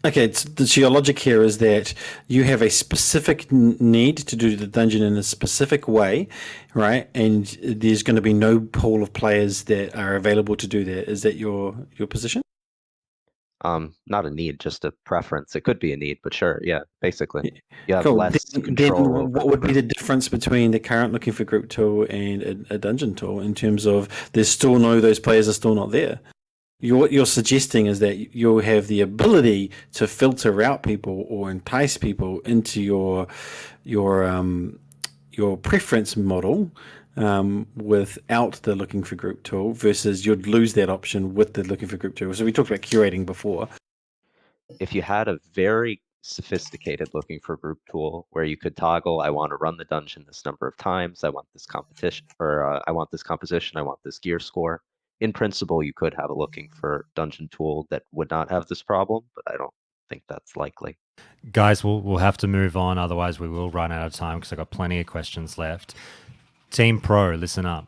Okay, so your logic here is that you have a specific need to do the dungeon in a specific way, right? And there's going to be no pool of players that are available to do that. Is that your position? Not a need, just a preference. It could be a need, but sure, yeah, basically. You have Cool. less Then control over what the would be the group. difference between the current looking for group tool and a dungeon tool in terms of there's still those players are still not there? What you're suggesting is that you'll have the ability to filter out people or entice people into your preference model without the looking for group tool versus you'd lose that option with the looking for group tool. So we talked about curating before. If you had a very sophisticated looking for group tool where you could toggle, I want to run the dungeon this number of times, I want this competition, or I want this composition, I want this gear score. In principle, you could have a looking for dungeon tool that would not have this problem, but I don't think that's likely. Guys, we'll have to move on, otherwise we will run out of time because I've got plenty of questions left. Team Pro, listen up.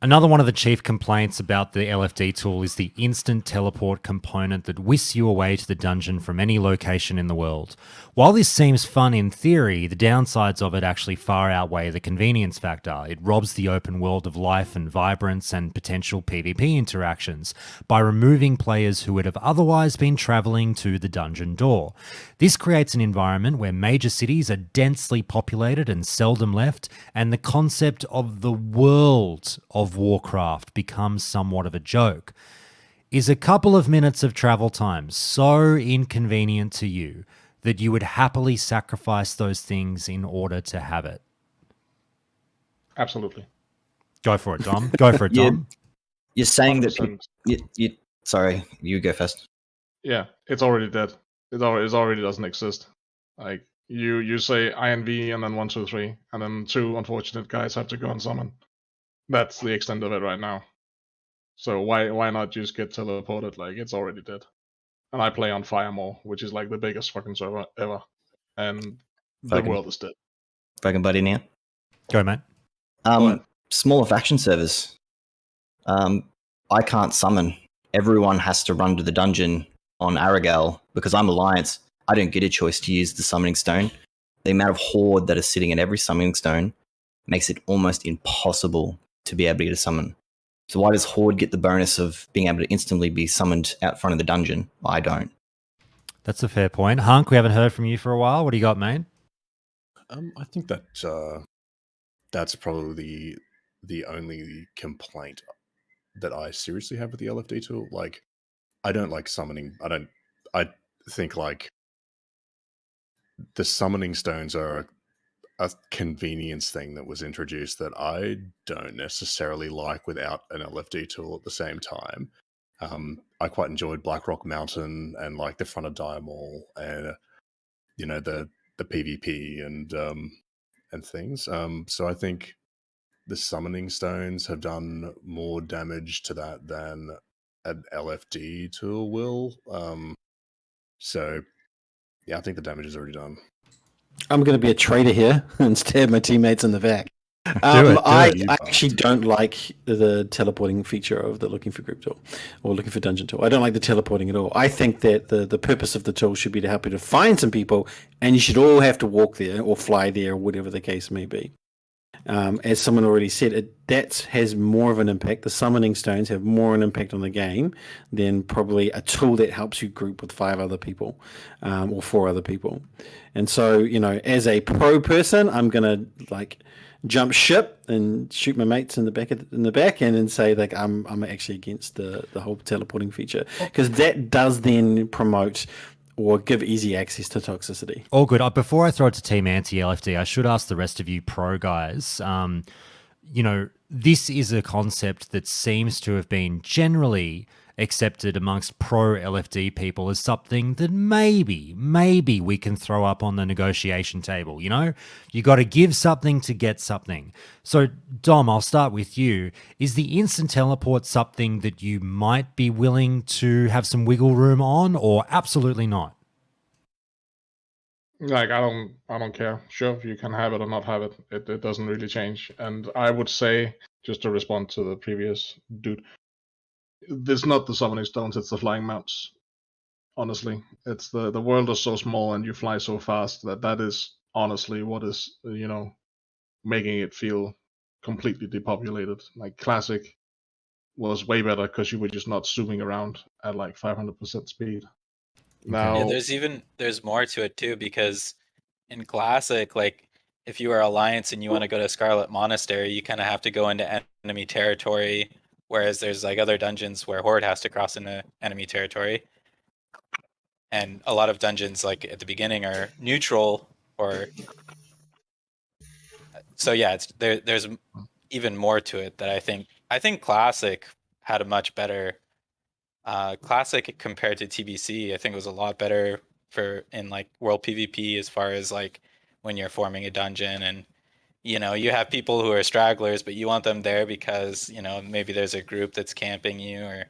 Another one of the chief complaints about the LFD tool is the instant teleport component that whisks you away to the dungeon from any location in the world. While this seems fun in theory, the downsides of it actually far outweigh the convenience factor. It robs the open world of life and vibrance and potential PvP interactions by removing players who would have otherwise been travelling to the dungeon door. This creates an environment where major cities are densely populated and seldom left, and the concept of the world of Warcraft becomes somewhat of a joke. Is a couple of minutes of travel time so inconvenient to you that you would happily sacrifice those things in order to have it? Absolutely. Go for it, Dom. Go for it, Dom. You're saying that 100%. sorry, you go first. Yeah, it's already dead. It already doesn't exist. Like you say INV and then 1, 2, 3, and then 2 unfortunate guys have to go and summon. That's the extent of it right now. So why not just get teleported? Like it's already dead. And I play on Firemore, which is like the biggest fucking server ever, and the world is dead. Fucking buddy now. Go, mate. Smaller faction servers. I can't summon. Everyone has to run to the dungeon on Aragal because I'm Alliance. I don't get a choice to use the summoning stone. The amount of horde that is sitting in every summoning stone makes it almost impossible to be able to get a summon. So why does horde get the bonus of being able to instantly be summoned out front of the dungeon? I don't. That's a fair point. Hunk, we haven't heard from you for a while. What do you got, mate? I think that that's probably the only complaint that I seriously have with the LFD tool. Like, I don't like summoning. I think like the summoning stones are a convenience thing that was introduced that I don't necessarily like without an LFD tool at the same time. I quite enjoyed Blackrock Mountain and like the front of Diamall and the PvP and things. So I think the summoning stones have done more damage to that than an LFD tool will. So yeah, I think the damage is already done. I'm going to be a traitor here and stab my teammates in the back. I actually don't like the teleporting feature of the looking for group tool or looking for dungeon tool. I don't like the teleporting at all. I think that the purpose of the tool should be to help you to find some people, and you should all have to walk there or fly there or whatever the case may be. As someone already said, that has more of an impact. The summoning stones have more an impact on the game than probably a tool that helps you group with 5 other people or 4 other people. And so, as a pro person, I'm gonna jump ship and shoot my mates in the back and then say I'm actually against the whole teleporting feature because that does then promote or give easy access to toxicity. All good. Before I throw it to Team Anti-LFD, I should ask the rest of you pro guys. This is a concept that seems to have been generally accepted amongst pro LFD people as something that maybe we can throw up on the negotiation table. You got to give something to get something. So Dom, I'll start with you. Is the instant teleport something that you might be willing to have some wiggle room on, or absolutely not? Like I don't care. Sure, you can have it or not have it. It doesn't really change. And I would say, just to respond to the previous dude, it's not the summoning stones, it's the flying mounts. Honestly, it's the world is so small and you fly so fast that is honestly what is making it feel completely depopulated. Like classic was way better because you were just not zooming around at like 500% speed. Now, Yeah, there's more to it too, because in Classic, like if you are Alliance and you want to go to Scarlet Monastery, you kind of have to go into enemy territory, whereas there's like other dungeons where Horde has to cross into enemy territory. And a lot of dungeons like at the beginning are neutral, or so yeah, there's even more to it that I think Classic had a much better Classic compared to TBC. I think it was a lot better for in like world PvP, as far as like when you're forming a dungeon, and you have people who are stragglers, but you want them there because maybe there's a group that's camping you, or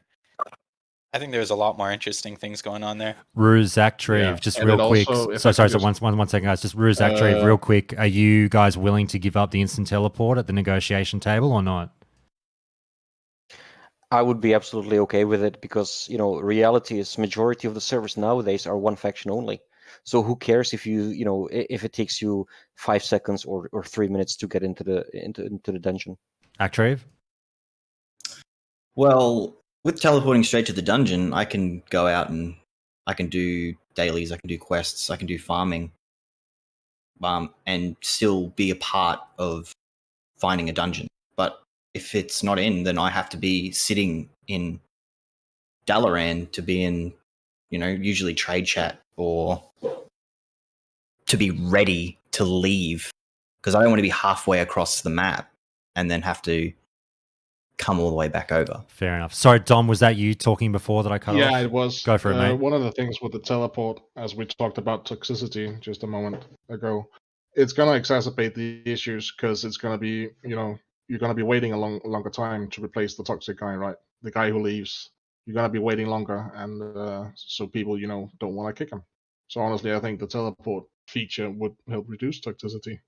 I think there's a lot more interesting things going on there. Ruse Actreve, yeah, just and real it quick. also, if So I sorry, could so just, one second, guys. Just Ruse Actreve, real uh, quick. Are you guys willing to give up the instant teleport at the negotiation table or not? I would be absolutely okay with it, because reality is majority of the servers nowadays are one faction only. So who cares if if it takes you 5 seconds or 3 minutes to get into the dungeon? Actreve? Well, with teleporting straight to the dungeon, I can go out and I can do dailies, I can do quests, I can do farming, and still be a part of finding a dungeon. But if it's not in, then I have to be sitting in Dalaran to be in, usually trade chat, or to be ready to leave, because I don't want to be halfway across the map and then have to come all the way back over. Fair enough. Sorry, Dom, was that you talking before that I cut off? yeah, it was. Go for it, mate. One of the things with the teleport, as we talked about toxicity just a moment ago, it's gonna exacerbate the issues because it's gonna be, you're gonna be waiting a longer time to replace the toxic guy, right? The guy who leaves, you're gonna be waiting longer, and so people, don't want to kick him. So honestly, I think the teleport feature would help reduce toxicity.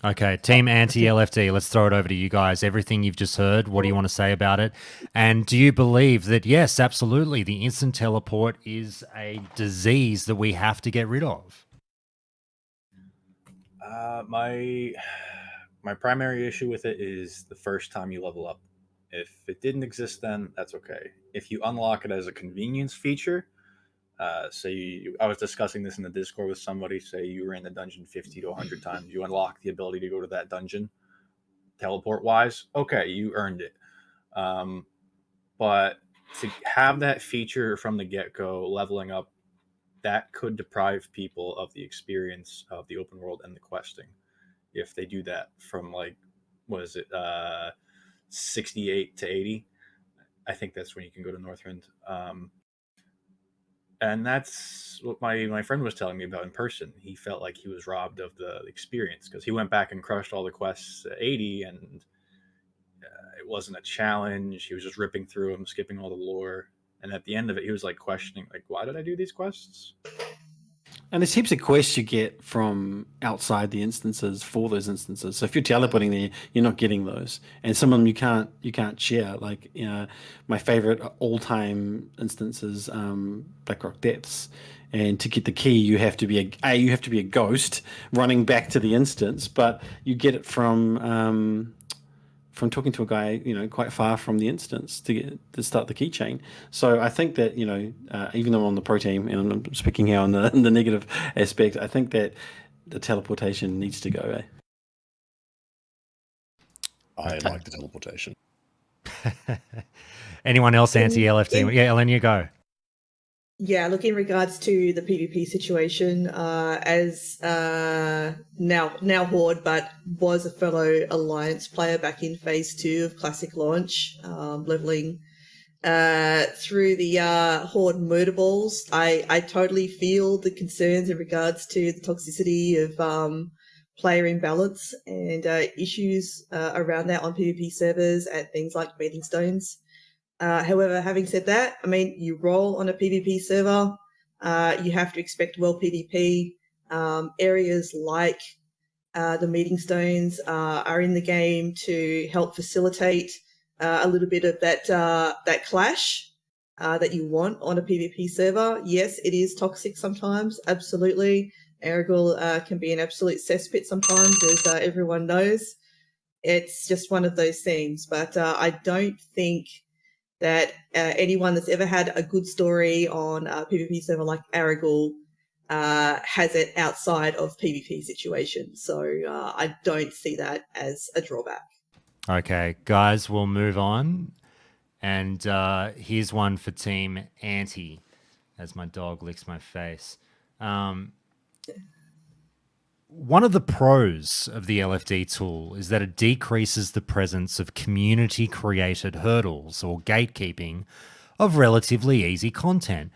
Okay, Team Anti-LFD, let's throw it over to you guys. Everything you've just heard, what do you want to say about it? And do you believe that, yes, absolutely, the instant teleport is a disease that we have to get rid of? My primary issue with it is the first time you level up. If it didn't exist then, that's okay. If you unlock it as a convenience feature, I was discussing this in the Discord with somebody. Say you were in the dungeon 50 to 100 times, you unlock the ability to go to that dungeon teleport wise. Okay, you earned it. But to have that feature from the get go, leveling up, that could deprive people of the experience of the open world and the questing. If they do that from like, what is it, 68 to 80, I think that's when you can go to Northrend. And that's what my friend was telling me about in person. He felt like he was robbed of the experience because he went back and crushed all the quests at 80, and it wasn't a challenge. He was just ripping through them, skipping all the lore. And at the end of it, he was like questioning, like, why did I do these quests? And there's heaps of quests you get from outside the instances for those instances. So if you're teleporting there, you're not getting those, and some of them you can't share. Like my favorite all-time instances, Blackrock Depths, and to get the key, you have to be a ghost running back to the instance, but you get it from talking to a guy, quite far from the instance to start the keychain. So I think that, even though I'm on the pro team and I'm speaking here on the negative aspect, I think that the teleportation needs to go. I like the teleportation. Anyone else anti-LFD? Yeah, Ellen, you go. Yeah, look, in regards to the PvP situation, as now Horde, but was a fellow Alliance player back in Phase 2 of Classic launch, leveling through the Horde murder balls, I totally feel the concerns in regards to the toxicity of player imbalance and issues around that on PvP servers and things like meeting stones. However, having said that, I mean, you roll on a PvP server, you have to expect well PvP. Areas like the meeting stones are in the game to help facilitate a little bit of that clash. that you want on a PvP server. Yes, it is toxic sometimes, absolutely. Aragorn can be an absolute cesspit sometimes, as everyone knows. It's just one of those things. But I don't think that anyone that's ever had a good story on a PvP server like Aragorn has it outside of PvP situations. So I don't see that as a drawback. Okay, guys, we'll move on. And here's one for Team Anti, as my dog licks my face. One of the pros of the LFD tool is that it decreases the presence of community-created hurdles or gatekeeping of relatively easy content.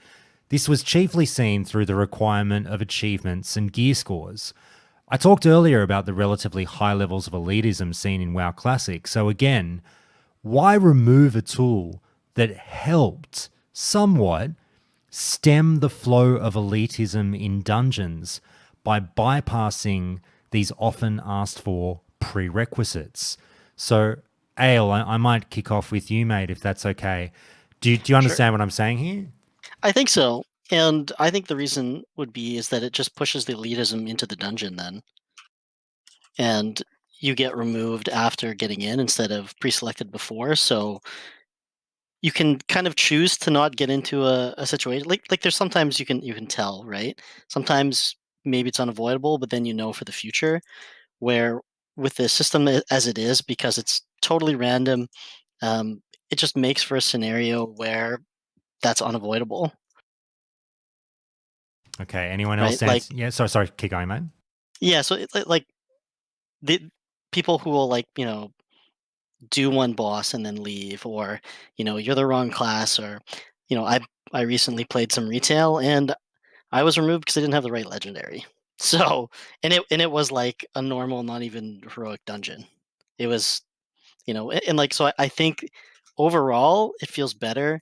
This was chiefly seen through the requirement of achievements and gear scores. I talked earlier about the relatively high levels of elitism seen in WoW Classic, so again, why remove a tool that helped somewhat stem the flow of elitism in dungeons by bypassing these often asked for prerequisites? So, Ale, I might kick off with you, mate, if that's okay. Do you understand what I'm saying here? I think so. And I think the reason would be is that it just pushes the elitism into the dungeon then. And you get removed after getting in instead of pre-selected before. So you can kind of choose to not get into a situation. Like there's sometimes you can tell, right? Sometimes maybe it's unavoidable, but then you know for the future. Where with the system as it is, because it's totally random, it just makes for a scenario where that's unavoidable. Okay, anyone else? Right? Like, yeah, sorry, keep going, mate. yeah, so it's like the people who will do one boss and then leave, or you're the wrong class, or I recently played some retail and I was removed because I didn't have the right legendary. So and it was like a normal, not even heroic dungeon. It was and like so I think overall it feels better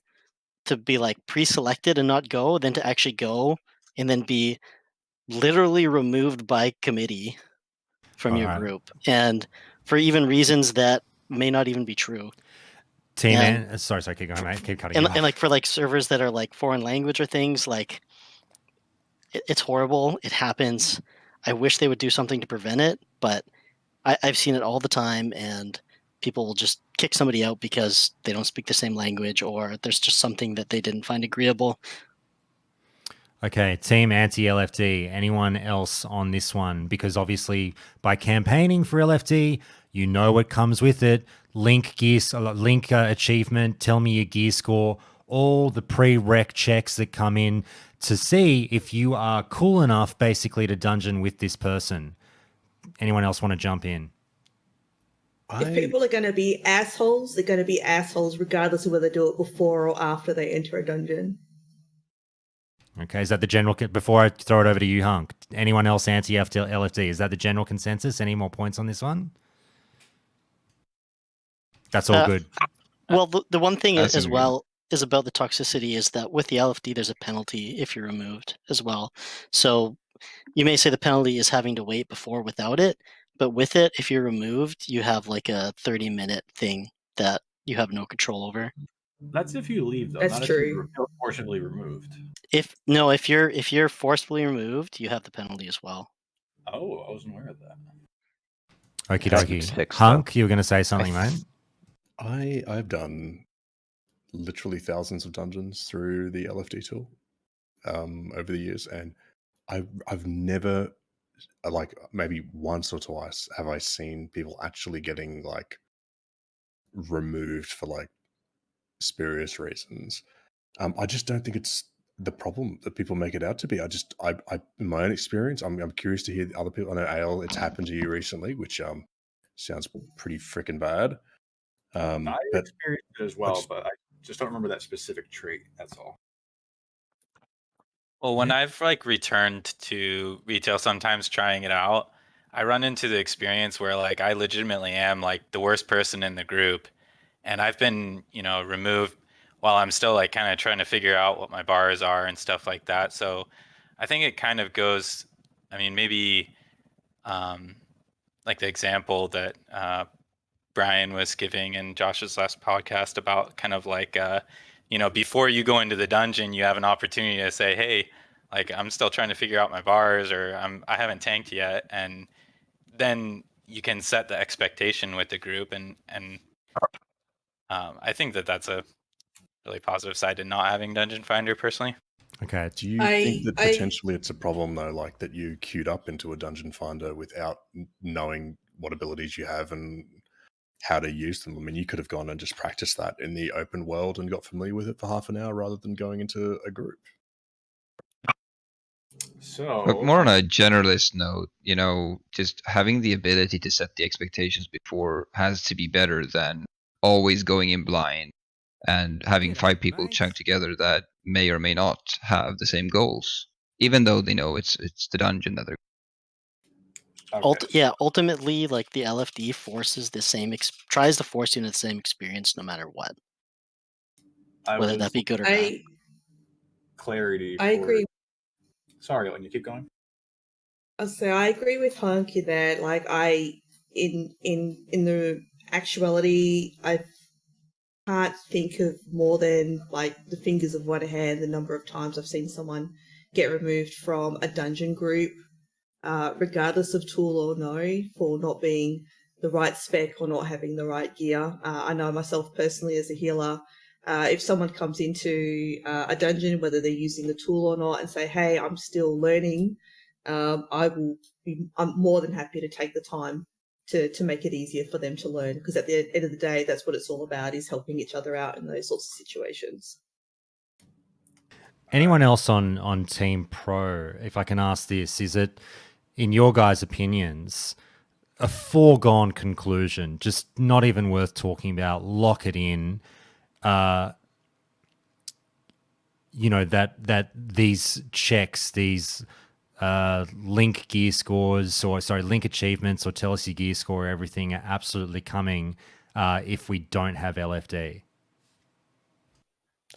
to be like pre-selected and not go than to actually go and then be literally removed by committee from your group, and for even reasons that may not even be true. Sorry, keep going, mate. Keep cutting. And like for like servers that are like foreign language or things, like it's horrible. It happens. I wish they would do something to prevent it, but I've seen it all the time, and people will just kick somebody out because they don't speak the same language, or there's just something that they didn't find agreeable. Okay, Team Anti-LFD. Anyone else on this one? Because obviously, by campaigning for LFD, you know what comes with it. Link achievement, tell me your gear score, all the pre-rec checks that come in to see if you are cool enough, basically, to dungeon with this person. Anyone else want to jump in? If people are going to be assholes, they're going to be assholes regardless of whether they do it before or after they enter a dungeon. Okay, is that the general... Before I throw it over to you, Hunk, anyone else anti-LFD? Is that the general consensus? Any more points on this one? That's all good. Well, the one thing as well is about the toxicity is that with the LFD, there's a penalty if you're removed as well. So you may say the penalty is having to wait before without it, but with it, if you're removed, you have like a 30-minute thing that you have no control over. That's if you leave, though. That's not true. If you're forcibly removed. If you're forcibly removed, you have the penalty as well. Oh, I wasn't aware of that. Okie dokie. Hunk, you were going to say something, mate? I've done literally thousands of dungeons through the LFD tool over the years, and I've never, like maybe once or twice, have I seen people actually getting like removed for like spurious reasons. I just don't think it's the problem that people make it out to be. I in my own experience, I'm curious to hear the other people. I know Ale, it's happened to you recently, which sounds pretty freaking bad. I experienced it as well, but I just don't remember that specific trait. That's all. Well, when I've like returned to retail, sometimes trying it out, I run into the experience where like I legitimately am like the worst person in the group, and I've been removed while I'm still like kind of trying to figure out what my bars are and stuff like that. So I think it kind of goes. I mean, maybe like the example that Brian was giving in Josh's last podcast about kind of like before you go into the dungeon, you have an opportunity to say, hey, like I'm still trying to figure out my bars, or I haven't tanked yet, and then you can set the expectation with the group, and I think that's a really positive side to not having Dungeon Finder personally. Okay. Do you think that potentially it's a problem though, like that you queued up into a Dungeon Finder without knowing what abilities you have and how to use them? I mean, you could have gone and just practiced that in the open world and got familiar with it for half an hour rather than going into a group. So, But more on a generalist note, just having the ability to set the expectations before has to be better than always going in blind and having 5 people chunked together that may or may not have the same goals, even though they know it's the dungeon that they're. okay. Ultimately, like the LFD forces the same, tries to force you into the same experience no matter what, whether that be good or bad. Clarity. I agree. Sorry, Ellen, you keep going. So I agree with Hunky that, like, in the actuality, I can't think of more than like the fingers of one hand the number of times I've seen someone get removed from a dungeon group, regardless of tool or no, for not being the right spec or not having the right gear. I know myself personally as a healer, if someone comes into a dungeon, whether they're using the tool or not, and say, hey, I'm still learning, I'm more than happy to take the time to make it easier for them to learn, because at the end of the day, that's what it's all about, is helping each other out in those sorts of situations. Anyone else on Team Pro, if I can ask this, is it, in your guys' opinions, a foregone conclusion, just not even worth talking about, lock it in, that these checks, these link gear scores, or link achievements, or tell us your gear score, everything are absolutely coming if we don't have LFD?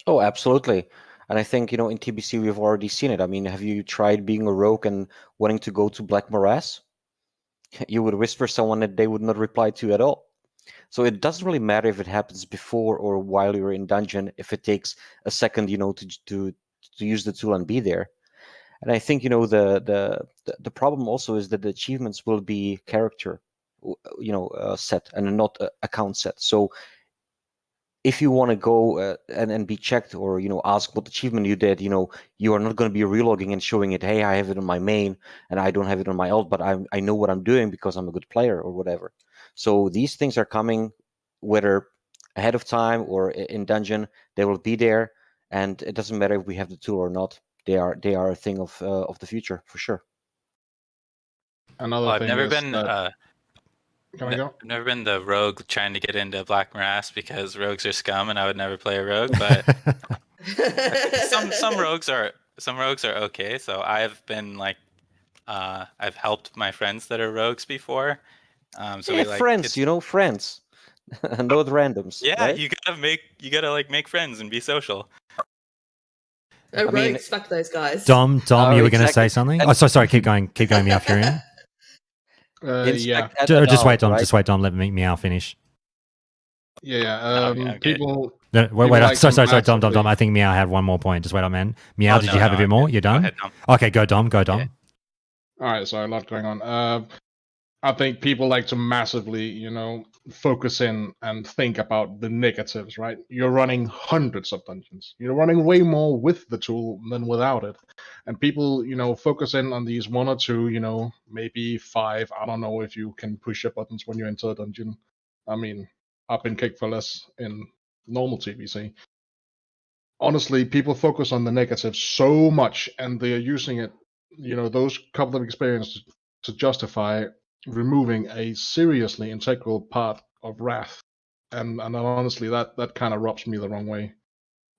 Oh, absolutely. And I think, in TBC, we've already seen it. I mean, have you tried being a rogue and wanting to go to Black Morass? You would whisper someone that they would not reply to at all. So it doesn't really matter if it happens before or while you're in dungeon, if it takes a second, to use the tool and be there. And I think, the problem also is that the achievements will be character, set, and not account set. So if you want to go and be checked, or ask what achievement you did, you are not going to be relogging and showing it, hey, I have it on my main and I don't have it on my alt, but I know what I'm doing because I'm a good player or whatever. So these things are coming, whether ahead of time or in dungeon, they will be there, and it doesn't matter if we have the tool or not. They are a thing of the future for sure. Another thing I've never is been that... Can I go? I've never been the rogue trying to get into Black Morass, because rogues are scum and I would never play a rogue. But some rogues are okay. So I've been like, I've helped my friends that are rogues before. So we friends, friends, not randoms. Yeah, right? you gotta make friends and be social. No, I mean- rogues, fuck those guys. Dom, you were going to exactly. say something? Oh, sorry. Keep going, Meow Furion. Yeah. Just wait, Dom. Right? Just wait, Dom. Let me Meow finish. Yeah. Okay. People... No, wait. like Sorry, to Dom. massively- I think Meow had one more point. Just wait on, man. Meow, did you have a bit I'm more? good. You're Go done? ahead, Dom. Okay, go, Dom. Yeah. All right, so a lot going on. I think people like to massively, focus in and think about the negatives, right? You're running hundreds of dungeons. You're running way more with the tool than without it. And people, focus in on these 1 or 2, maybe 5. I don't know if you can push your buttons when you enter a dungeon. I mean, I've been kicked for less in normal TBC. Honestly, people focus on the negatives so much, and they are using it, those couple of experiences to justify removing a seriously integral part of Wrath. And honestly, that kind of rubs me the wrong way.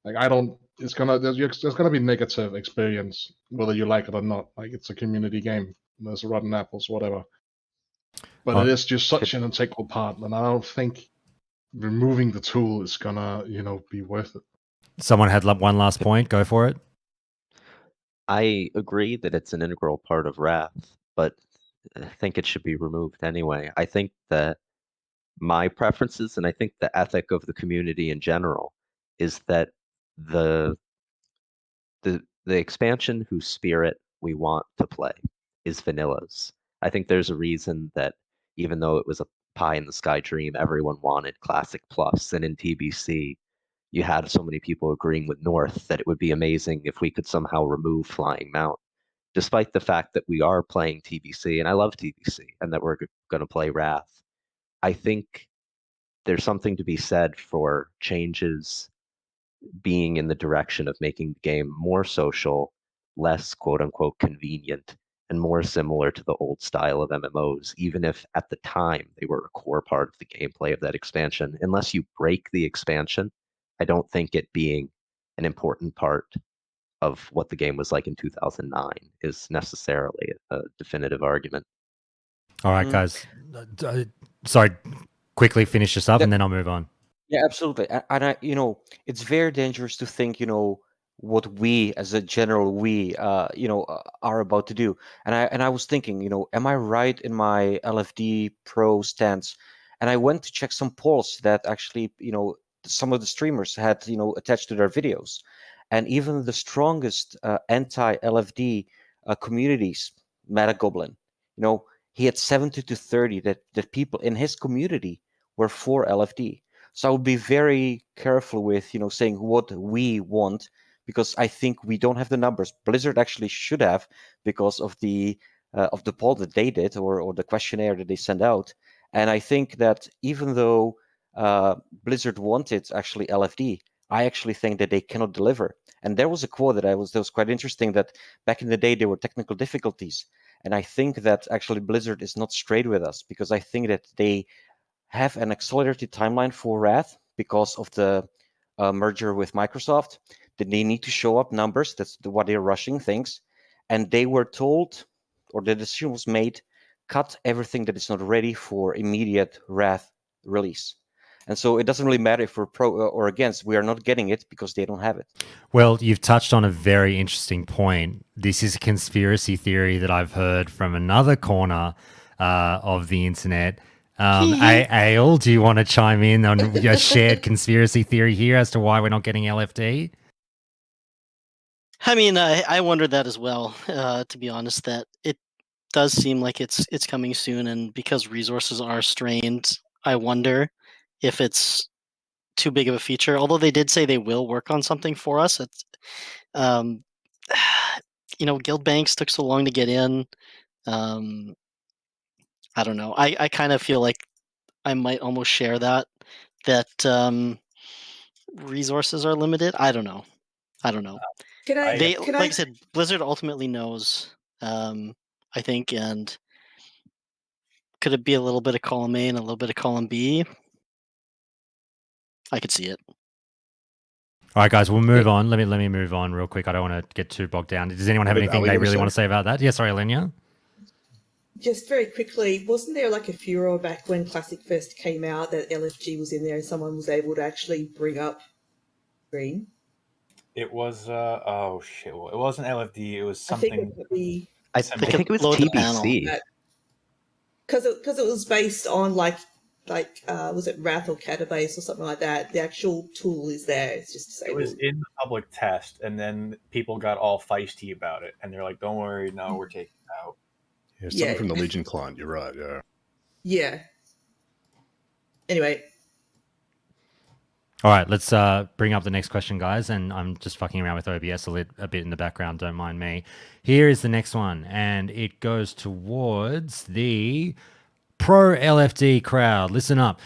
Like, I don't. There's gonna be negative experience whether you like it or not. Like, it's a community game. There's rotten apples, whatever. But it is just such an integral part, and I don't think removing the tool is gonna, be worth it. Someone had one last point. Go for it. I agree that it's an integral part of Wrath, but I think it should be removed anyway. I think that my preferences, and I think the ethic of the community in general, is that the the expansion whose spirit we want to play is vanilla's. I think there's a reason that even though it was a pie in the sky dream, everyone wanted Classic Plus, and in TBC, you had so many people agreeing with North that it would be amazing if we could somehow remove Flying Mount, despite the fact that we are playing TBC, and I love TBC, and that we're going to play Wrath. I think there's something to be said for changes being in the direction of making the game more social, less quote unquote convenient, and more similar to the old style of MMOs, even if at the time they were a core part of the gameplay of that expansion. Unless you break the expansion, I don't think it being an important part of what the game was like in 2009 is necessarily a definitive argument. All right, guys. Sorry, quickly finish this up and then I'll move on. Yeah, absolutely. And I, it's very dangerous to think, what we as a general are about to do. And I was thinking, am I right in my LFD pro stance? And I went to check some polls that actually, some of the streamers had, attached to their videos. And even the strongest anti-LFD communities, Metagoblin, he had 70 to 30 that people in his community were for LFD. So I would be very careful with, saying what we want, because I think we don't have the numbers. Blizzard actually should have, because of the poll that they did, or the questionnaire that they sent out. And I think that even though Blizzard wanted actually LFD, I actually think that they cannot deliver. And there was a quote that was quite interesting, that back in the day there were technical difficulties. And I think that actually Blizzard is not straight with us, because I think that they have an accelerated timeline for Wrath because of the merger with Microsoft, that they need to show up numbers. That's what they're rushing things. And they were told, or the decision was made, cut everything that is not ready for immediate Wrath release. And so it doesn't really matter if we're pro or against. We are not getting it because they don't have it. Well, you've touched on a very interesting point. This is a conspiracy theory that I've heard from another corner of the internet. Ale, do you want to chime in on a shared conspiracy theory here as to why we're not getting LFD? I mean, I wondered that as well, to be honest, that it does seem like it's coming soon, and because resources are strained, I wonder if it's too big of a feature. Although they did say they will work on something for us. It's, Guild Banks took so long to get in. I don't know. I kind of feel like I might almost share that resources are limited. I don't know. Like I said, Blizzard ultimately knows, I think, and could it be a little bit of column A and a little bit of column B? I could see it. All right, guys, we'll move on. Let me move on real quick. I don't want to get too bogged down. Does anyone have anything they really want to say about that? Yeah, sorry, Alenia. Just very quickly, wasn't there like a furor back when Classic first came out that LFG was in there and someone was able to actually bring up Green? It was oh shit! Well, it wasn't LFD. It was something. I think it was TBC. Because it was based on like was it Wrath or Catabase or something like that? The actual tool is there. It's just disabled. It was in the public test, and then people got all feisty about it, and they're like, "Don't worry, no, we're taking it out." Yeah, something from the Legion client. You're right. Yeah. Yeah. Anyway. All right, let's bring up the next question, guys. And I'm just fucking around with OBS a bit in the background. Don't mind me. Here is the next one, and it goes towards the pro LFD crowd. Listen up.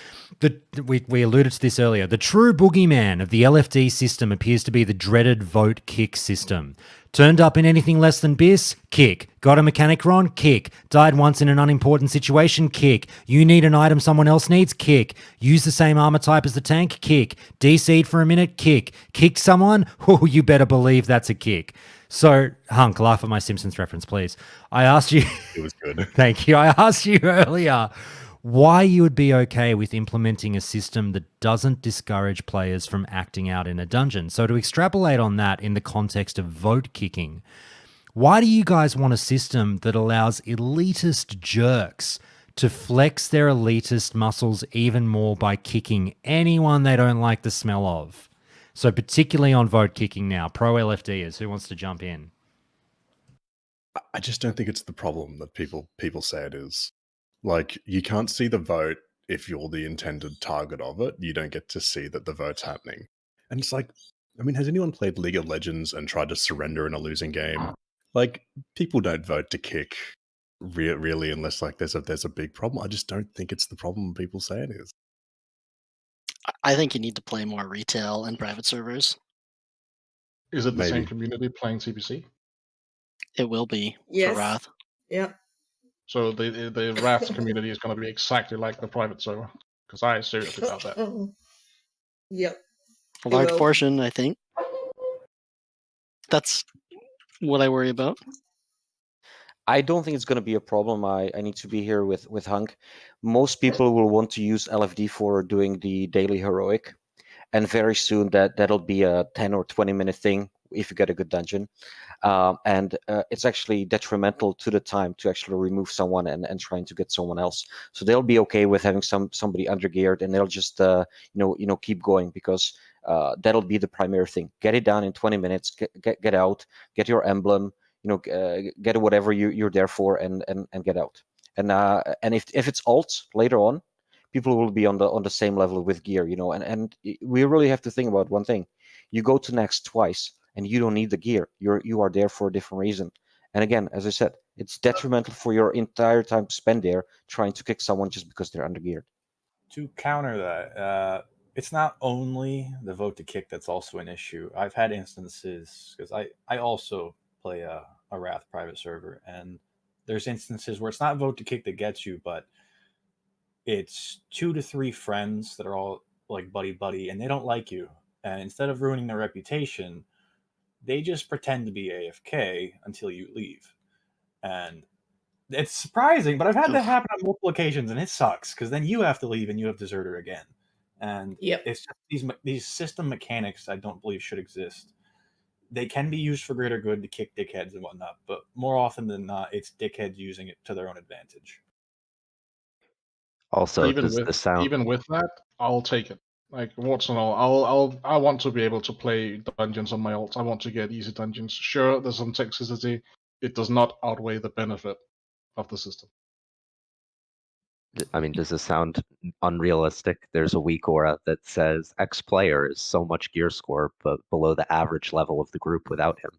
We alluded to this earlier. The true boogeyman of the LFD system appears to be the dreaded vote kick system. Turned up in anything less than BIS? Kick. Got a mechanic wrong? Kick. Died once in an unimportant situation? Kick. You need an item someone else needs? Kick. Use the same armor type as the tank? Kick. DC'd for a minute? Kick. Kicked someone? Oh, you better believe that's a kick. So, Hunk, laugh at my Simpsons reference, please. I asked you... It was good. Thank you. I asked you earlier why you would be okay with implementing a system that doesn't discourage players from acting out in a dungeon. So to extrapolate on that in the context of vote kicking, why do you guys want a system that allows elitist jerks to flex their elitist muscles even more by kicking anyone they don't like the smell of? So particularly on vote kicking now, pro LFDers, who wants to jump in? I just don't think it's the problem that people say it is. Like, you can't see the vote if you're the intended target of it. You don't get to see that the vote's happening. And it's like, I mean, has anyone played League of Legends and tried to surrender in a losing game? Like, people don't vote to kick really unless like there's a big problem. I just don't think it's the problem people say it is. I think you need to play more retail and private servers. Is it the same Maybe. community playing TBC? It will be for Yes. Wrath. Yep. So the Wrath community is going to be exactly like the private server? Because I seriously doubt that. Yep. A It large will. portion, I think. That's what I worry about. I don't think it's going to be a problem. I need to be here with Hunk. Most people will want to use LFD for doing the daily heroic, and very soon that'll be a 10 or 20-minute thing if you get a good dungeon. And it's actually detrimental to the time to actually remove someone and trying to get someone else. So they'll be okay with having somebody undergeared, and they'll just keep going, because that'll be the primary thing. Get it done in 20 minutes. Get out. Get your emblem. Get whatever you're there for, and get out. And if it's alt later on, people will be on the same level with gear. And we really have to think about one thing. You go to next twice, and you don't need the gear. You are there for a different reason. And again, as I said, it's detrimental for your entire time spent there trying to kick someone just because they're undergeared. To counter that, it's not only the vote to kick that's also an issue. I've had instances, because I also play a Wrath private server, and there's instances where it's not vote to kick that gets you, but it's 2 to 3 friends that are all like buddy, and they don't like you. And instead of ruining their reputation, they just pretend to be AFK until you leave. And it's surprising, but I've had that happen on multiple occasions, and it sucks, because then you have to leave and you have deserter again. And it's just these system mechanics I don't believe should exist. They can be used for greater good to kick dickheads and whatnot, but more often than not, it's dickheads using it to their own advantage. Also, even does the sound even with that, I'll take it. Like, what's and all, I want to be able to play dungeons on my alt. I want to get easy dungeons. Sure, there's some toxicity. It does not outweigh the benefit of the system. I mean, does this sound unrealistic? There's a weak aura that says X player is so much gear score, but below the average level of the group without him.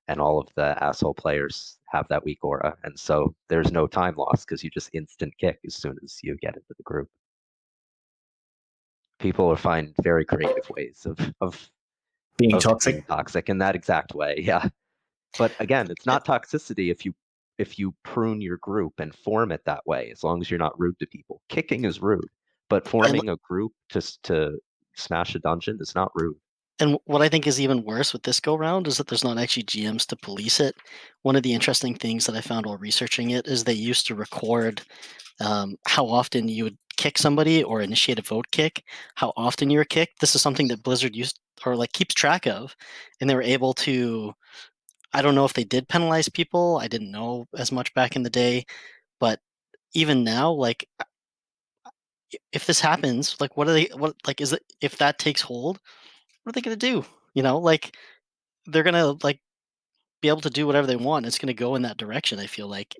And all of the asshole players have that weak aura. And so there's no time loss because you just instant kick as soon as you get into the group. People will find very creative ways of being toxic. Being toxic in that exact way, yeah. But again, it's not toxicity if you prune your group and form it that way, as long as you're not rude to people. Kicking is rude, but forming a group to smash a dungeon is not rude. And what I think is even worse with this go round is that there's not actually GMs to police it. One of the interesting things that I found while researching it is they used to record how often you would kick somebody or initiate a vote kick, how often you were kicked. This is something that Blizzard used or like keeps track of, and they were able to. I don't know if they did penalize people. I didn't know as much back in the day, but even now, like if this happens, like what is it if that takes hold? What are they going to do? Like they're going to like be able to do whatever they want. It's going to go in that direction, I feel like.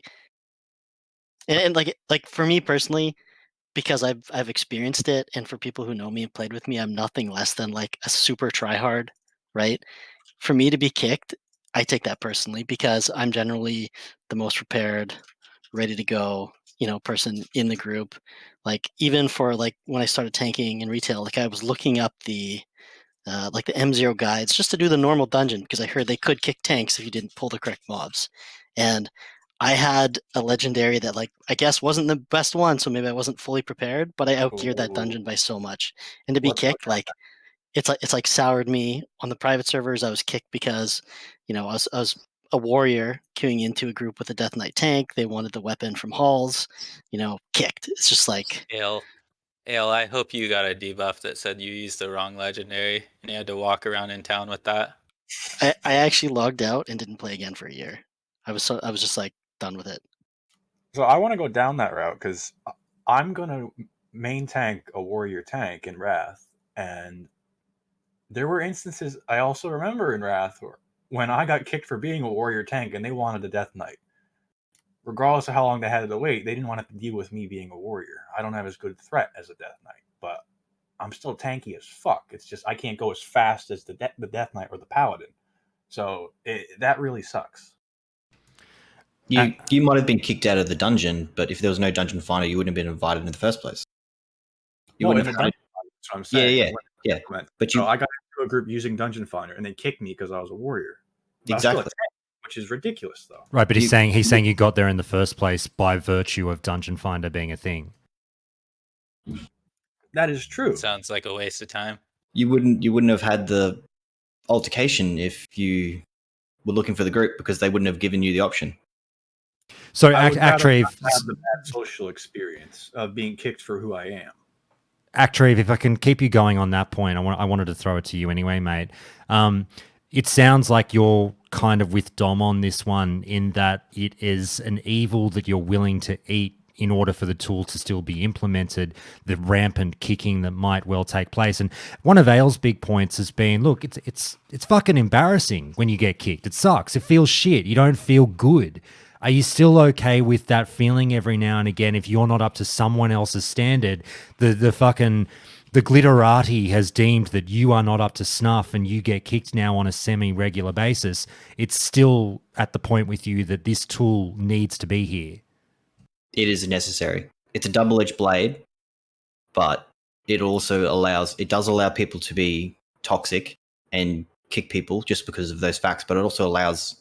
And like for me personally, because I've experienced it, and for people who know me and played with me, I'm nothing less than like a super tryhard, right? For me to be kicked, I take that personally because I'm generally the most prepared, ready to go, person in the group. Like even for like when I started tanking in retail, like I was looking up the M0 guides just to do the normal dungeon because I heard they could kick tanks if you didn't pull the correct mobs. And I had a legendary that like I guess wasn't the best one, so maybe I wasn't fully prepared, but I outgeared that dungeon by so much. And to be kicked, like it's like soured me on the private servers. I was kicked because, I was a warrior queuing into a group with a Death Knight tank. They wanted the weapon from halls, kicked. It's just like Ale, I hope you got a debuff that said you used the wrong legendary and you had to walk around in town with that. I actually logged out and didn't play again for a year. I was just like done with it. So I want to go down that route because I'm gonna main tank a warrior tank in Wrath, and there were instances I also remember in Wrath when I got kicked for being a warrior tank and they wanted a Death Knight. Regardless of how long they had to wait, they didn't want to have to deal with me being a warrior. I don't have as good a threat as a Death Knight, but I'm still tanky as fuck. It's just I can't go as fast as the Death Knight or the Paladin. So that really sucks. You might have been kicked out of the dungeon, but if there was no dungeon finder, you wouldn't have been invited in the first place. You No, in wouldn't the have dungeon, that's what I'm saying. Yeah. But I got into a group using Dungeon Finder, and they kicked me because I was a warrior. But I was still a exactly. tank, which is ridiculous, though. Right, but he's saying you got there in the first place by virtue of Dungeon Finder being a thing. That is true. Sounds like a waste of time. You wouldn't have had the altercation if you were looking for the group because they wouldn't have given you the option. So I would rather Actreve, not have the bad social experience of being kicked for who I am. Actreve, if I can keep you going on that point, I wanted to throw it to you anyway, mate. It sounds like you're kind of with Dom on this one in that it is an evil that you're willing to eat in order for the tool to still be implemented, the rampant kicking that might well take place. And one of Aile's big points has been, look, it's fucking embarrassing when you get kicked. It sucks. It feels shit. You don't feel good. Are you still okay with that feeling every now and again if you're not up to someone else's standard? The glitterati has deemed that you are not up to snuff and you get kicked now on a semi-regular basis. It's still at the point with you that this tool needs to be here. It is necessary. It's a double-edged blade, but it does allow people to be toxic and kick people just because of those facts, but it also allows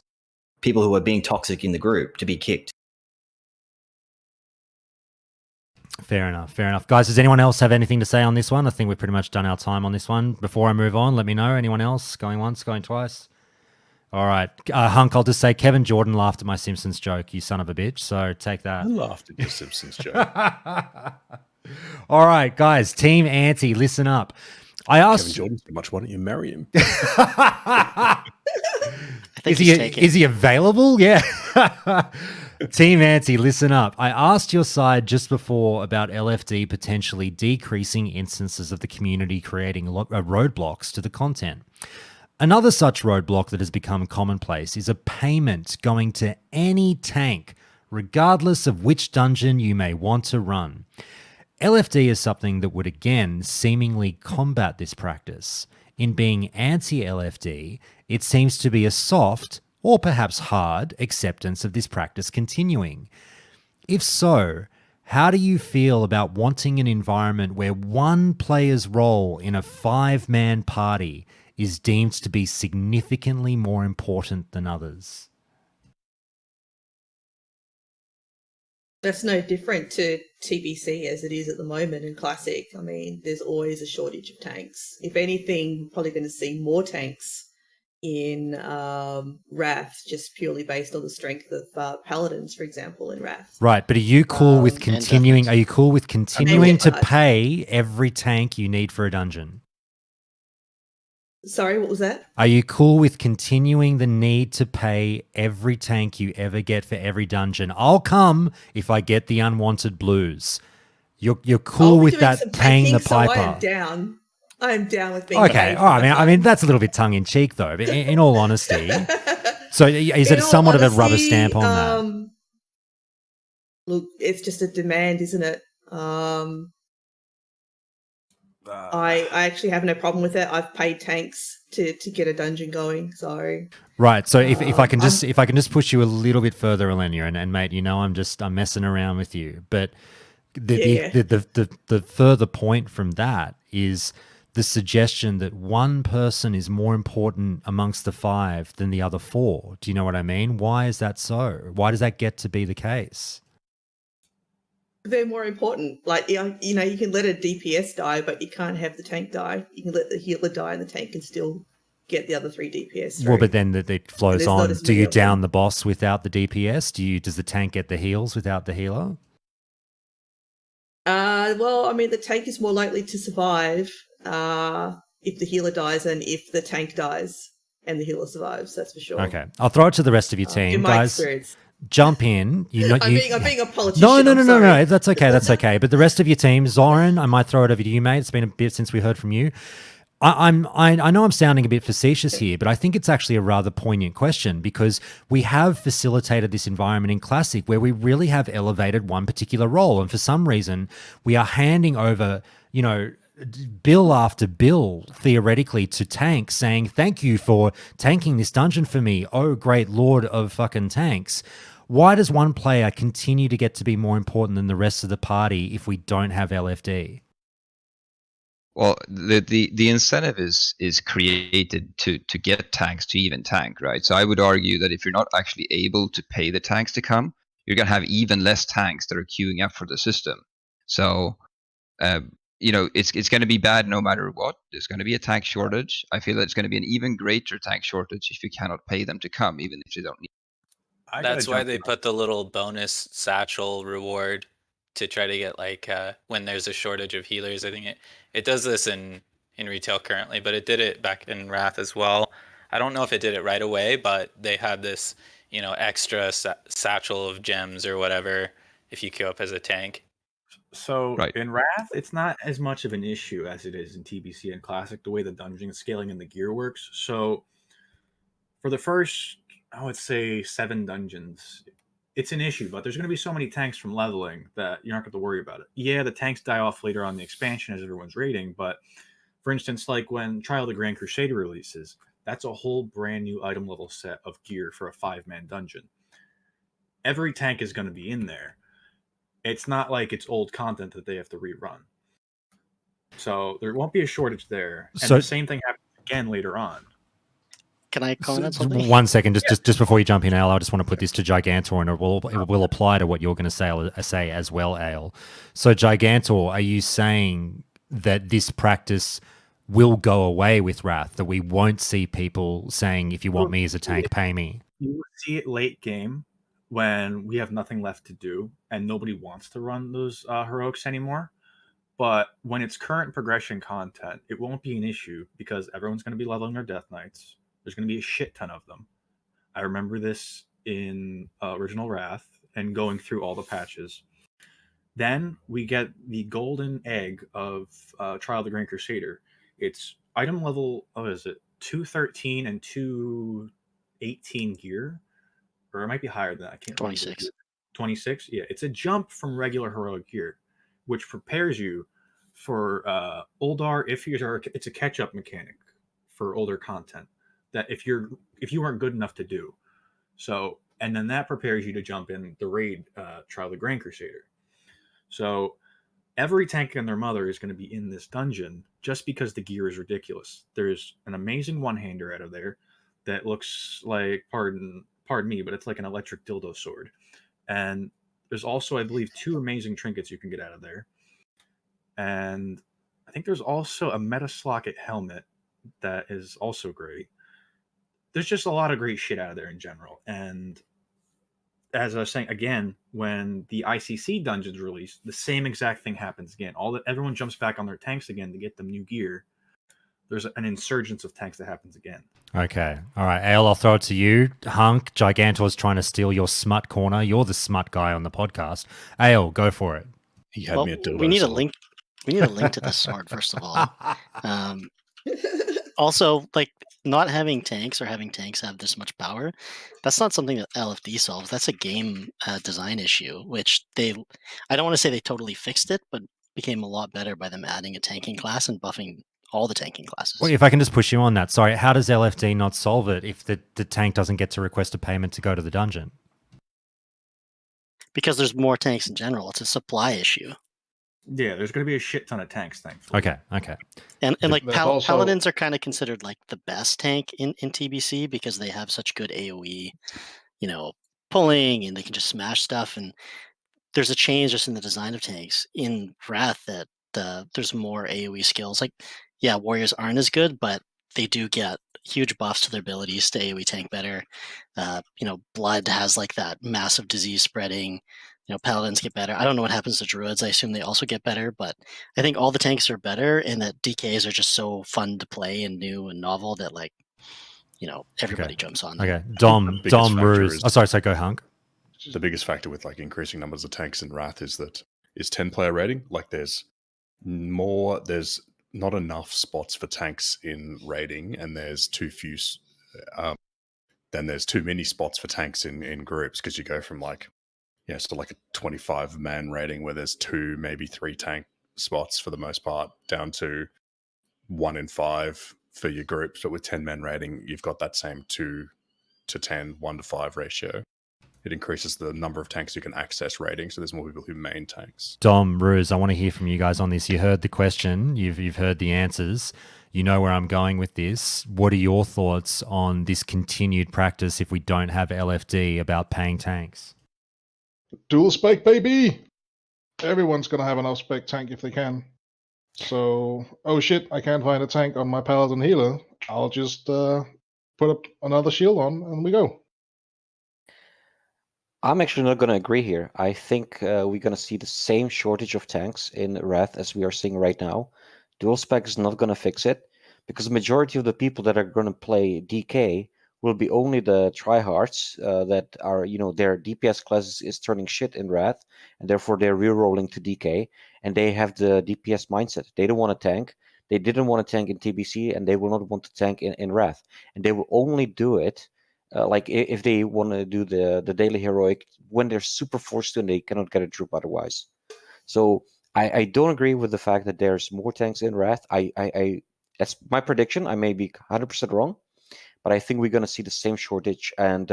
people who are being toxic in the group to be kicked. Fair enough. Guys, does anyone else have anything to say on this one? I think we've pretty much done our time on this one. Before I move on, let me know. Anyone else? Going once, going twice? All right. Hunk, I'll just say Kevin Jordan laughed at my Simpsons joke, you son of a bitch. So take that. I laughed at your Simpsons joke. All right, guys. Team Anti, listen up. I asked... Kevin Jordan's too much. Why don't you marry him? Is he available? Yeah. Team Anti, listen up. I asked your side just before about LFD potentially decreasing instances of the community creating roadblocks to the content. Another such roadblock that has become commonplace is a payment going to any tank, regardless of which dungeon you may want to run. LFD is something that would again seemingly combat this practice. In being anti-LFD, it seems to be a soft, or perhaps hard, acceptance of this practice continuing. If so, how do you feel about wanting an environment where one player's role in a 5-man party is deemed to be significantly more important than others? That's no different to TBC as it is at the moment in Classic. I mean, there's always a shortage of tanks. If anything, probably going to see more tanks in Wrath, just purely based on the strength of Paladins, for example, in Wrath. Right, but are you cool with continuing? Are you cool with continuing to pay every tank you need for a dungeon? Sorry, what was that? Are you cool with continuing the need to pay every tank you ever get for every dungeon? I'll come if I get the unwanted blues. You're cool with that paying the piper? So I am down. I am down with being okay. All right. I mean, that's a little bit tongue in cheek, though. But in all honesty, so is it somewhat of a rubber stamp on that? Look, it's just a demand, isn't it? I actually have no problem with it. I've paid tanks to get a dungeon going. So right. So if I can just push you a little bit further, Elenia, and mate, you know I'm messing around with you, but the further point from that is the suggestion that one person is more important amongst the 5 than the other 4. Do you know what I mean? Why is that so? Why does that get to be the case? They're more important. Like, you know, you can let a DPS die, but you can't have the tank die. You can let the healer die and the tank can still get the other 3 DPS through. Well, but then it flows on. Do you down the boss without the DPS? Does the tank get the heals without the healer? Well, I mean, the tank is more likely to survive if the healer dies and if the tank dies and the healer survives. That's for sure. Okay, I'll throw it to the rest of your team, in my guys. Experience. Jump in. I'm being a politician. No. That's okay. That's okay. But the rest of your team, Zoran, I might throw it over to you, mate. It's been a bit since we heard from you. I know I'm sounding a bit facetious here, but I think it's actually a rather poignant question, because we have facilitated this environment in Classic where we really have elevated one particular role, and for some reason we are handing over, bill after bill, theoretically, to tanks, saying, thank you for tanking this dungeon for me, oh great lord of fucking tanks. Why does one player continue to get to be more important than the rest of the party if we don't have LFD? Well, the incentive is created to get tanks to even tank, right? So I would argue that if you're not actually able to pay the tanks to come, you're gonna have even less tanks that are queuing up for the system. So, it's going to be bad no matter what. There's going to be a tank shortage. I feel that it's going to be an even greater tank shortage if you cannot pay them to come, even if you don't need. That's why they put the little bonus satchel reward to try to get when there's a shortage of healers. I think it does this in retail currently, but it did it back in Wrath as well. I don't know if it did it right away, but they had this extra satchel of gems or whatever if you queue up as a tank. So in Wrath, it's not as much of an issue as it is in TBC and Classic, the way the dungeon scaling and the gear works. So for the first, I would say 7 dungeons, it's an issue, but there's going to be so many tanks from leveling that you're not going to worry about it. Yeah, the tanks die off later on in the expansion as everyone's raiding, but for instance, like when Trial of the Grand Crusade releases, that's a whole brand new item level set of gear for a 5-man dungeon. Every tank is going to be in there. It's not like it's old content that they have to rerun. So there won't be a shortage there. And the same thing happens again later on. Can I comment on something? 1 second, just before you jump in, Ale, I just want to put this to Gigantor, and it will apply to what you're going to say as well, Ale. So Gigantor, are you saying that this practice will go away with Wrath, that we won't see people saying, if you want me as a tank, pay me? You will see it late game, when we have nothing left to do and nobody wants to run those heroics anymore. But when it's current progression content, it won't be an issue because everyone's going to be leveling their Death Knights. There's going to be a shit ton of them. I remember this in original Wrath and going through all the patches. Then we get the golden egg of Trial of the Grand Crusader. It's item level, 213 and 218 gear. Or it might be higher than that. I can't 26. 26? Yeah, it's a jump from regular heroic gear, which prepares you for Oldar. It's a catch-up mechanic for older content that if you weren't good enough to do. So, and then that prepares you to jump in the raid Trial of the Grand Crusader. So every tank and their mother is going to be in this dungeon just because the gear is ridiculous. There's an amazing one-hander out of there that looks like, pardon me, but it's like an electric dildo sword. And there's also, I believe, 2 amazing trinkets you can get out of there. And I think there's also a Metaslocket helmet that is also great. There's just a lot of great shit out of there in general. And as I was saying, again, when the ICC dungeon's released, the same exact thing happens again. Everyone jumps back on their tanks again to get them new gear. There's an insurgence of tanks that happens again. Okay. All right, Ale, I'll throw it to you. Hunk, Gigantor's trying to steal your smut corner. You're the smut guy on the podcast. Ale, go for it. He had me at dildo. We need a link. We need a link to the sword, first of all. Also, not having tanks or having tanks have this much power, that's not something that LFD solves. That's a game design issue, which I don't want to say they totally fixed it, but became a lot better by them adding a tanking class and buffing all the tanking classes. Well, if I can just push you on that. Sorry, how does LFD not solve it if the tank doesn't get to request a payment to go to the dungeon? Because there's more tanks in general. It's a supply issue. Yeah, there's going to be a shit ton of tanks, thankfully. Okay. And Paladins are kind of considered the best tank in TBC because they have such good AoE, pulling, and they can just smash stuff. And there's a change just in the design of tanks in Wrath that there's more AoE skills. Warriors aren't as good, but they do get huge buffs to their abilities to AoE tank better. Blood has that massive disease spreading. Paladins get better. I don't know what happens to druids. I assume they also get better, but I think all the tanks are better, and that DKs are just so fun to play and new and novel that everybody jumps on them. Okay, Dom Ruse. Sorry, go Hunk. The biggest factor with increasing numbers of tanks in Wrath is 10-player raiding. There's not enough spots for tanks in raiding, and there's too few. Then there's too many spots for tanks in groups, because you go from like, so like a 25-man raiding where there's 2, maybe 3 tank spots for the most part, down to 1 in 5 for your groups. But with 10-man raiding, you've got that same 2 to 10, 1 to 5 ratio. It increases the number of tanks you can access raiding, so there's more people who main tanks. Dom, Ruse, I want to hear from you guys on this. You heard the question, you've heard the answers. You know where I'm going with this. What are your thoughts on this continued practice if we don't have LFD about paying tanks? Dual spec, baby! Everyone's going to have an off-spec tank if they can. So, oh shit, I can't find a tank on my Paladin healer. I'll just put up another shield on and we go. I'm actually not going to agree here. I think we're going to see the same shortage of tanks in Wrath as we are seeing right now. Dual spec is not going to fix it, because the majority of the people that are going to play DK will be only the tryhards that are, their DPS class is turning shit in Wrath, and therefore they're rerolling to DK, and they have the DPS mindset. They don't want to tank. They didn't want to tank in TBC, and they will not want to tank in Wrath. And they will only do it like if they want to do the daily heroic when they're super forced to and they cannot get a troop otherwise. So I don't agree with the fact that there's more tanks in Wrath. I that's my prediction. I may be 100% wrong, but I think we're going to see the same shortage. And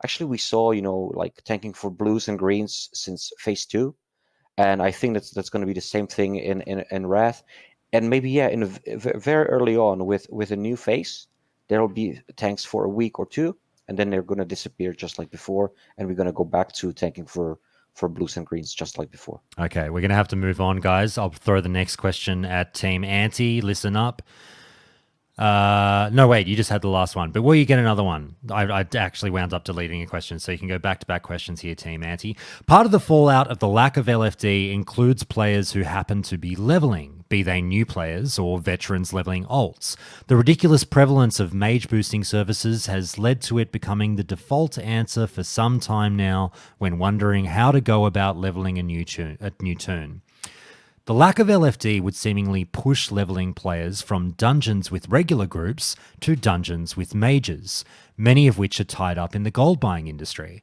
actually, we saw like tanking for blues and greens since phase 2, and I think that's going to be the same thing in Wrath. And maybe very early on with a new phase, there will be tanks for a week or 2. And then they're going to disappear just like before, and we're going to go back to tanking for blues and greens just like before. Okay, we're going to have to move on, guys. I'll throw the next question at Team Anti. Listen up. No, wait, you just had the last one. But will you get another one? I actually wound up deleting a question, so you can go back-to-back questions here, Team Anti. Part of the fallout of the lack of LFD includes players who happen to be leveling, be they new players or veterans leveling alts. The ridiculous prevalence of mage boosting services has led to it becoming the default answer for some time now when wondering how to go about leveling a new toon. The lack of LFD would seemingly push leveling players from dungeons with regular groups to dungeons with mages, many of which are tied up in the gold buying industry.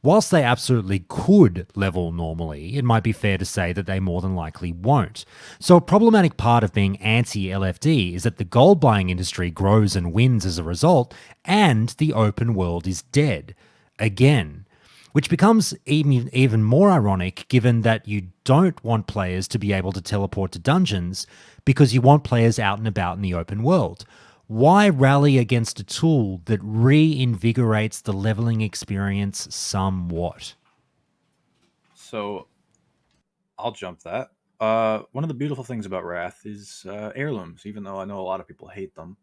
Whilst they absolutely could level normally, it might be fair to say that they more than likely won't. So a problematic part of being anti-LFD is that the gold buying industry grows and wins as a result, and the open world is dead. Again. Which becomes even more ironic given that you don't want players to be able to teleport to dungeons because you want players out and about in the open world. Why rally against a tool that reinvigorates the leveling experience somewhat? So I'll jump that. One of the beautiful things about Wrath is heirlooms, even though I know a lot of people hate them.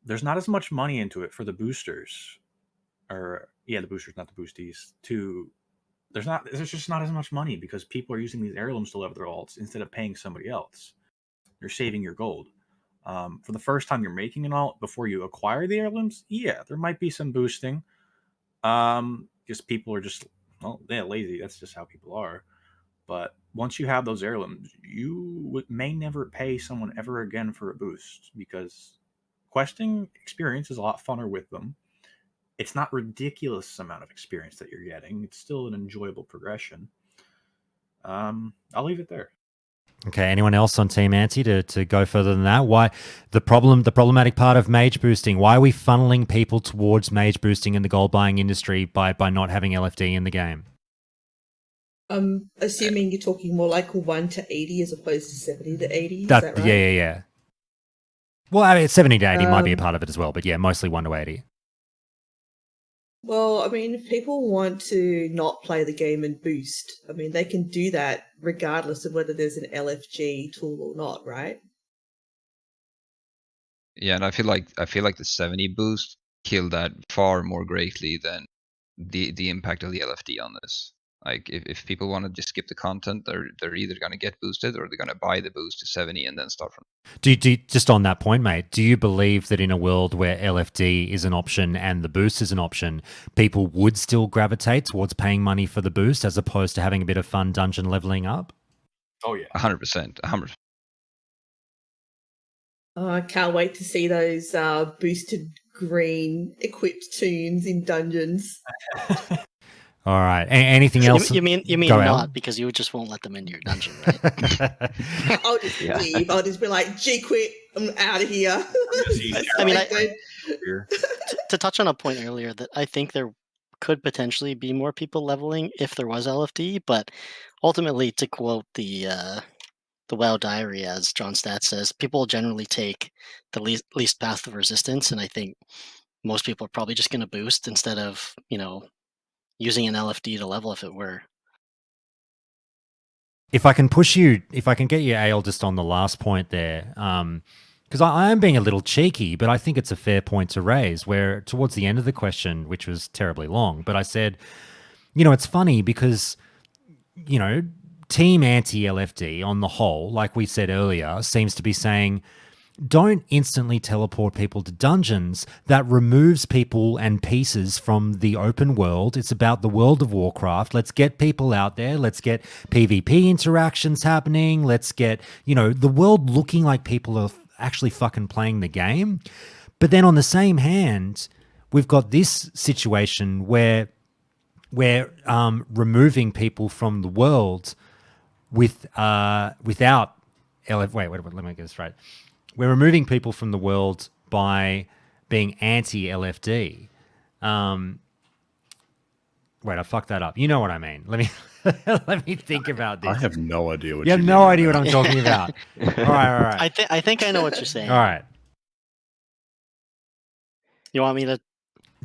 There's not as much money into it for the boosters. The boosters, not the boosties. There's just not as much money because people are using these heirlooms to level their alts instead of paying somebody else. You're saving your gold. For the first time you're making an alt before you acquire the heirlooms, there might be some boosting. Just people are just lazy. That's just how people are. But once you have those heirlooms, you may never pay someone ever again for a boost because questing experience is a lot funner with them. It's not ridiculous amount of experience that you're getting. It's still an enjoyable progression. I'll leave it there. Okay, anyone else on Team Anti to go further than that? Why the problematic part of mage boosting? Why are we funneling people towards mage boosting in the gold buying industry by not having LFD in the game? I'm assuming you're talking more like 1 to 80 as opposed to 70 to 80. Is that right? Yeah. Well, I mean, 70 to 80 might be a part of it as well, but mostly 1 to 80. Well, I mean, if people want to not play the game and boost, I mean, they can do that regardless of whether there's an LFG tool or not, right? Yeah, and I feel like the 70 boost killed that far more greatly than the impact of the LFD on this. Like if people want to just skip the content, they're either going to get boosted or they're going to buy the boost to 70 and then start from. Do you, just on that point, mate, do you believe that in a world where LFD is an option and the boost is an option, people would still gravitate towards paying money for the boost as opposed to having a bit of fun dungeon leveling up? Oh yeah, 100%. I can't wait to see those boosted green equipped tunes in dungeons. All right. Anything else? You mean Go, not Al. because you just won't let them into your dungeon, right? I'll just leave. I'll just be like, G quit, I'm out of here. I mean, Selected. to touch on a point earlier, that I think there could potentially be more people leveling if there was LFD, but ultimately, to quote the WoW Diary, as John Stat says, people generally take the least path of resistance, and I think most people are probably just going to boost instead of, using an LFD to level if it were. If I can get you, Ale, just on the last point there, because I am being a little cheeky, but I think it's a fair point to raise, where towards the end of the question, which was terribly long, but I said, it's funny because, Team anti-LFD on the whole, like we said earlier, seems to be saying, don't instantly teleport people to dungeons. That removes people and pieces from the open world. It's about the World of Warcraft. Let's get people out there. Let's get PvP interactions happening. Let's get, the world looking like people are actually fucking playing the game. But then on the same hand, we've got this situation where we're removing people from the world without wait, let me get this right. We're removing people from the world by being anti-LFD. Wait, I fucked that up. You know what I mean. Let me let me think about this. I have no idea what you have no idea what I'm talking about. All right. I think I know what you're saying. All right. You want me to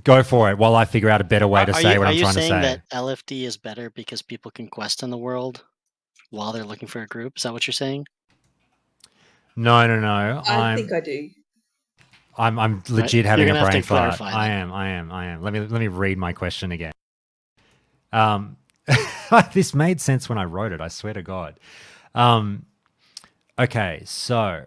go for it while I figure out a better way to say what I'm trying to say? Are you saying that LFD is better because people can quest in the world while they're looking for a group? Is that what you're saying? No. I think I do. I'm legit having a brain fart. That. I am. Let me read my question again. This made sense when I wrote it, I swear to God. Okay, so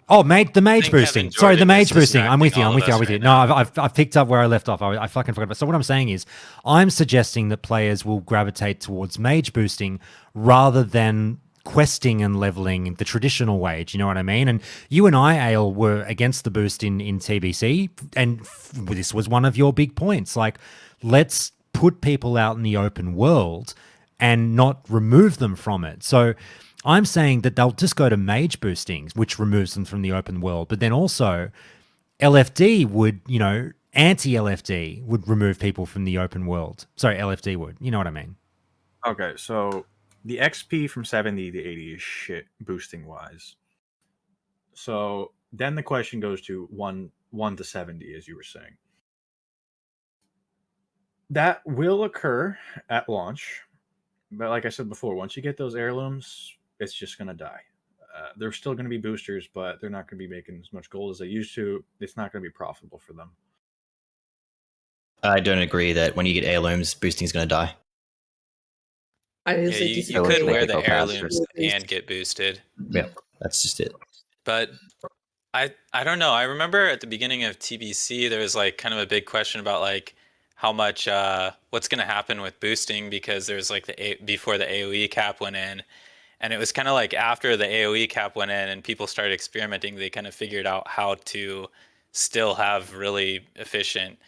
the mage boosting. Sorry, the mage boosting. I'm with you. No, I've picked up where I left off. I fucking forgot. So what I'm saying is, I'm suggesting that players will gravitate towards mage boosting rather than questing and leveling the traditional way. Do you know what I mean? And you and I, Ale, were against the boost in TBC, and this was one of your big points. Like, let's put people out in the open world and not remove them from it. So I'm saying that they'll just go to mage boosting, which removes them from the open world. But then also LFD would, anti-LFD would remove people from the open world. Sorry, LFD would. You know what I mean? Okay, so the XP from 70 to 80 is shit boosting wise. So then the question goes to 1 to 70, as you were saying. That will occur at launch. But like I said before, once you get those heirlooms, it's just going to die. They're still going to be boosters, but they're not going to be making as much gold as they used to. It's not going to be profitable for them. I don't agree that when you get heirlooms, boosting is going to die. You could wear the heirlooms and get boosted. Yeah, that's just it. But I don't know. I remember at the beginning of TBC, there was like kind of a big question about like how much what's going to happen with boosting, because there's like before the AoE cap went in, and it was kind of like after the AoE cap went in and people started experimenting, they kind of figured out how to still have really efficient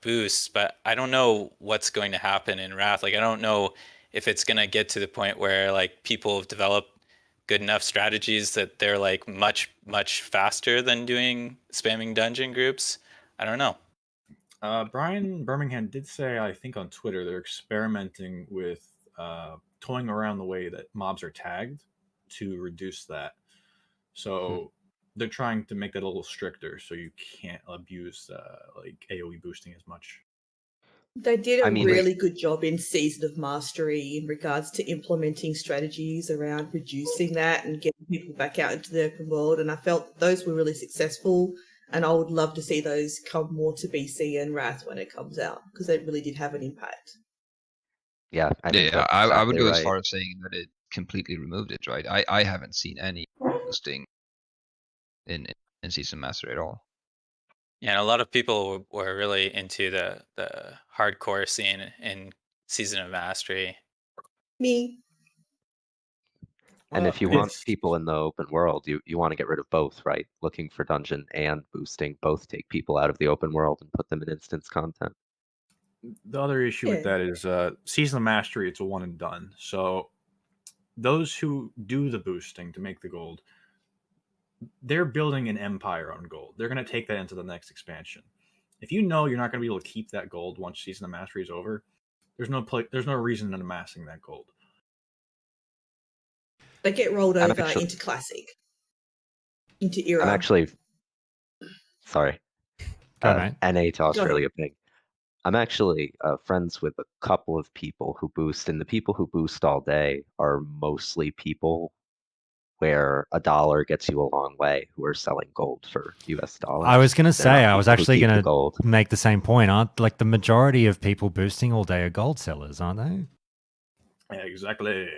boosts. But I don't know what's going to happen in Wrath. Like, I don't know if it's going to get to the point where like people have developed good enough strategies that they're like much faster than spamming dungeon groups. I don't know. Brian Birmingham did say, I think on Twitter, they're experimenting with toying around the way that mobs are tagged to reduce that. So they're trying to make that a little stricter so you can't abuse like AoE boosting as much. They did a really good job in Season of Mastery in regards to implementing strategies around reducing that and getting people back out into the open world. And I felt those were really successful. And I would love to see those come more to BC and Wrath when it comes out, because they really did have an impact. Yeah, I would go as far as saying that it completely removed it, right? I haven't seen any boosting in Season Mastery at all. Yeah, and a lot of people were really into the hardcore scene in Season of Mastery. Me. And Well, if you want it's people in the open world, you want to get rid of both, right? Looking for dungeon and boosting both take people out of the open world and put them in instance content. the other issue with Yeah. that is season of mastery. It's a one and done. So those who do the boosting to make the gold, they're building an empire on gold. They're going to take that into the next expansion. If you know you're not going to be able to keep that gold once season of mastery is over, there's no reason in amassing that gold. They get rolled I'm over actually- into classic, into era. I'm actually sorry. Go, mate. NA to ahead. Australia ping. I'm actually friends with a couple of people who boost, and the people who boost all day are mostly people where $1 gets you a long way, who are selling gold for US dollars. I was going to They're not say, I was people who actually keep the going gold. to make the same point. Aren't like the majority of people boosting all day are gold sellers, aren't they? Exactly.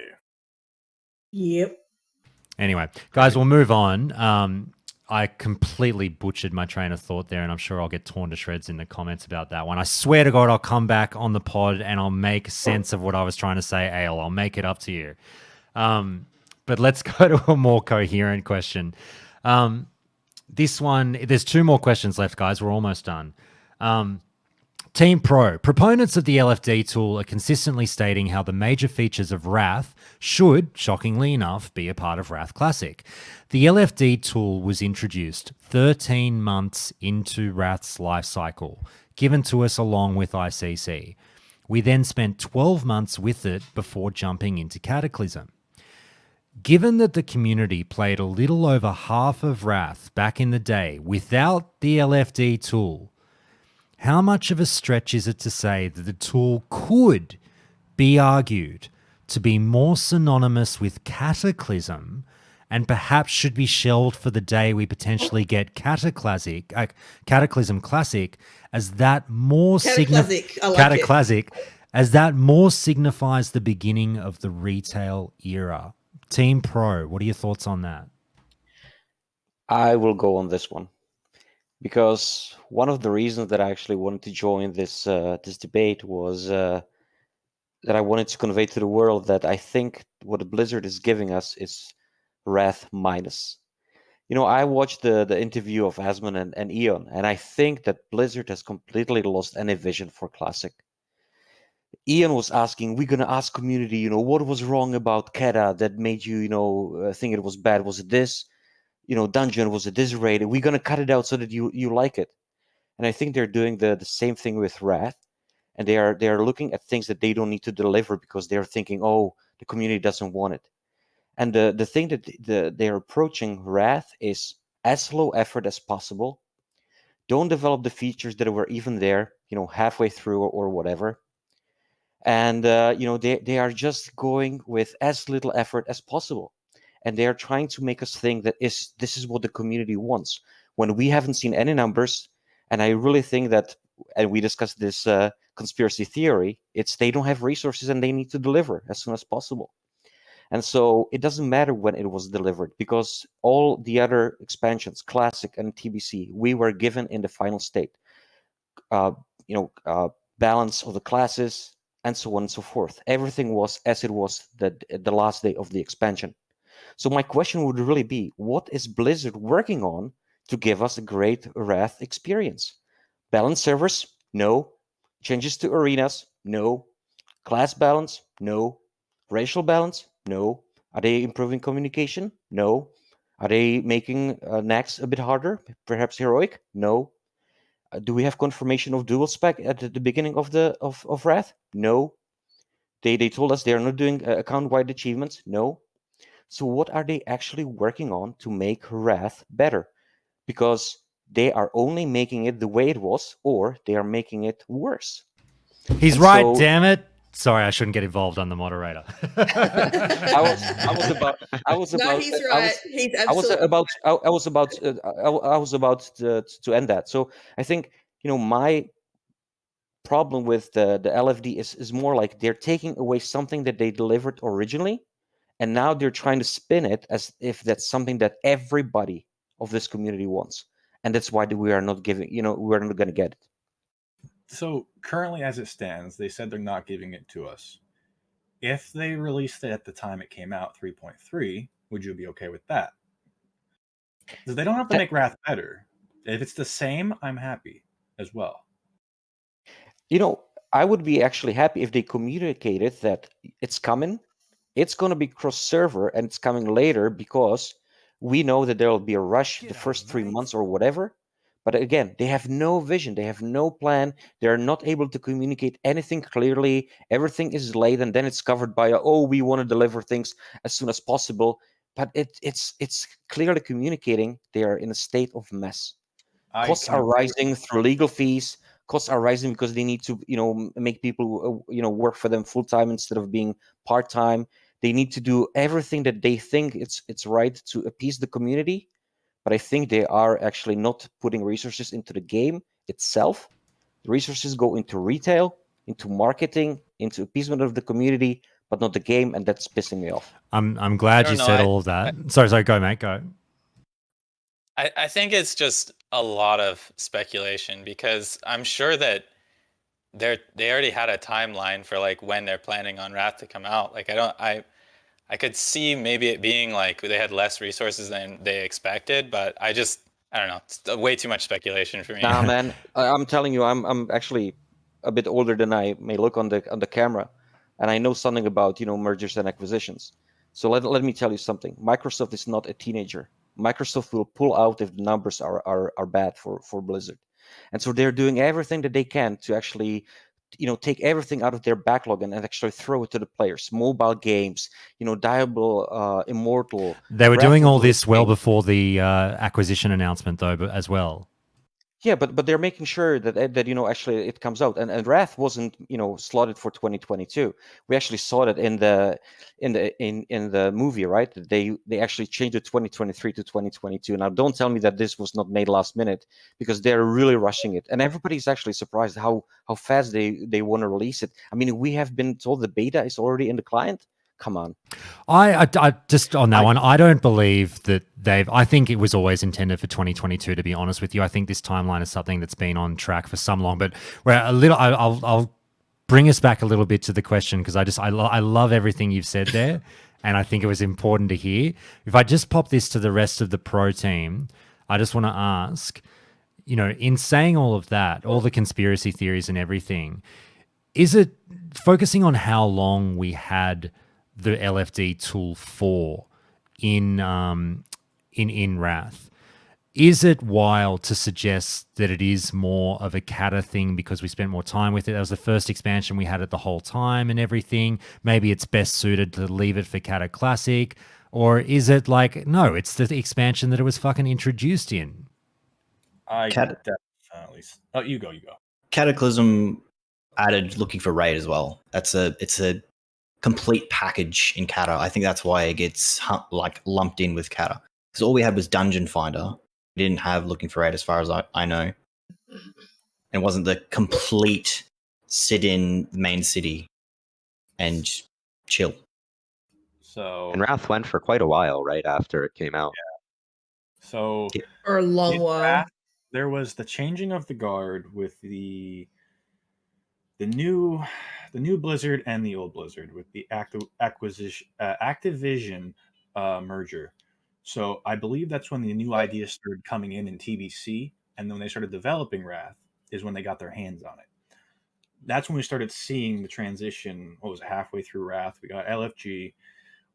Yep. Anyway, guys, we'll move on. I completely butchered my train of thought there, and I'm sure I'll get torn to shreds in the comments about that one. I swear to God, I'll come back on the pod and I'll make sense of what I was trying to say, Ale. I'll make it up to you. But let's go to a more coherent question. This one, there's 2 more questions left, guys. We're almost done. Team Pro. Proponents of the LFD tool are consistently stating how the major features of Wrath should, shockingly enough, be a part of Wrath Classic. The LFD tool was introduced 13 months into Wrath's life cycle, given to us along with ICC. We then spent 12 months with it before jumping into Cataclysm. Given that the community played a little over half of Wrath back in the day without the LFD tool, how much of a stretch is it to say that the tool could be argued to be more synonymous with Cataclysm and perhaps should be shelved for the day we potentially get Cataclysm Classic, as that more Cataclysmic, I like it. Cataclysmic, as that more signifies the beginning of the retail era? Team Pro, what are your thoughts on that? I will go on this one because one of the reasons that I actually wanted to join this debate was that I wanted to convey to the world that I think what Blizzard is giving us is Wrath minus. You know, I watched the interview of Asmon and Eon, and I think that Blizzard has completely lost any vision for Classic. Ian was asking, we're going to ask community, you know, what was wrong about Keta that made you, you know, think it was bad? Was it this, you know, dungeon? Was it this raid? We're going to cut it out so that you like it. And I think they're doing the same thing with Wrath. And they are looking at things that they don't need to deliver because they're thinking, oh, the community doesn't want it. And the thing that they're approaching Wrath is as low effort as possible. Don't develop the features that were even there, you know, halfway through or whatever. And you know, they are just going with as little effort as possible, and they are trying to make us think that this is what the community wants when we haven't seen any numbers. And I really think that, and we discussed this conspiracy theory, it's they don't have resources and they need to deliver as soon as possible. And so it doesn't matter when it was delivered, because all the other expansions, Classic and TBC, we were given in the final state. Balance of the classes, and so on and so forth. Everything was as it was the last day of the expansion. So my question would really be, what is Blizzard working on to give us a great Wrath experience? Balanced servers? No. Changes to arenas? No. Class balance? No. Racial balance? No. Are they improving communication? No. Are they making Nax a bit harder? Perhaps heroic? No. Do we have confirmation of dual spec at the beginning of Wrath? No. They told us they are not doing account-wide achievements. No. So what are they actually working on to make Wrath better? Because they are only making it the way it was, or they are making it worse. He's And right, so- damn it. Sorry, I shouldn't get involved. I'm the moderator. I was about. No, he's right. He's absolutely. I was about to end that. So I think, you know, my problem with the LFD is more like they're taking away something that they delivered originally, and now they're trying to spin it as if that's something that everybody of this community wants, and that's why we are not giving. You know, we're not going to get it. So currently, as it stands, they said they're not giving it to us. If they released it at the time it came out, 3.3, would you be okay with that? Because they don't have to make Wrath better. If it's the same, I'm happy as well. You know, I would be actually happy if they communicated that it's coming, it's going to be cross-server, and it's coming later because we know that there will be a rush the first 3 months or whatever. But again, they have no vision, they have no plan, they are not able to communicate anything clearly. Everything is late, and then it's covered by, oh, we want to deliver things as soon as possible. But it's clearly communicating they are in a state of mess. Costs are rising through legal fees. Costs are rising because they need to, make people, work for them full time instead of being part time. They need to do everything that they think it's right to appease the community. But I think they are actually not putting resources into the game itself. The resources go into retail, into marketing, into appeasement of the community, but not the game, and that's pissing me off. I'm glad you said all of that. Sorry, go, mate, go. I think it's just a lot of speculation because I'm sure that they already had a timeline for like when they're planning on Wrath to come out. Like I could see maybe it being like they had less resources than they expected, but I don't know. It's way too much speculation for me. Nah, man, I'm telling you, I'm actually a bit older than I may look on the camera, and I know something about mergers and acquisitions. So let me tell you something. Microsoft is not a teenager. Microsoft will pull out if the numbers are bad for Blizzard, and so they're doing everything that they can to actually take everything out of their backlog and actually throw it to the players. Mobile games, Diablo Immortal. They were Breath doing of all the this well Wild. before the acquisition announcement, though, but as well. Yeah, but they're making sure that actually it comes out, and Wrath wasn't slotted for 2022. We actually saw that in the movie, right? They actually changed it 2023 to 2022. Now, don't tell me that this was not made last minute because they're really rushing it, and everybody's actually surprised how fast they want to release it. I mean, we have been told the beta is already in the client. Come on. I just on that one, I don't believe that I think it was always intended for 2022. To be honest with you, I think this timeline is something that's been on track for some long. But where I'll bring us back a little bit to the question because I love everything you've said there, and I think it was important to hear. If I just pop this to the rest of the pro team, I just want to ask, in saying all of that, all the conspiracy theories and everything, is it focusing on how long we had the LFD tool for in Wrath? Is it wild to suggest that it is more of a Kata thing because we spent more time with it? That was the first expansion we had it the whole time and everything. Maybe it's best suited to leave it for Kata Classic. Or is it like, no, it's the expansion that it was fucking introduced in? Definitely. Oh, you go. Cataclysm added looking for raid as well. It's a complete package in Kata. I think that's why it gets lumped in with Kata. Because all we had was Dungeon Finder. We didn't have looking for raid as far as I know. It wasn't the complete sit in the main city and chill. And Wrath went for quite a while right after it came out. Yeah. So or a long while. There was the changing of the guard with the new Blizzard and the old Blizzard with the Activision merger. So I believe that's when the new ideas started coming in TBC, and then when they started developing Wrath is when they got their hands on it. That's when we started seeing the transition. What was it, halfway through Wrath? We got LFG.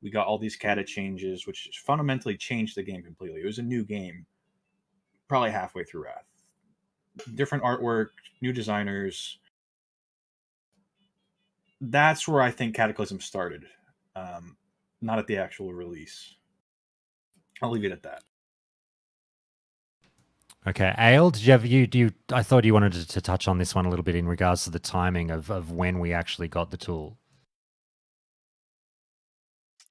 We got all these Kata changes, which fundamentally changed the game completely. It was a new game, probably halfway through Wrath. Different artwork, new designers. That's where I think Cataclysm started, not at the actual release. I'll leave it at that. Okay, Ale, did you have I thought you wanted to touch on this one a little bit in regards to the timing of when we actually got the tool.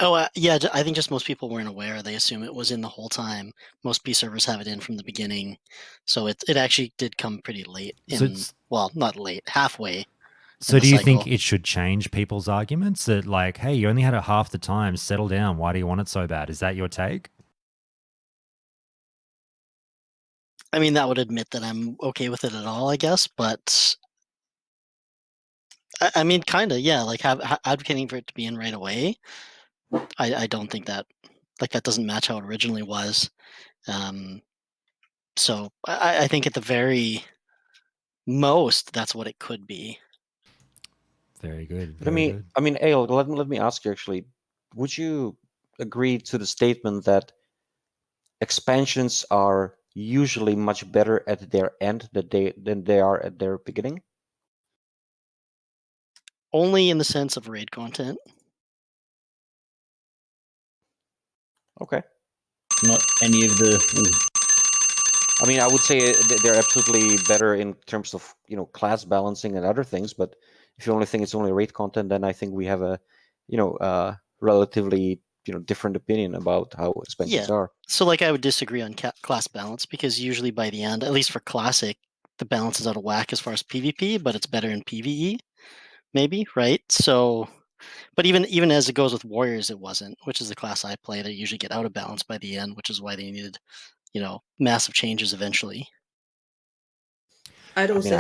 Oh, yeah, I think just most people weren't aware. They assume it was in the whole time. Most B servers have it in from the beginning. So it actually did come pretty late. Well, not late, halfway. So do you think it should change people's arguments that like, hey, you only had it half the time, settle down, why do you want it so bad? Is that your take? I mean, that would admit that I'm okay with it at all, I guess, but I mean, kind of, yeah. Like advocating for it to be in right away. I don't think that that doesn't match how it originally was. So I think at the very most, that's what it could be. Very good. But Very good. I mean, Ale, let me ask you actually, would you agree to the statement that expansions are usually much better at their end than they are at their beginning? Only in the sense of raid content. Okay. Not any of the. I mean, I would say they're absolutely better in terms of class balancing and other things. But if you only think it's only raid content, then I think we have a relatively different opinion about how expansions are. So I would disagree on class balance, because usually by the end, at least for classic, the balance is out of whack as far as PvP, but it's better in PvE, maybe, right? So, but even as it goes with warriors, it wasn't, which is the class I play. They usually get out of balance by the end, which is why they needed massive changes eventually. I'd also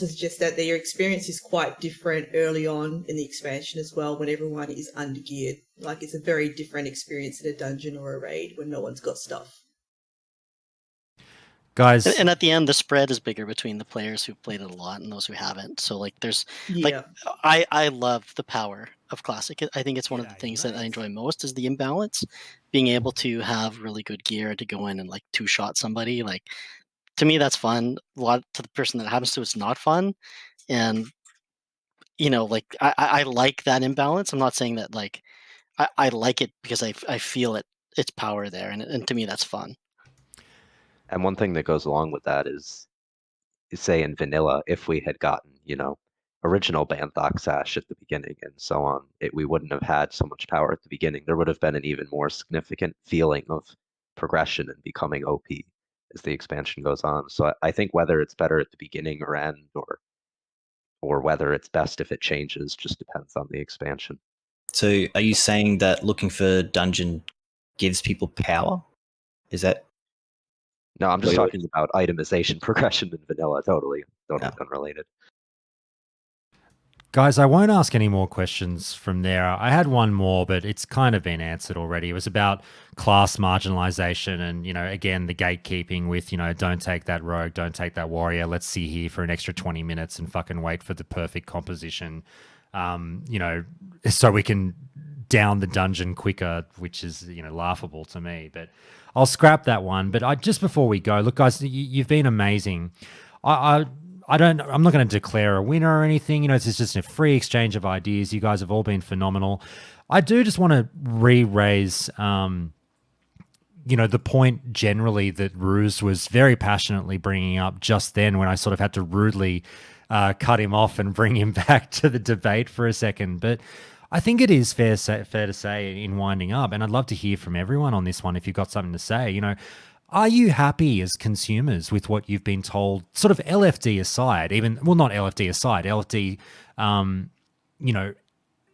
suggest that your experience is quite different early on in the expansion as well, when everyone is undergeared. Like, it's a very different experience in a dungeon or a raid when no one's got stuff. Guys, and at the end, the spread is bigger between the players who played it a lot and those who haven't. So there's I love the power of classic. I think it's one of the things that I enjoy most is the imbalance, being able to have really good gear to go in and two-shot somebody. To me, that's fun. A lot to the person that happens to, it's not fun. And I like that imbalance. I'm not saying that I like it because I feel its power there, and to me that's fun. And one thing that goes along with that is say in vanilla, if we had gotten, original Banthox Sash at the beginning and so on, we wouldn't have had so much power at the beginning. There would have been an even more significant feeling of progression and becoming OP as the expansion goes on. So I think whether it's better at the beginning or end, or whether it's best if it changes, just depends on the expansion. So are you saying that looking for dungeon gives people power? Is that? No, I'm just talking about itemization progression in vanilla. Totally unrelated. Guys, I won't ask any more questions from there. I had one more, but it's kind of been answered already. It was about class marginalization and, again, the gatekeeping with, don't take that rogue, don't take that warrior. Let's see here for an extra 20 minutes and fucking wait for the perfect composition, so we can down the dungeon quicker, which is, laughable to me. But I'll scrap that one. But just before we go, look, guys, you've been amazing. I'm not going to declare a winner or anything. It's just a free exchange of ideas. You guys have all been phenomenal. I do just want to re-raise, the point generally that Ruse was very passionately bringing up just then, when I sort of had to rudely cut him off and bring him back to the debate for a second. But I think it is fair to say in winding up, and I'd love to hear from everyone on this one if you've got something to say, are you happy as consumers with what you've been told, sort of LFD aside, not LFD aside, LFD,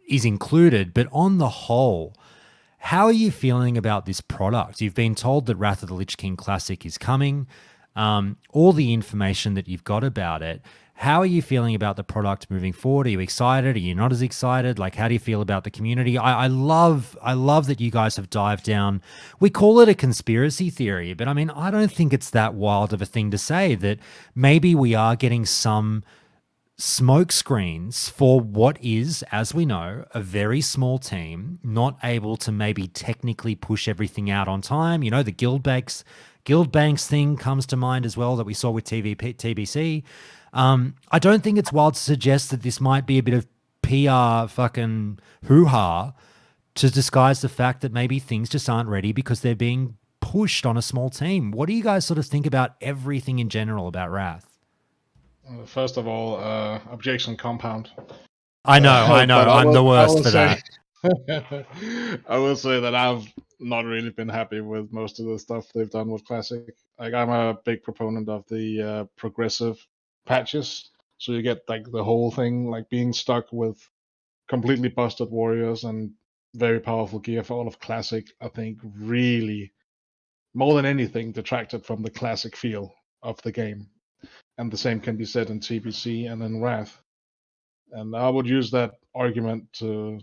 is included, but on the whole, how are you feeling about this product? You've been told that Wrath of the Lich King Classic is coming, all the information that you've got about it. How are you feeling about the product moving forward? Are you excited? Are you not as excited? How do you feel about the community? I love that you guys have dived down. We call it a conspiracy theory, but I don't think it's that wild of a thing to say that maybe we are getting some smoke screens for what is, as we know, a very small team, not able to maybe technically push everything out on time. The guild banks thing comes to mind as well that we saw with TBC. I don't think it's wild to suggest that this might be a bit of PR fucking hoo-ha to disguise the fact that maybe things just aren't ready because they're being pushed on a small team. What do you guys sort of think about everything in general about Wrath? First of all, objection compound. I know. I'm the worst for that. I will say that I've not really been happy with most of the stuff they've done with Classic. I'm a big proponent of the progressive patches, so you get the whole thing being stuck with completely busted warriors and very powerful gear for all of Classic. I think really, more than anything, detracted from the Classic feel of the game. and the same can be said in TBC and in Wrath. And I would use that argument to,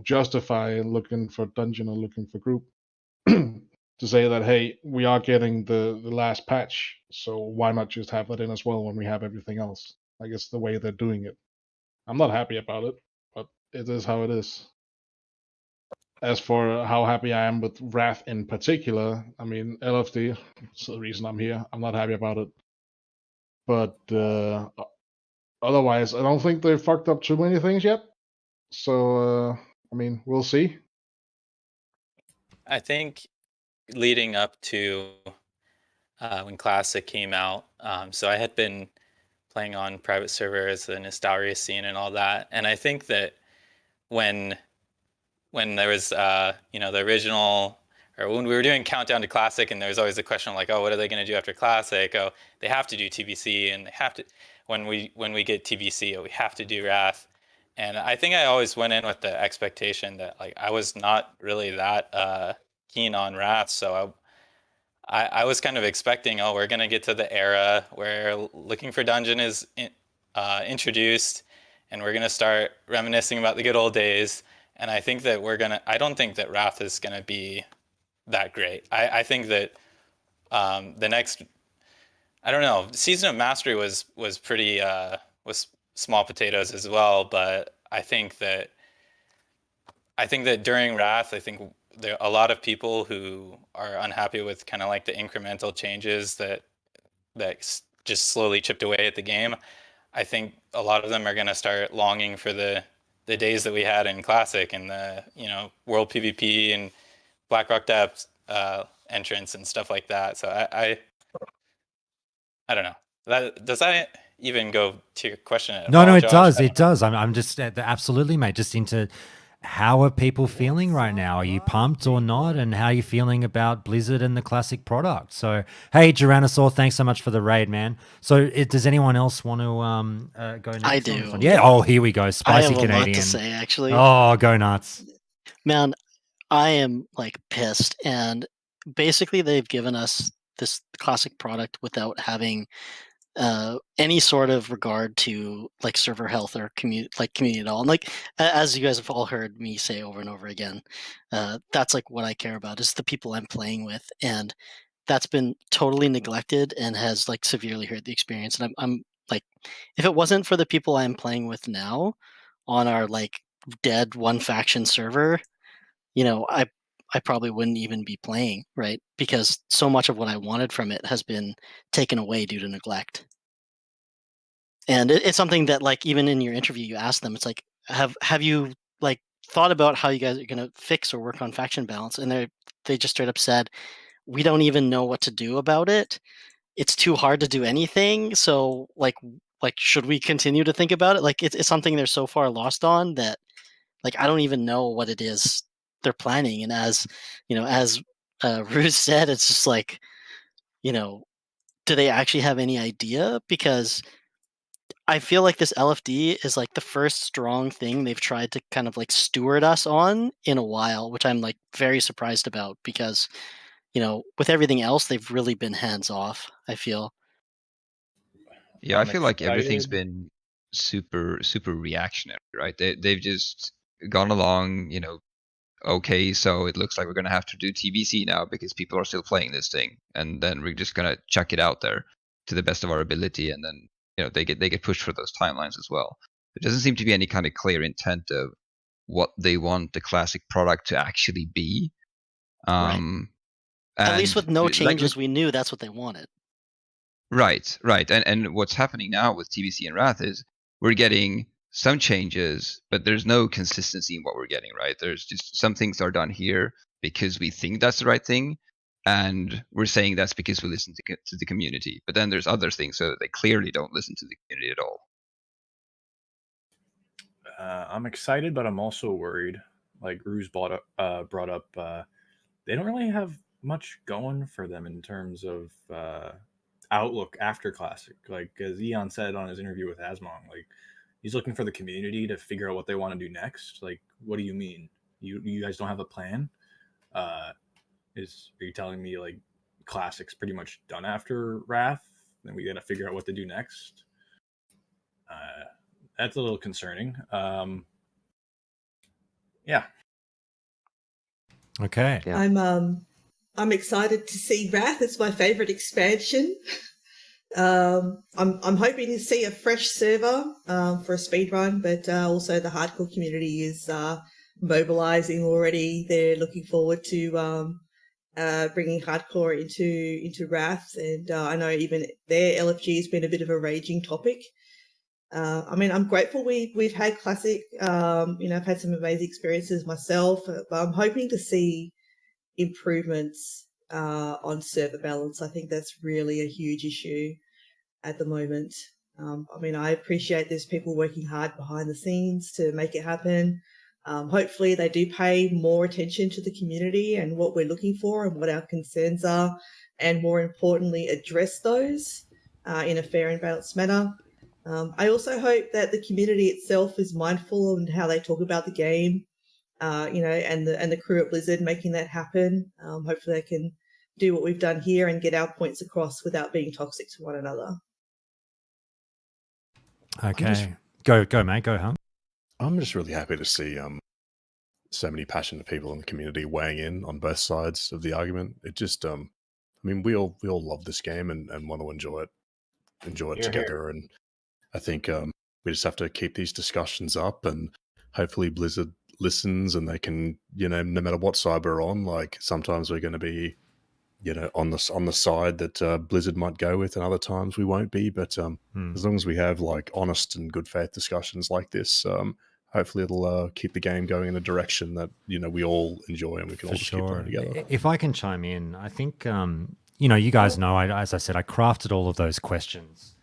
justify looking for dungeon or looking for group to say that, hey, we are getting the last patch, so why not just have that in as well when we have everything else? I guess the way they're doing it. I'm not happy about it, but it is how it is. As for how happy I am with Wrath in particular, I mean, LFD, it's the reason I'm here. I'm not happy about it. But otherwise, I don't think they've fucked up too many things yet. So, I mean, we'll see. I think leading up to when Classic came out, so I had been playing on private servers, the Nostalgia scene and all that, and I think that when there was the original, or when we were doing Countdown to Classic, and there was always a question like, oh, what are they going to do after Classic? Oh, they have to do TBC, and they have to when we get TBC, oh, we have to do Wrath. And I think I always went in with the expectation that like I was not really that keen on Wrath, so I was kind of expecting, oh, we're gonna get to the era where looking for dungeon is introduced, and we're gonna start reminiscing about the good old days. And I think that I don't think that Wrath is gonna be that great. I think that the next, I don't know, Season of Mastery was pretty was small potatoes as well, but I think that during Wrath, I think there are a lot of people who are unhappy with kind of like the incremental changes that just slowly chipped away at the game. I think a lot of them are going to start longing for the days that we had in Classic and the World PvP and Blackrock Depths entrance and stuff like that. So I don't know. Does that even go to your question at all, No, it Josh? does. It does. I'm just absolutely, mate. Just into how are people feeling right now? Are you pumped or not? And how are you feeling about Blizzard and the Classic product? So, hey, Tyrannosaur, thanks so much for the raid, man. So, does anyone else want to go next? I on do. this one? Yeah. Oh, here we go. Spicy I have Canadian. a lot to say, actually. Oh, go nuts. Man, I am like pissed. And basically, they've given us this Classic product without having any sort of regard to like server health or community at all. And like as you guys have all heard me say over and over again, that's like what I care about is the people I'm playing with, and that's been totally neglected and has like severely hurt the experience. And I'm like, if it wasn't for the people I'm playing with now on our like dead one faction server, I probably wouldn't even be playing, right? Because so much of what I wanted from it has been taken away due to neglect. And it's something that like even in your interview you asked them, it's like have you like thought about how you guys are going to fix or work on faction balance? And they just straight up said, we don't even know what to do about it. It's too hard to do anything. So like should we continue to think about it? Like it's something they're so far lost on that like I don't even know what it is they're planning. And as Ruse said, it's just like, do they actually have any idea? Because I feel like this LFD is like the first strong thing they've tried to kind of like steward us on in a while, which I'm like very surprised about because, with everything else, they've really been hands off, I feel. Yeah, I feel like everything's excited. been super reactionary, right? They've just gone along, okay, so it looks like we're gonna have to do TBC now because people are still playing this thing, and then we're just gonna chuck it out there to the best of our ability, and then they get pushed for those timelines as well. There doesn't seem to be any kind of clear intent of what they want the Classic product to actually be. Right. At least with no changes, we knew that's what they wanted. Right. And what's happening now with TBC and Wrath is we're getting some changes, but there's no consistency in what we're getting, right? There's just some things are done here because we think that's the right thing, and we're saying that's because we listen to the community. But then there's other things, so they clearly don't listen to the community at all. I'm excited, but I'm also worried. Like Ruse brought up, they don't really have much going for them in terms of outlook after Classic. Like as Eon said on his interview with Asmong, like he's looking for the community to figure out what they want to do next. Like, what do you mean? You guys don't have a plan? Are you telling me like Classic's pretty much done after Wrath? then we got to figure out what to do next. That's a little concerning. Yeah. Okay. Yeah. I'm excited to see Wrath. It's my favorite expansion. I'm hoping to see a fresh server for a speed run, but also the hardcore community is mobilizing already. They're looking forward to bringing hardcore into Wrath, and I know even their LFG has been a bit of a raging topic. I mean, I'm grateful we've had Classic. I've had some amazing experiences myself, but I'm hoping to see improvements on server balance. I think that's really a huge issue at the moment. I mean, I appreciate there's people working hard behind the scenes to make it happen. Hopefully they do pay more attention to the community and what we're looking for and what our concerns are, and more importantly, address those in a fair and balanced manner. I also hope that the community itself is mindful of how they talk about the game, and the crew at Blizzard making that happen. Hopefully they can do what we've done here and get our points across without being toxic to one another. Okay. Go, mate. Go, Hum. I'm just really happy to see so many passionate people in the community weighing in on both sides of the argument. It just I mean, we all love this game and want to enjoy it together. And I think we just have to keep these discussions up, and hopefully Blizzard listens and they can, no matter what side we're on, like sometimes we're going to be, on the side that Blizzard might go with, and other times we won't be. But as long as we have like honest and good faith discussions like this, hopefully it'll keep the game going in a direction that we all enjoy and we can all just keep playing together. If I can chime in, I think you guys know, as I said, I crafted all of those questions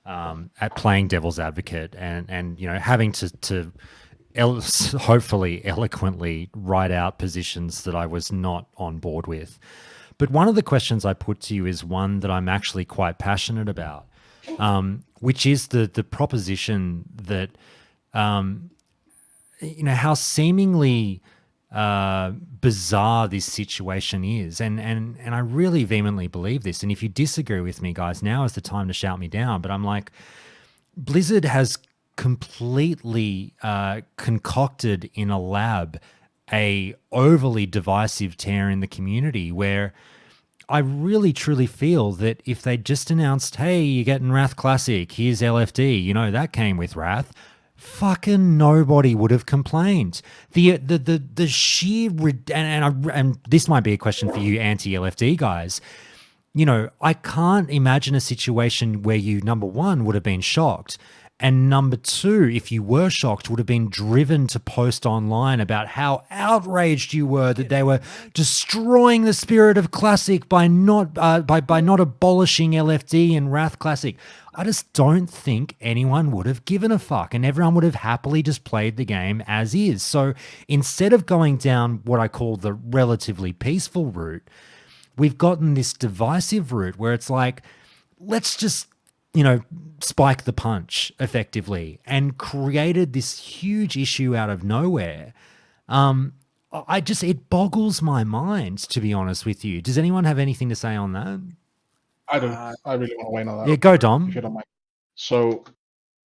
at playing devil's advocate, and having to hopefully eloquently write out positions that I was not on board with. But one of the questions I put to you is one that I'm actually quite passionate about, which is the proposition that how seemingly bizarre this situation is, and I really vehemently believe this. And if you disagree with me, guys, now is the time to shout me down. But I'm like, Blizzard has completely concocted in a lab a overly divisive tear in the community, where I really truly feel that if they just announced, hey, you're getting Wrath Classic, here's LFD, that came with Wrath, fucking nobody would have complained. The sheer, and this might be a question for you anti-LFD guys, I can't imagine a situation where you, number one, would have been shocked, and number two, if you were shocked, would have been driven to post online about how outraged you were that they were destroying the spirit of Classic by not abolishing LFD and Wrath Classic. I just don't think anyone would have given a fuck, and everyone would have happily just played the game as is. So instead of going down what I call the relatively peaceful route, we've gotten this divisive route where it's like, let's just spike the punch effectively, and created this huge issue out of nowhere. It boggles my mind, to be honest with you. Does anyone have anything to say on that? I don't. I really want to weigh in on that. Yeah, go, Dom. If you don't mind. So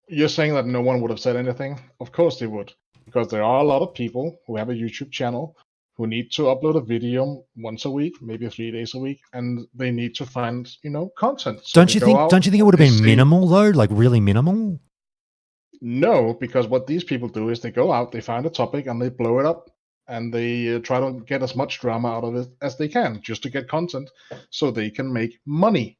you're saying that no one would have said anything? Of course they would, because there are a lot of people who have a YouTube channel who need to upload a video once a week, maybe 3 days a week, and they need to find, content. So Don't you think it would have been minimal though, like really minimal? No, because what these people do is they go out, they find a topic, and they blow it up, and they try to get as much drama out of it as they can, just to get content, so they can make money.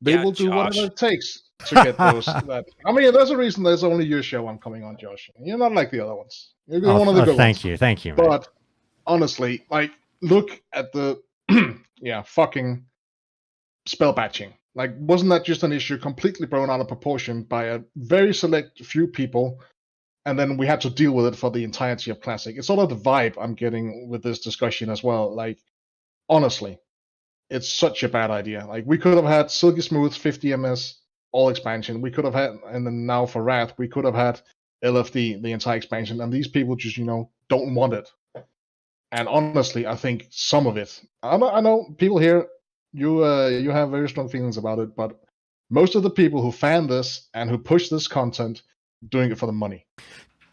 They will do whatever it takes to get those. I mean, there's a reason there's only your show I'm coming on, Josh. You're not like the other ones. You're one of the good ones. Thank you, mate. But honestly, like, look at the fucking spell patching. Like, wasn't that just an issue completely blown out of proportion by a very select few people, and then we had to deal with it for the entirety of Classic? It's sort of the vibe I'm getting with this discussion as well. Like, honestly, it's such a bad idea. Like, we could have had Silky Smooth 50 MS all expansion. We could have had, and then now for Wrath, we could have had LFD the entire expansion, and these people just don't want it. And honestly, I think some of it. I know people here, you have very strong feelings about it, but most of the people who fan this and who push this content doing it for the money.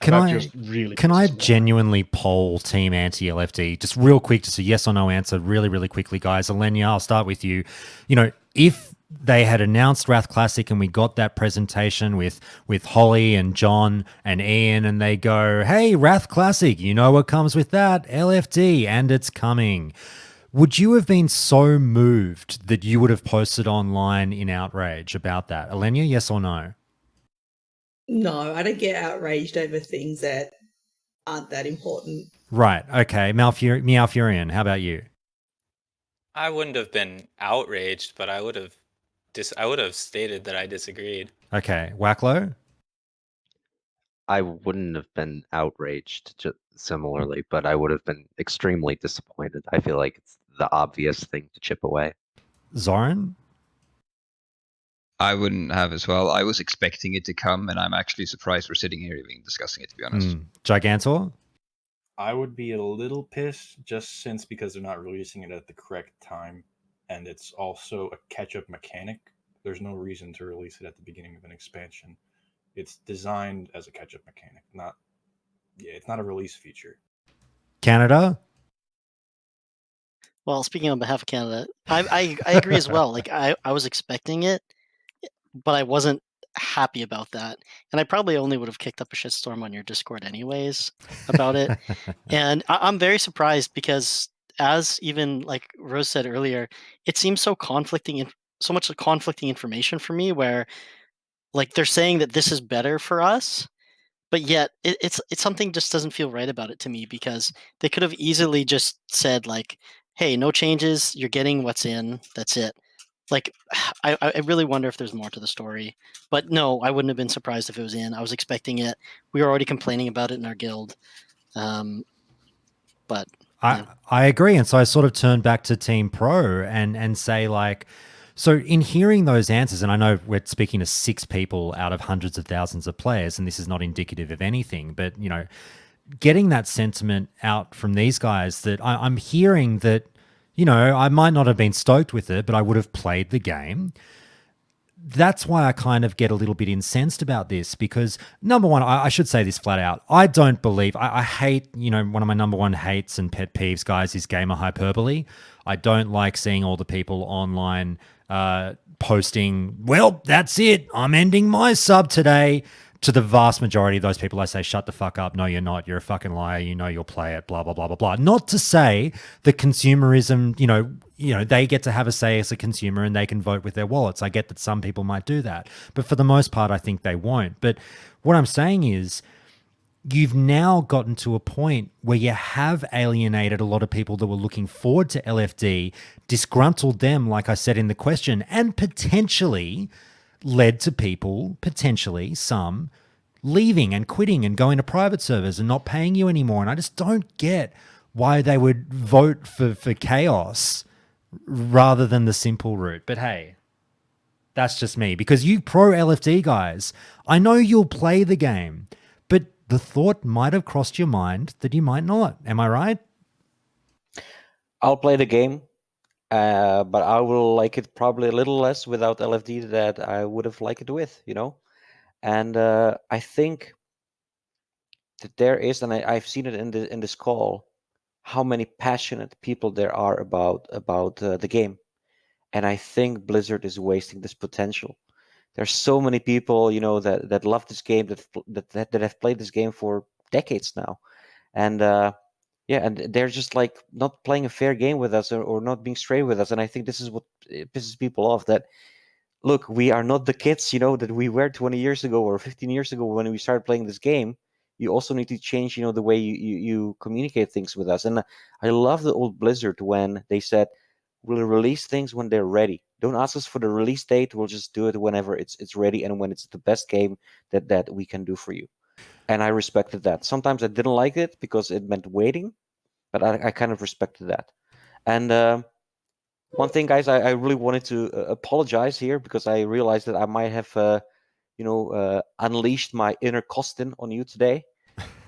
Can that I just really can I pisses me off. genuinely poll Team Anti-LFD? Just real quick, just a yes or no answer, really, really quickly, guys. Alenia, I'll start with you. You know, if they had announced Wrath Classic and we got that presentation with Holly and John and Ian, and they go, hey, Wrath Classic, you know what comes with that? LFD, and it's coming. Would you have been so moved that you would have posted online in outrage about that? Alenia, yes or no? No, I don't get outraged over things that aren't that important. Right. Okay. Meow Furion, how about you? I wouldn't have been outraged, but I would have stated that I disagreed. Okay. Wacklow? I wouldn't have been outraged similarly, but I would have been extremely disappointed. I feel like it's the obvious thing to chip away. Zoran? I wouldn't have as well. I was expecting it to come, and I'm actually surprised we're sitting here even discussing it, to be honest. Gigantor? I would be a little pissed because they're not releasing it at the correct time, and it's also a catch-up mechanic. There's no reason to release it at the beginning of an expansion. It's designed as a catch-up mechanic, it's not a release feature. Canada? Well, speaking on behalf of Canada, I agree as well. Like I was expecting it, but I wasn't happy about that. And I probably only would have kicked up a shitstorm on your Discord anyways about it. And I'm very surprised because, as even like Rose said earlier, it seems so so much conflicting information for me, where like they're saying that this is better for us, but yet it's something just doesn't feel right about it to me, because they could have easily just said like, hey, no changes, you're getting what's in, that's it. Like, I really wonder if there's more to the story. But no, I wouldn't have been surprised if it was in. I was expecting it. We were already complaining about it in our guild. But I agree. And so I sort of turned back to Team Pro and say, like, so in hearing those answers, and I know we're speaking to 6 people out of hundreds of thousands of players, and this is not indicative of anything, but, you know, getting that sentiment out from these guys, that I'm hearing that, you know, I might not have been stoked with it, but I would have played the game. That's why I kind of get a little bit incensed about this, because number one, I should say this flat out. I don't believe, I hate, you know, one of my number one hates and pet peeves, guys, is gamer hyperbole. I don't like seeing all the people online posting, well, that's it, I'm ending my sub today. To the vast majority of those people, I say, shut the fuck up. No, you're not. You're a fucking liar. You know you'll play it, blah, blah, blah, blah, blah. Not to say that consumerism, you know, they get to have a say as a consumer and they can vote with their wallets. I get that some people might do that. But for the most part, I think they won't. But what I'm saying is, you've now gotten to a point where you have alienated a lot of people that were looking forward to LFD, disgruntled them, like I said in the question, and potentially led to people, potentially some, leaving and quitting and going to private servers and not paying you anymore. And I just don't get why they would vote for chaos rather than the simple route. But hey, that's just me. Because you pro LFD guys, I know you'll play the game, but the thought might have crossed your mind that you might not. Am I right? I'll play the game. But I will like it probably a little less without LFD that I would have liked it with, you know? And I think that there is, and I've seen it in this call, how many passionate people there are about the game. And I think Blizzard is wasting this potential. There's so many people, you know, that love this game, that have played this game for decades now. And yeah, and they're just like not playing a fair game with us, or not being straight with us. And I think this is what pisses people off, that, look, we are not the kids, you know, that we were 20 years ago or 15 years ago when we started playing this game. You also need to change, you know, the way you communicate things with us. And I love the old Blizzard when they said, we'll release things when they're ready. Don't ask us for the release date. We'll just do it whenever it's ready and when it's the best game that we can do for you. And I respected that. Sometimes I didn't like it because it meant waiting, but I kind of respected that. And one thing, guys, I really wanted to apologize here, because I realized that I might have, unleashed my inner Costin on you today.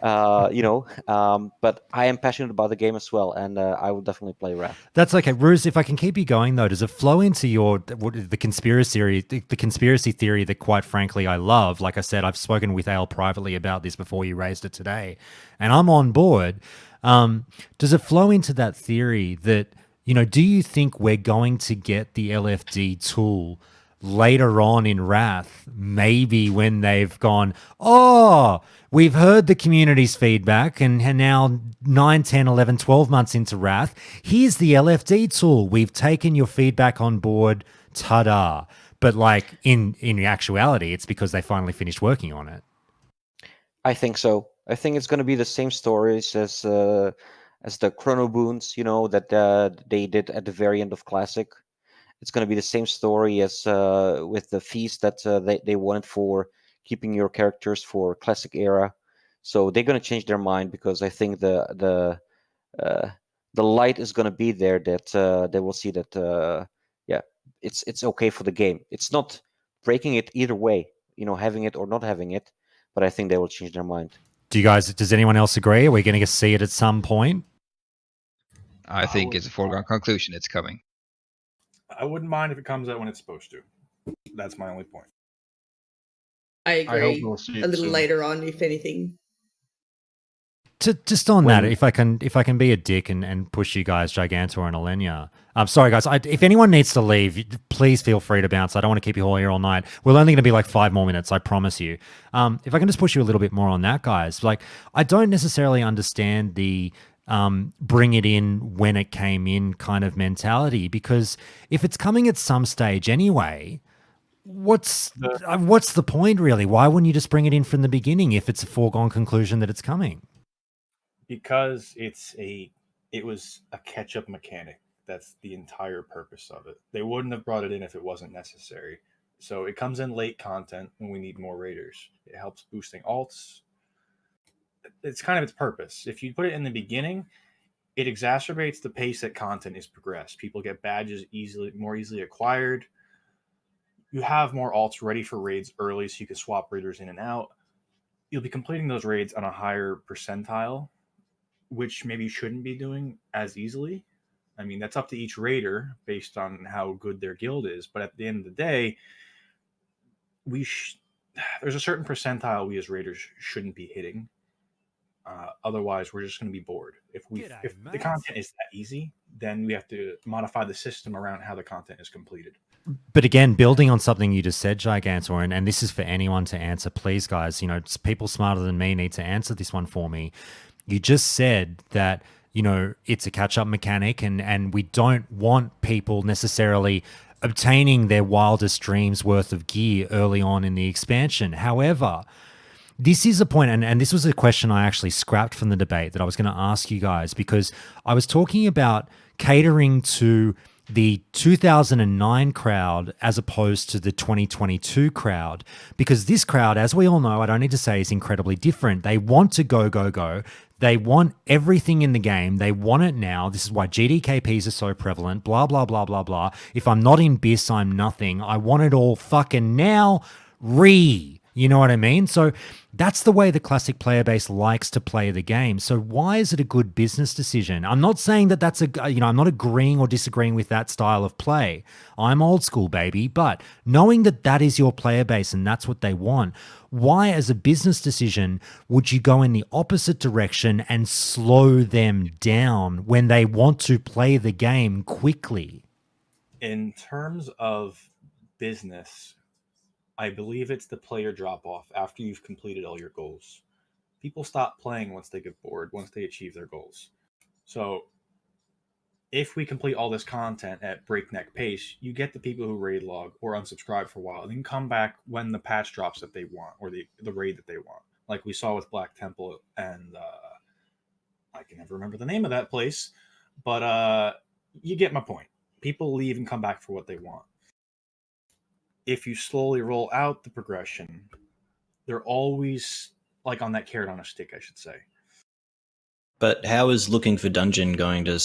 But I am passionate about the game as well, and I will definitely play Wrath. That's okay, Ruse. If I can keep you going though, does it flow into the conspiracy theory that, quite frankly, I love? Like I said, I've spoken with Ale privately about this before you raised it today, and I'm on board. Does it flow into that theory that, do you think we're going to get the LFD tool later on in Wrath, maybe when they've gone, oh, we've heard the community's feedback and now 9, 10, 11, 12 months into Wrath, here's the LFD tool. We've taken your feedback on board, ta-da. But like in actuality, it's because they finally finished working on it. I think so. I think it's going to be the same stories as the Chrono Boons, that they did at the very end of Classic. It's going to be the same story as with the feast that they wanted for keeping your characters for Classic era. So they're going to change their mind, because I think the light is going to be there, that they will see that it's okay for the game. It's not breaking it either way, having it or not having it. But I think they will change their mind. Does anyone else agree? Are we going to see it at some point? I think it's a foregone conclusion. It's coming. I wouldn't mind if it comes out when it's supposed to. That's my only point. I agree. hope we'll see it a little soon. later on, if anything. Just on that, if I can be a dick and push you guys, Gigantor and Alenia. I'm sorry, guys. If anyone needs to leave, please feel free to bounce. I don't want to keep you all here all night. We're only going to be like 5 more minutes, I promise you. If I can just push you a little bit more on that, guys. Like, I don't necessarily understand the bring it in when it came in kind of mentality, because if it's coming at some stage anyway, what's the point really? Why wouldn't you just bring it in from the beginning if it's a foregone conclusion that it's coming? Because it was a catch-up mechanic. That's the entire purpose of it. They wouldn't have brought it in if it wasn't necessary. So it comes in late content when we need more raiders. It helps boosting alts. It's kind of its purpose. If you put it in the beginning, it exacerbates the pace that content is progressed. People get badges more easily acquired. You have more alts ready for raids early, so you can swap raiders in and out. You'll be completing those raids on a higher percentile, which maybe you shouldn't be doing as easily. I mean, that's up to each raider based on how good their guild is. But at the end of the day, there's a certain percentile we as raiders shouldn't be hitting. Otherwise, we're just going to be bored. If the content is that easy, then we have to modify the system around how the content is completed. But again, building on something you just said, Gigantor, and this is for anyone to answer, please, guys. People smarter than me need to answer this one for me. You just said that, it's a catch-up mechanic, and we don't want people necessarily obtaining their wildest dreams worth of gear early on in the expansion. However, this is a point, and this was a question I actually scrapped from the debate that I was going to ask you guys, because I was talking about catering to the 2009 crowd as opposed to the 2022 crowd, because this crowd, as we all know, I don't need to say, is incredibly different. They want to go, go, go. They want everything in the game. They want it now. This is why GDKPs are so prevalent, blah, blah, blah, blah, blah. If I'm not in BIS, I'm nothing. I want it all fucking now. You know what I mean? So that's the way the classic player base likes to play the game. So why is it a good business decision? I'm not saying that that's I'm not agreeing or disagreeing with that style of play. I'm old school, baby. But knowing that that is your player base and that's what they want, why as a business decision would you go in the opposite direction and slow them down when they want to play the game quickly? In terms of business, I believe it's the player drop-off after you've completed all your goals. People stop playing once they get bored, once they achieve their goals. So if we complete all this content at breakneck pace, you get the people who raid log or unsubscribe for a while and then come back when the patch drops that they want, or the raid that they want. Like we saw with Black Temple and I can never remember the name of that place, but you get my point. People leave and come back for what they want. If you slowly roll out the progression, they're always like on that carrot on a stick, I should say. But how is looking for dungeon going to...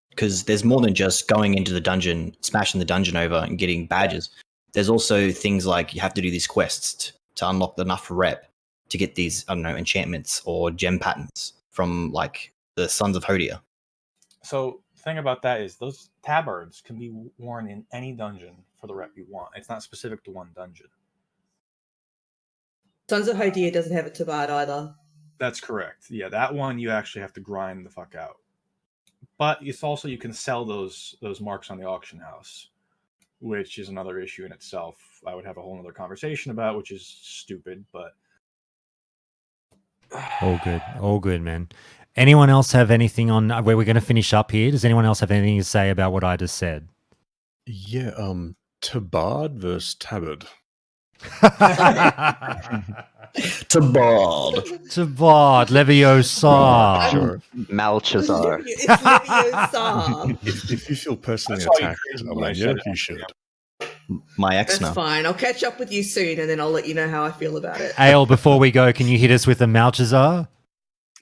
Because there's more than just going into the dungeon, smashing the dungeon over and getting badges. There's also things like you have to do these quests to unlock enough rep. to get these, I don't know, enchantments or gem patterns from like the Sons of Hodia. So the thing about that is those tabards can be worn in any dungeon for the rep you want. It's not specific to one dungeon. Sons of Hodia doesn't have a tabard either. That's correct. Yeah, that one you actually have to grind the fuck out. But it's also, you can sell those marks on the auction house, which is another issue in itself. I would have a whole other conversation about, which is stupid, but All good, man. Anyone else have anything on where we're going to finish up here? Does anyone else have anything to say about what I just said? Yeah, tabard versus tabard. Tabard. Tabard, Leviosa. Sure. Malchazar. It's Leviosa. If you feel personally That's why you attacked, crazy when I said Alenia, that. you should. My ex That's now. fine. I'll catch up with you soon, and then I'll let you know how I feel about it. Ale, before we go, can you hit us with a Malchazar?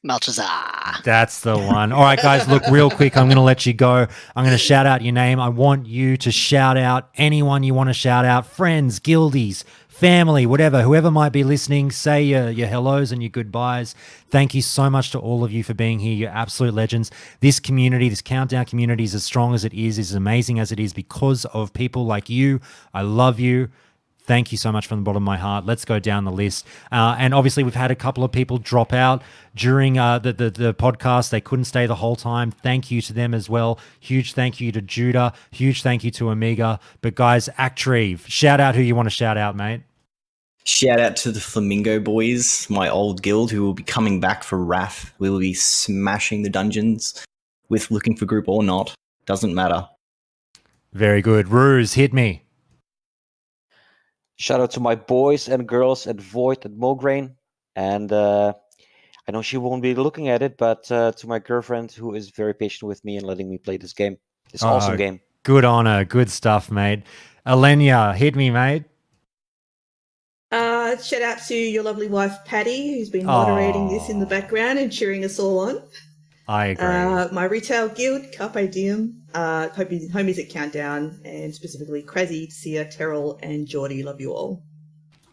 Malchazar. That's the one. All right, guys, look, real quick, I'm going to let you go. I'm going to shout out your name. I want you to shout out anyone you want to shout out, friends, guildies, family, whatever, whoever might be listening. Say your hellos and your goodbyes. Thank you so much to all of you for being here. You're absolute legends. This community, this Countdown community is as strong as it is as amazing as it is because of people like you. I love you. Thank you so much from the bottom of my heart. Let's go down the list. And obviously, we've had a couple of people drop out during the podcast. They couldn't stay the whole time. Thank you to them as well. Huge thank you to Judah. Huge thank you to Amiga. But guys, Actreve, shout out who you want to shout out, mate. Shout out to the Flamingo Boys, my old guild, who will be coming back for Wrath. We will be smashing the dungeons with Looking for Group or not. Doesn't matter. Very good. Ruse, hit me. Shout out to my boys and girls at Void and Mograine. And I know she won't be looking at it, but to my girlfriend who is very patient with me and letting me play this game. This awesome game. Good honor. Good stuff, mate. Alenia, hit me, mate. Shout out to your lovely wife, Patty, who's been moderating this in the background and cheering us all on. I agree. My retail guild, Carpe Diem, homies at Countdown, and specifically Crazy, Sia, Terrell, and Geordie. Love you all.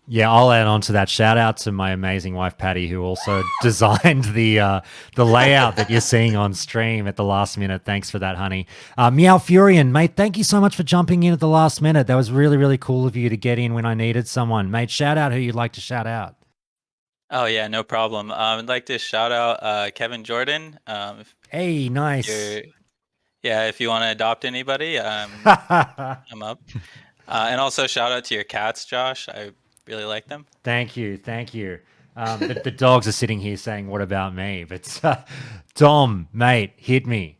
Yeah, I'll add on to that. Shout out to my amazing wife, Patty, who also designed the layout that you're seeing on stream at the last minute. Thanks for that, honey. Meow Furion, mate, thank you so much for jumping in at the last minute. That was really, really cool of you to get in when I needed someone. Mate, shout out who you'd like to shout out. Oh yeah, no problem. I'd like to shout out Kevin Jordan. Hey, nice. If you want to adopt anybody, I'm up. And also shout out to your cats, Josh. I really like them. Thank you. The dogs are sitting here saying, "What about me?" But Dom, mate, hit me.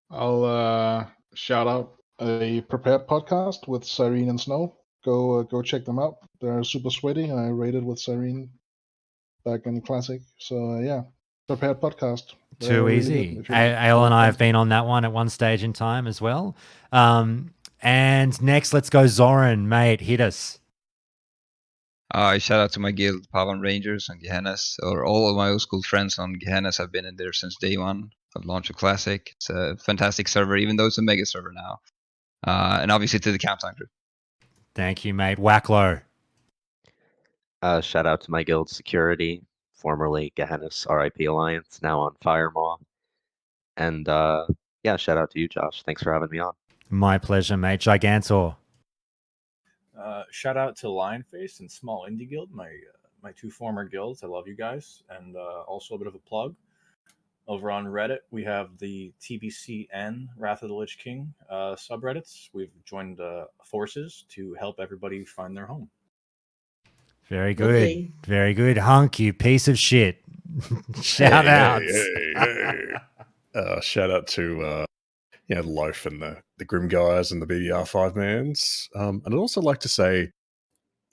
I'll shout out a Prepared podcast with Cyrene and Snow. Go check them out. They're super sweaty. I rated with Cyrene back in Classic. So yeah, Prepared podcast. They're Too really easy. good. Ale and I have been on that one at one stage in time as well. And next, let's go Zoran, mate. Hit us. Shout out to my guild, Pavan Rangers and Gehennas, or all of my old school friends on Gehennas. I've been in there since day one of launch of Classic. It's a fantastic server, even though it's a mega server now. And obviously to the Countdown group. Thank you, mate. Wacklow. Shout out to my guild Security, formerly Gehennas RIP Alliance, now on Firemaw. And shout out to you, Josh. Thanks for having me on. My pleasure, mate. Gigantor. Shout out to Lionface and Small Indie Guild, my two former guilds. I love you guys. And also a bit of a plug. Over on Reddit, we have the TBCN Wrath of the Lich King subreddits. We've joined forces to help everybody find their home. Very good. Lovely. Very good. Hunk, you piece of shit. Shout outs. Hey. Shout out to Loaf and the Grim guys and the BBR 5-mans. And I'd also like to say,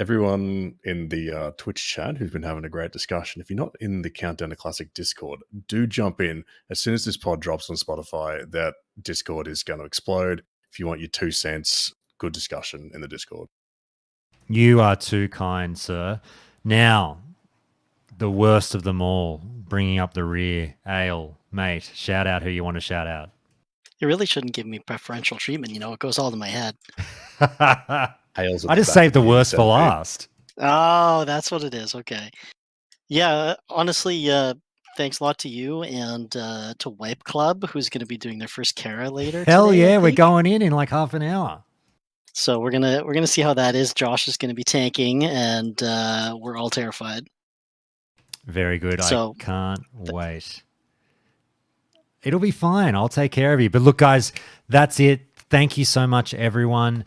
everyone in the Twitch chat who's been having a great discussion, if you're not in the Countdown to Classic Discord, do jump in. As soon as this pod drops on Spotify, that Discord is going to explode. If you want your 2 cents, good discussion in the Discord. You are too kind, sir. Now, the worst of them all, bringing up the rear. Ale, mate, shout out who you want to shout out. You really shouldn't give me preferential treatment. It goes all to my head. Ale's at I the just back saved the of worst for so- last. Oh, that's what it is. Okay. Yeah, honestly, thanks a lot to you and to Wipe Club, who's going to be doing their first Kara later. Hell today, I yeah, we're think. going in like half an hour. So we're gonna see how that is. Josh is gonna be tanking, and we're all terrified. Very good. So- I can't wait. It'll be fine. I'll take care of you. But look, guys, that's it. Thank you so much, everyone.